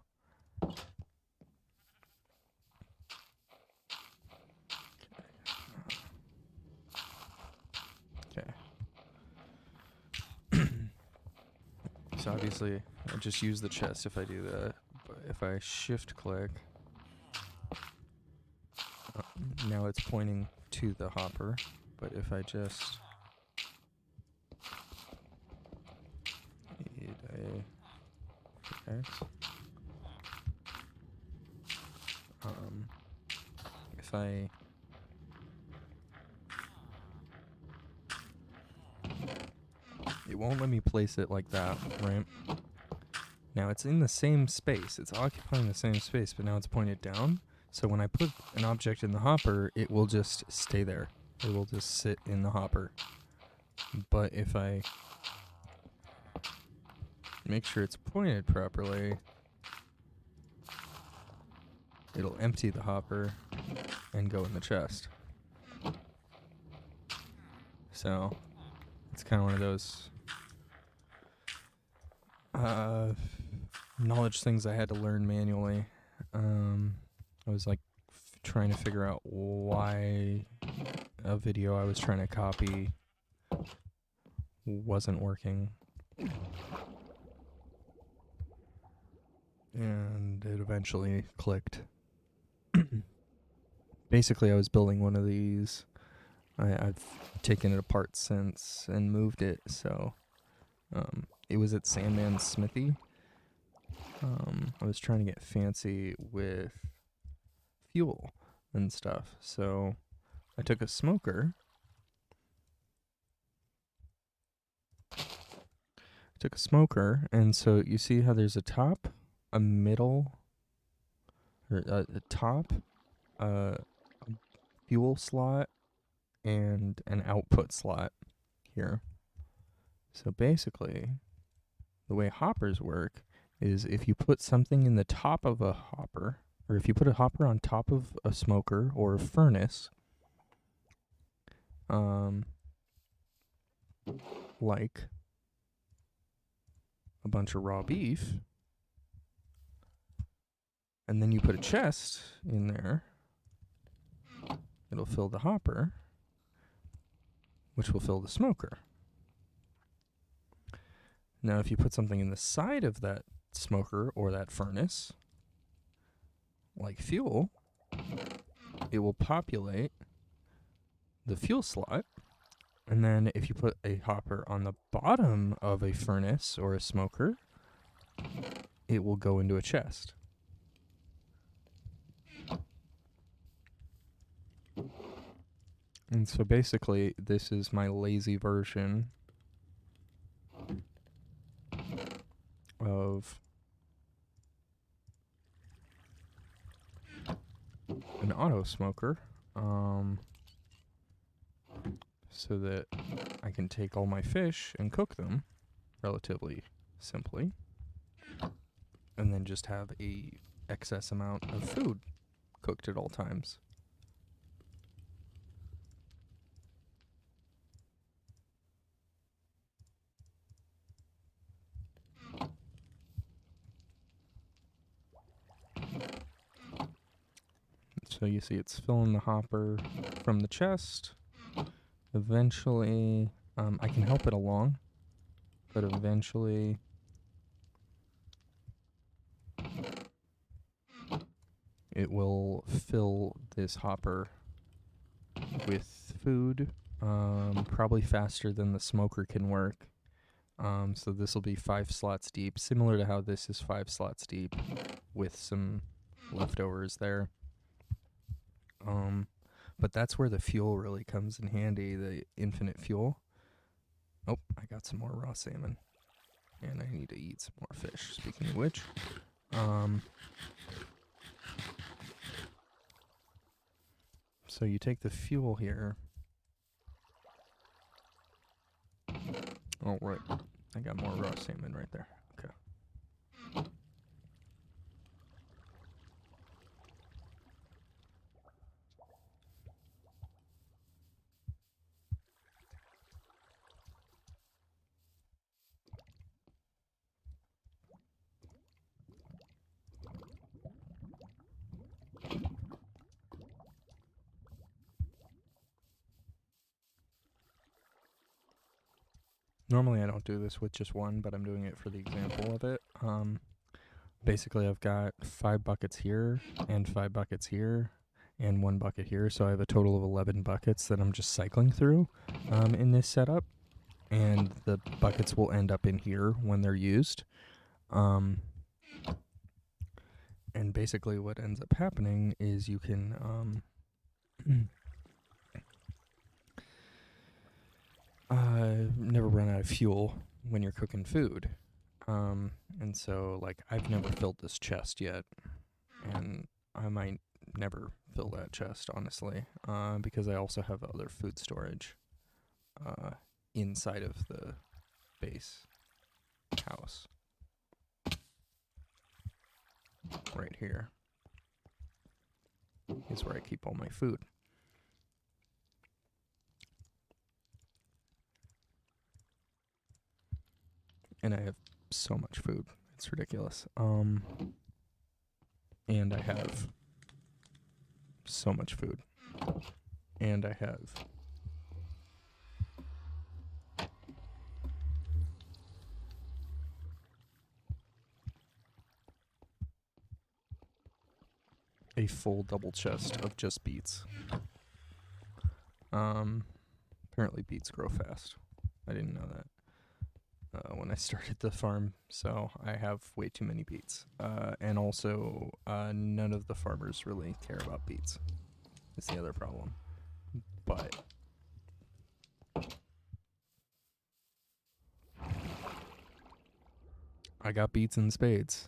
obviously, I just use the chest if I do that. But if I shift click, now it's pointing to the hopper. But if I just need a X, if I it won't let me place it like that, right? Now it's in the same space. It's occupying the same space, but now it's pointed down. So when I put an object in the hopper, it will just stay there. It will just sit in the hopper. But if I make sure it's pointed properly, it'll empty the hopper and go in the chest. So it's kind of one of those knowledge things I had to learn manually. I was like trying to figure out why a video I was trying to copy wasn't working. And it eventually clicked. Basically, I was building one of these. I've taken it apart since and moved it, so it was at Sandman's Smithy. I was trying to get fancy with fuel and stuff, so I took a smoker. And so you see how there's a top, a middle, or a top, a fuel slot, and an output slot here. So basically, the way hoppers work is if you put something in the top of a hopper, or if you put a hopper on top of a smoker or a furnace, like a bunch of raw beef, and then you put a chest in there, it'll fill the hopper, which will fill the smoker. Now, if you put something in the side of that smoker or that furnace, like fuel, it will populate the fuel slot. And then if you put a hopper on the bottom of a furnace or a smoker, it will go into a chest. And so basically, this is my lazy version of an auto smoker, so that I can take all my fish and cook them relatively simply, and then just have a excess amount of food cooked at all times. So you see it's filling the hopper from the chest. Eventually, I can help it along, but eventually it will fill this hopper with food, probably faster than the smoker can work. So this will be 5 slots deep, similar to how this is 5 slots deep, with some leftovers there. But that's where the fuel really comes in handy, the infinite fuel. Oh, I got some more raw salmon. And I need to eat some more fish, speaking of which. So you take the fuel here. Oh, right. I got more raw salmon right there. Okay. Normally I don't do this with just one, but I'm doing it for the example of it. Basically I've got 5 buckets here and 5 buckets here and 1 bucket here, so I have a total of 11 buckets that I'm just cycling through in this setup, and the buckets will end up in here when they're used. And basically what ends up happening is you can never run out of fuel when you're cooking food. And so, like, I've never filled this chest yet, and I might never fill that chest, honestly, because I also have other food storage inside of the base house. Right here is where I keep all my food. And I have so much food. It's ridiculous. And I have so much food. And I have a full double chest of just beets. Apparently beets grow fast. I didn't know that when I started the farm, so I have way too many beets. And also, none of the farmers really care about beets. Is the other problem. But I got beets in spades.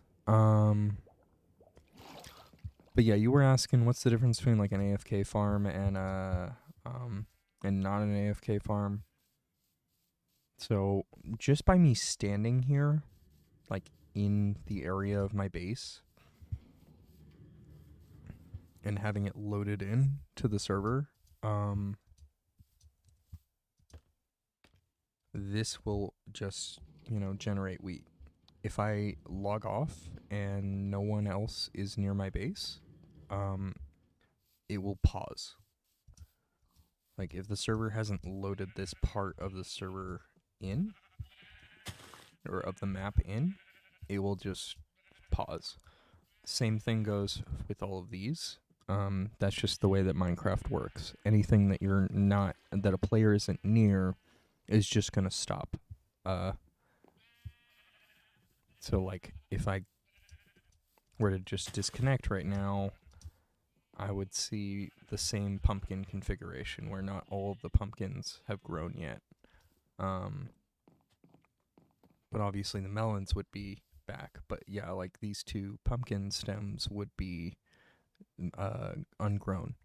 But yeah, you were asking what's the difference between like an AFK farm and not an AFK farm. So just by me standing here, like in the area of my base, and having it loaded in to the server, this will just, generate wheat. If I log off and no one else is near my base, it will pause. Like, if the server hasn't loaded this part of the server in, or of the map in, it will just pause. Same thing goes with all of these. That's just the way that Minecraft works. Anything that that a player isn't near is just gonna stop. So like, if I were to just disconnect right now, I would see the same pumpkin configuration where not all of the pumpkins have grown yet. But obviously the melons would be back. But yeah, like these 2 pumpkin stems would be ungrown.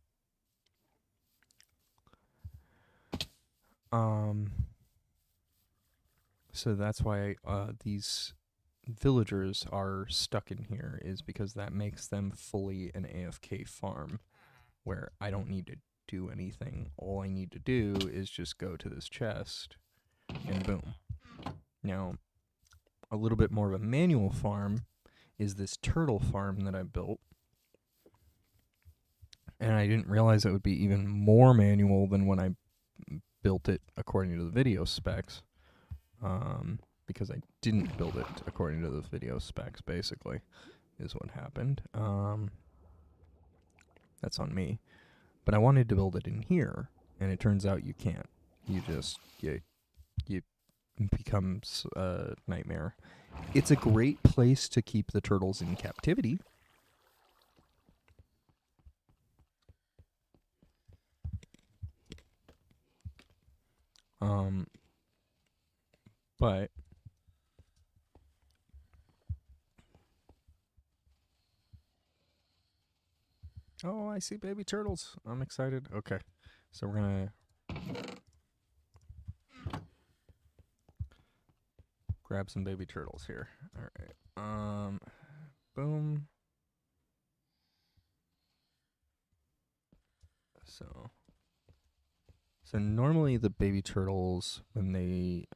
So that's why these villagers are stuck in here, is because that makes them fully an AFK farm where I don't need to do anything. All I need to do is just go to this chest and boom. Now, a little bit more of a manual farm is this turtle farm that I built. And I didn't realize it would be even more manual than when I built it according to the video specs. Because I didn't build it according to the video specs, basically, is what happened. That's on me. But I wanted to build it in here, and it turns out you can't. You just, you becomes a nightmare. It's a great place to keep the turtles in captivity. But oh, I see baby turtles. I'm excited. Okay. So we're going to grab some baby turtles here. All right. Boom. So normally the baby turtles, when they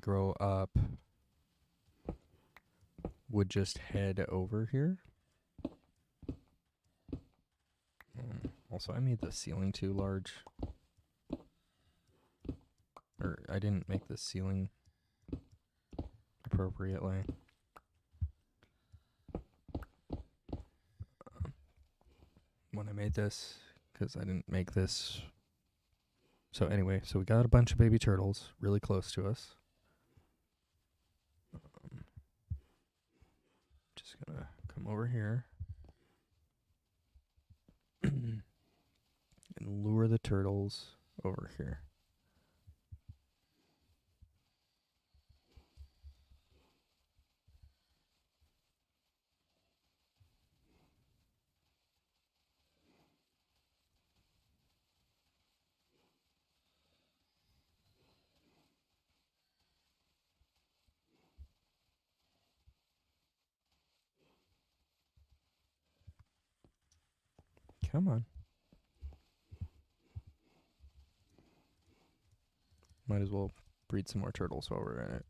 grow up, would just head over here. Also, I made the ceiling too large. Or I didn't make the ceiling appropriately. When I made this, because I didn't make this. So anyway, so we got a bunch of baby turtles really close to us. Just gonna come over here and lure the turtles over here. Come on. Might as well breed some more turtles while we're at it.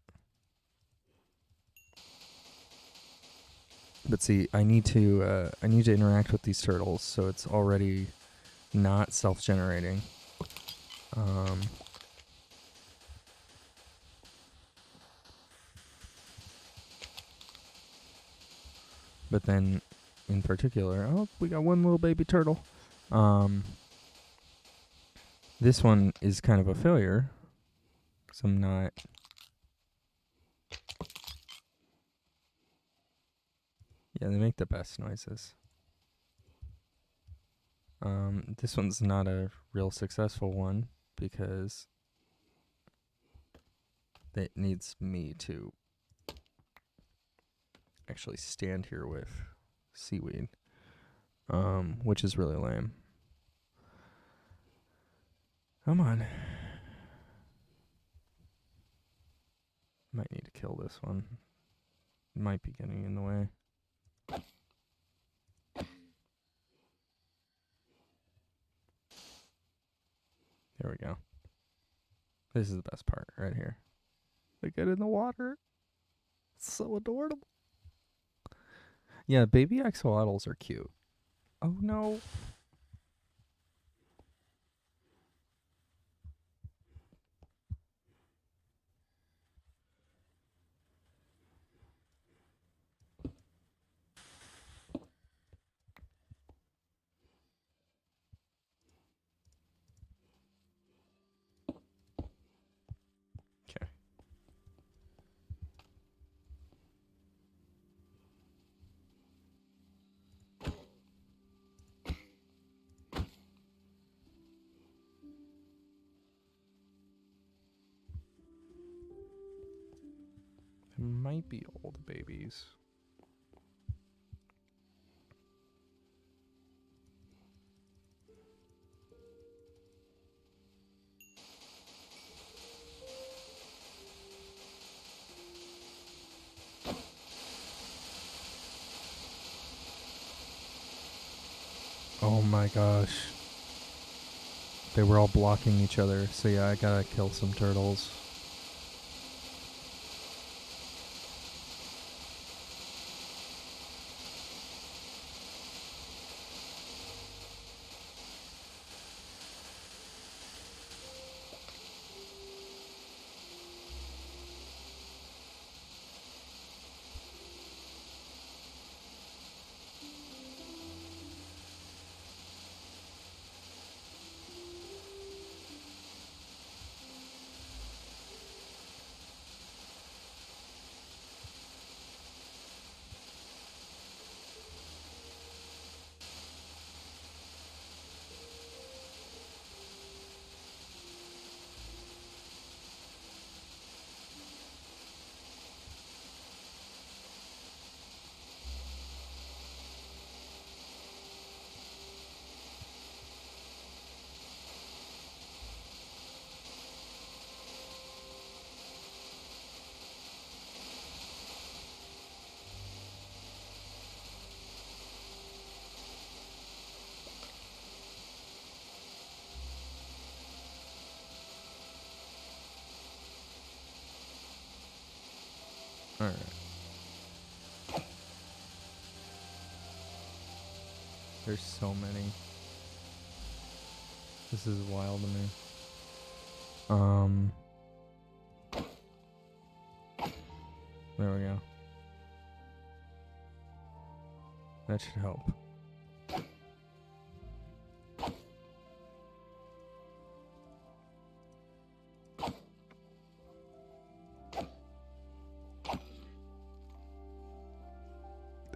But see, I need to interact with these turtles, so it's already not self-generating. But then, in particular, oh, we got one little baby turtle. This one is kind of a failure, because I'm not. Yeah, they make the best noises. This one's not a real successful one because it needs me to actually stand here with seaweed, which is really lame. Come on. Might need to kill this one. Might be getting in the way. There we go. This is the best part right here. They get in the water. It's so adorable. Yeah, baby axolotls are cute. Oh no. Okay. They might be old babies. Oh my gosh. They were all blocking each other, so yeah, I gotta kill some turtles. Alright. There's so many. This is wild to me. There we go. That should help.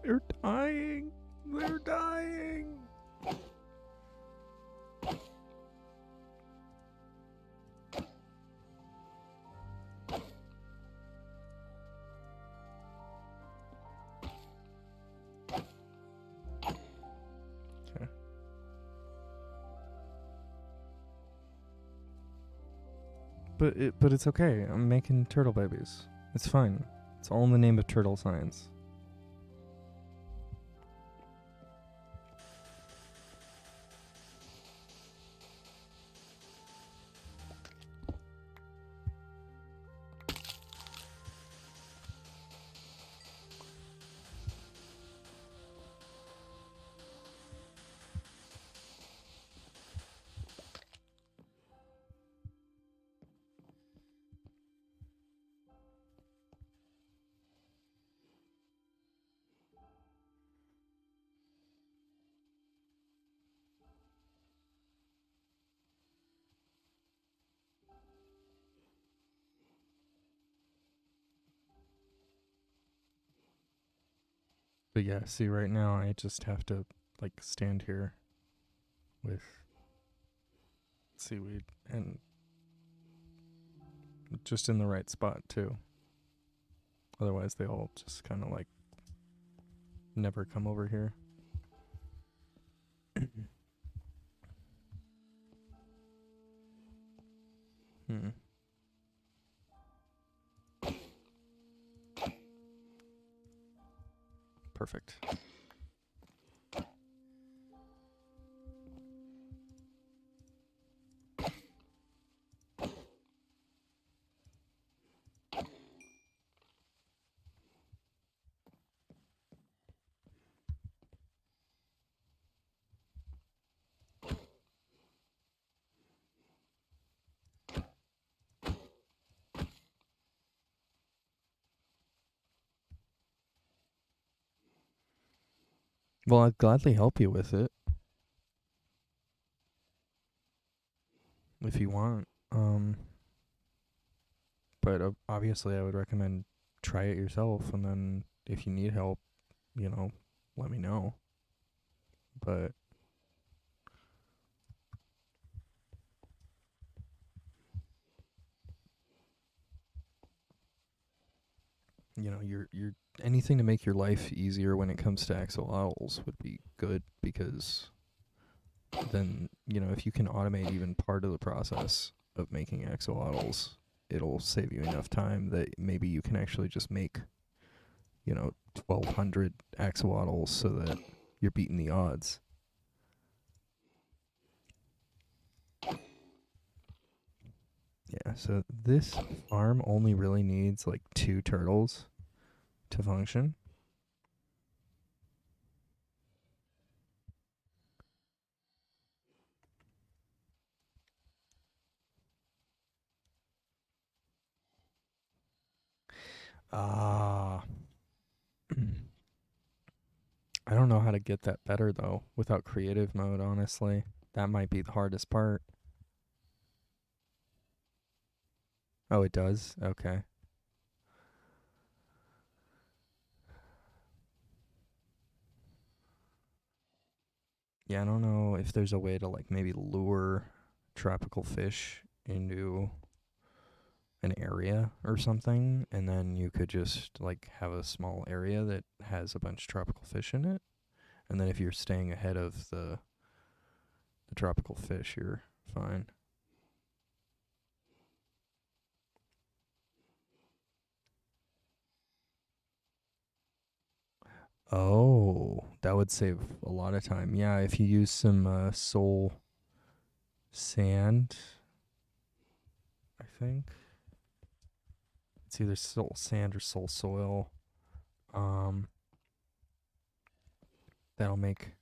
They're dying. They're dying. Okay. But it's okay. I'm making turtle babies. It's fine. It's all in the name of turtle science. But yeah, see, right now I just have to like stand here with seaweed and just in the right spot too. Otherwise, they all just kind of like never come over here. Hmm. Perfect. Well, I'd gladly help you with it if you want. But obviously, I would recommend try it yourself, and then if you need help, let me know. But you're anything to make your life easier when it comes to axolotls would be good, because then if you can automate even part of the process of making axolotls, it'll save you enough time that maybe you can actually just make 1,200 axolotls so that you're beating the odds. Yeah, so this farm only really needs like 2 turtles to function. Ah. I don't know how to get that better though without creative mode, honestly. That might be the hardest part. Oh, it does? Okay. Yeah, I don't know if there's a way to like maybe lure tropical fish into an area or something, and then you could just like have a small area that has a bunch of tropical fish in it. And then if you're staying ahead of the tropical fish, you're fine. Oh, that would save a lot of time. Yeah, if you use some soul sand, I think. It's either soul sand or soul soil. Um, that'll make.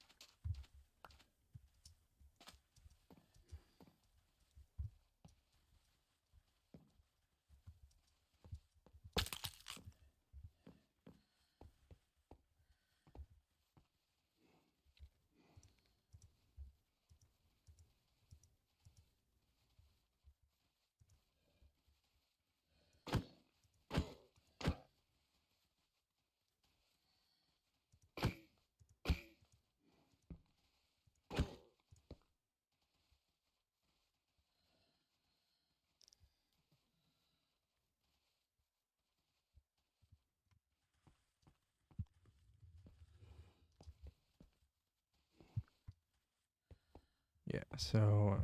Yeah, so,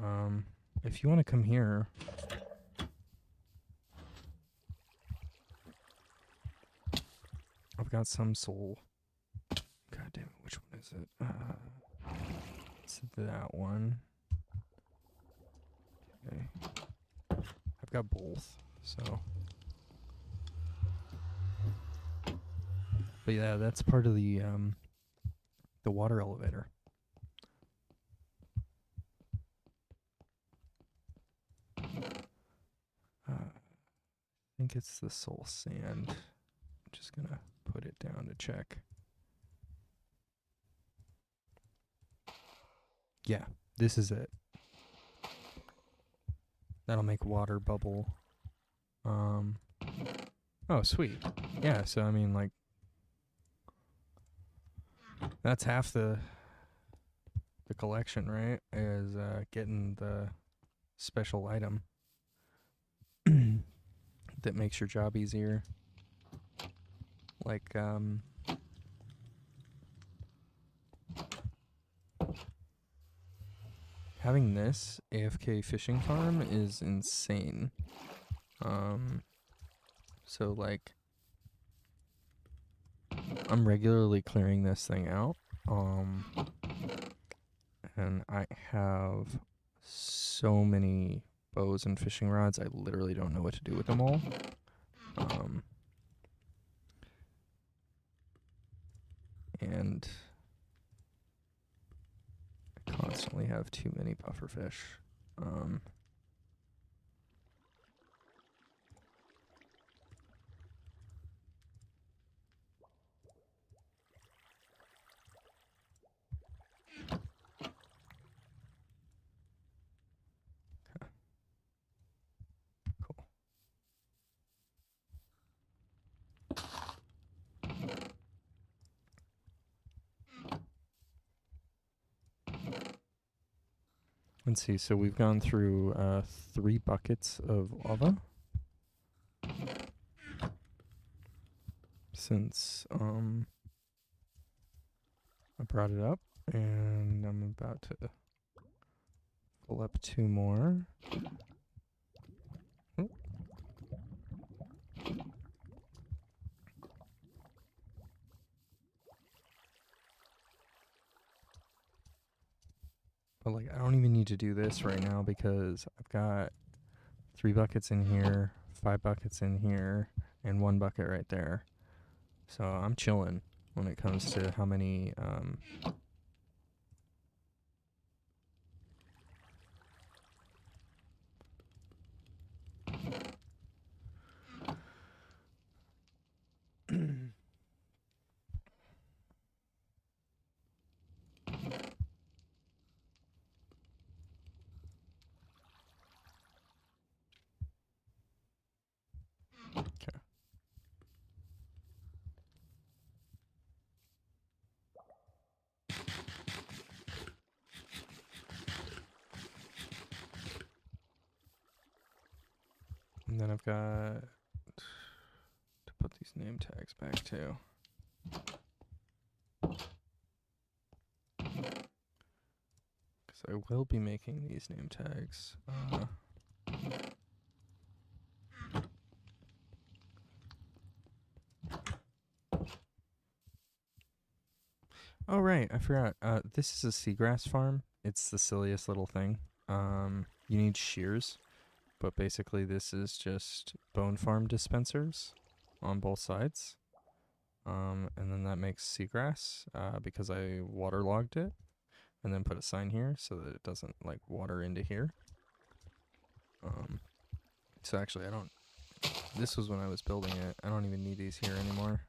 if you want to come here, I've got some soul. God damn it, which one is it? It's that one. Okay. I've got both, so. But yeah, that's part of the water elevator. I think it's the soul sand. I'm just gonna put it down to check. Yeah, this is it. That'll make water bubble. Oh, sweet. Yeah, so I mean, like, that's half the collection, right? Is getting the special item that makes your job easier. Like, having this AFK fishing farm is insane. So like, I'm regularly clearing this thing out. And I have so many bows and fishing rods, I literally don't know what to do with them all. And I constantly have too many puffer fish. Cool. Let's see, so we've gone through 3 buckets of lava since I brought it up, and I'm about to fill up 2 more. Oop. But like, I don't even need to do this right now because I've got 3 buckets in here, 5 buckets in here, and 1 bucket right there. So I'm chilling when it comes to how many okay. And then I've got to put these name tags back too. Because I will be making these name tags. Oh, right, I forgot. This is a seagrass farm. It's the silliest little thing. You need shears, but basically this is just bone farm dispensers on both sides. And then that makes seagrass because I waterlogged it and then put a sign here so that it doesn't like water into here. So actually I don't, this was when I was building it. I don't even need these here anymore.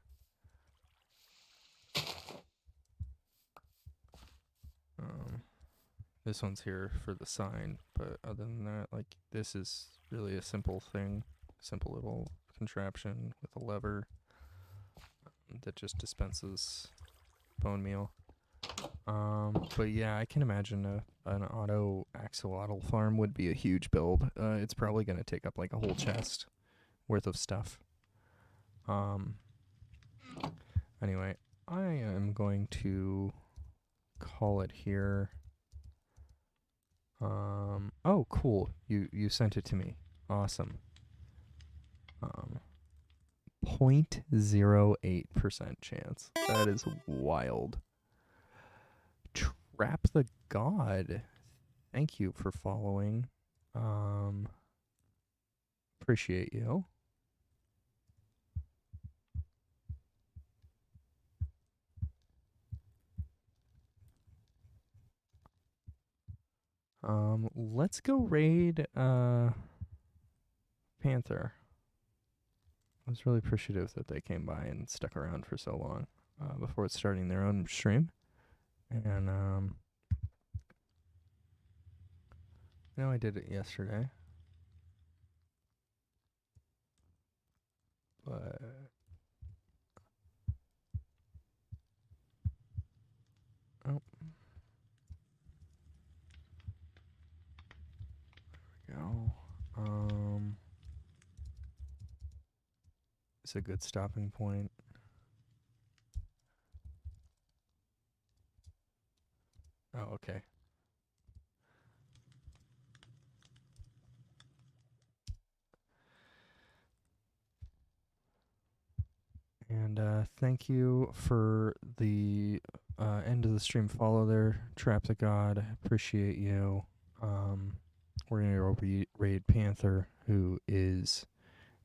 This one's here for the sign, but other than that, like, this is really a simple thing, simple little contraption with a lever that just dispenses bone meal. But yeah, I can imagine an auto axolotl farm would be a huge build. It's probably going to take up like a whole chest worth of stuff. Anyway, I am going to call it here. Oh, cool. You sent it to me. Awesome. 0.08% chance. That is wild. Trap the God. Thank you for following. Appreciate you. Let's go raid Panther. I was really appreciative that they came by and stuck around for so long before starting their own stream. And I know I did it yesterday, but oh, there we go. It's a good stopping point. Oh, okay. And thank you for the end of the stream follow there, Trap the God. Appreciate you. We're going to go raid Panther, who is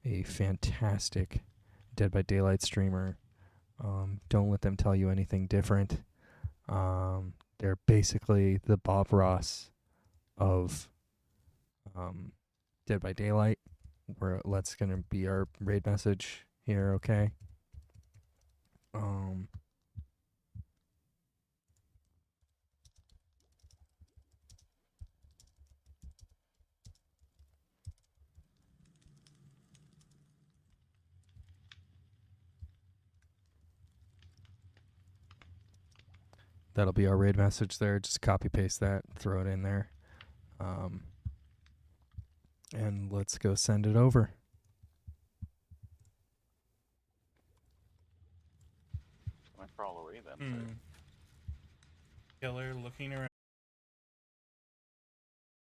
a fantastic Dead by Daylight streamer. Don't let them tell you anything different. They're basically the Bob Ross of Dead by Daylight. That's going to be our raid message here, okay? That'll be our raid message there. Just copy paste that, throw it in there. And let's go send it over. Might crawl away then. Killer looking around.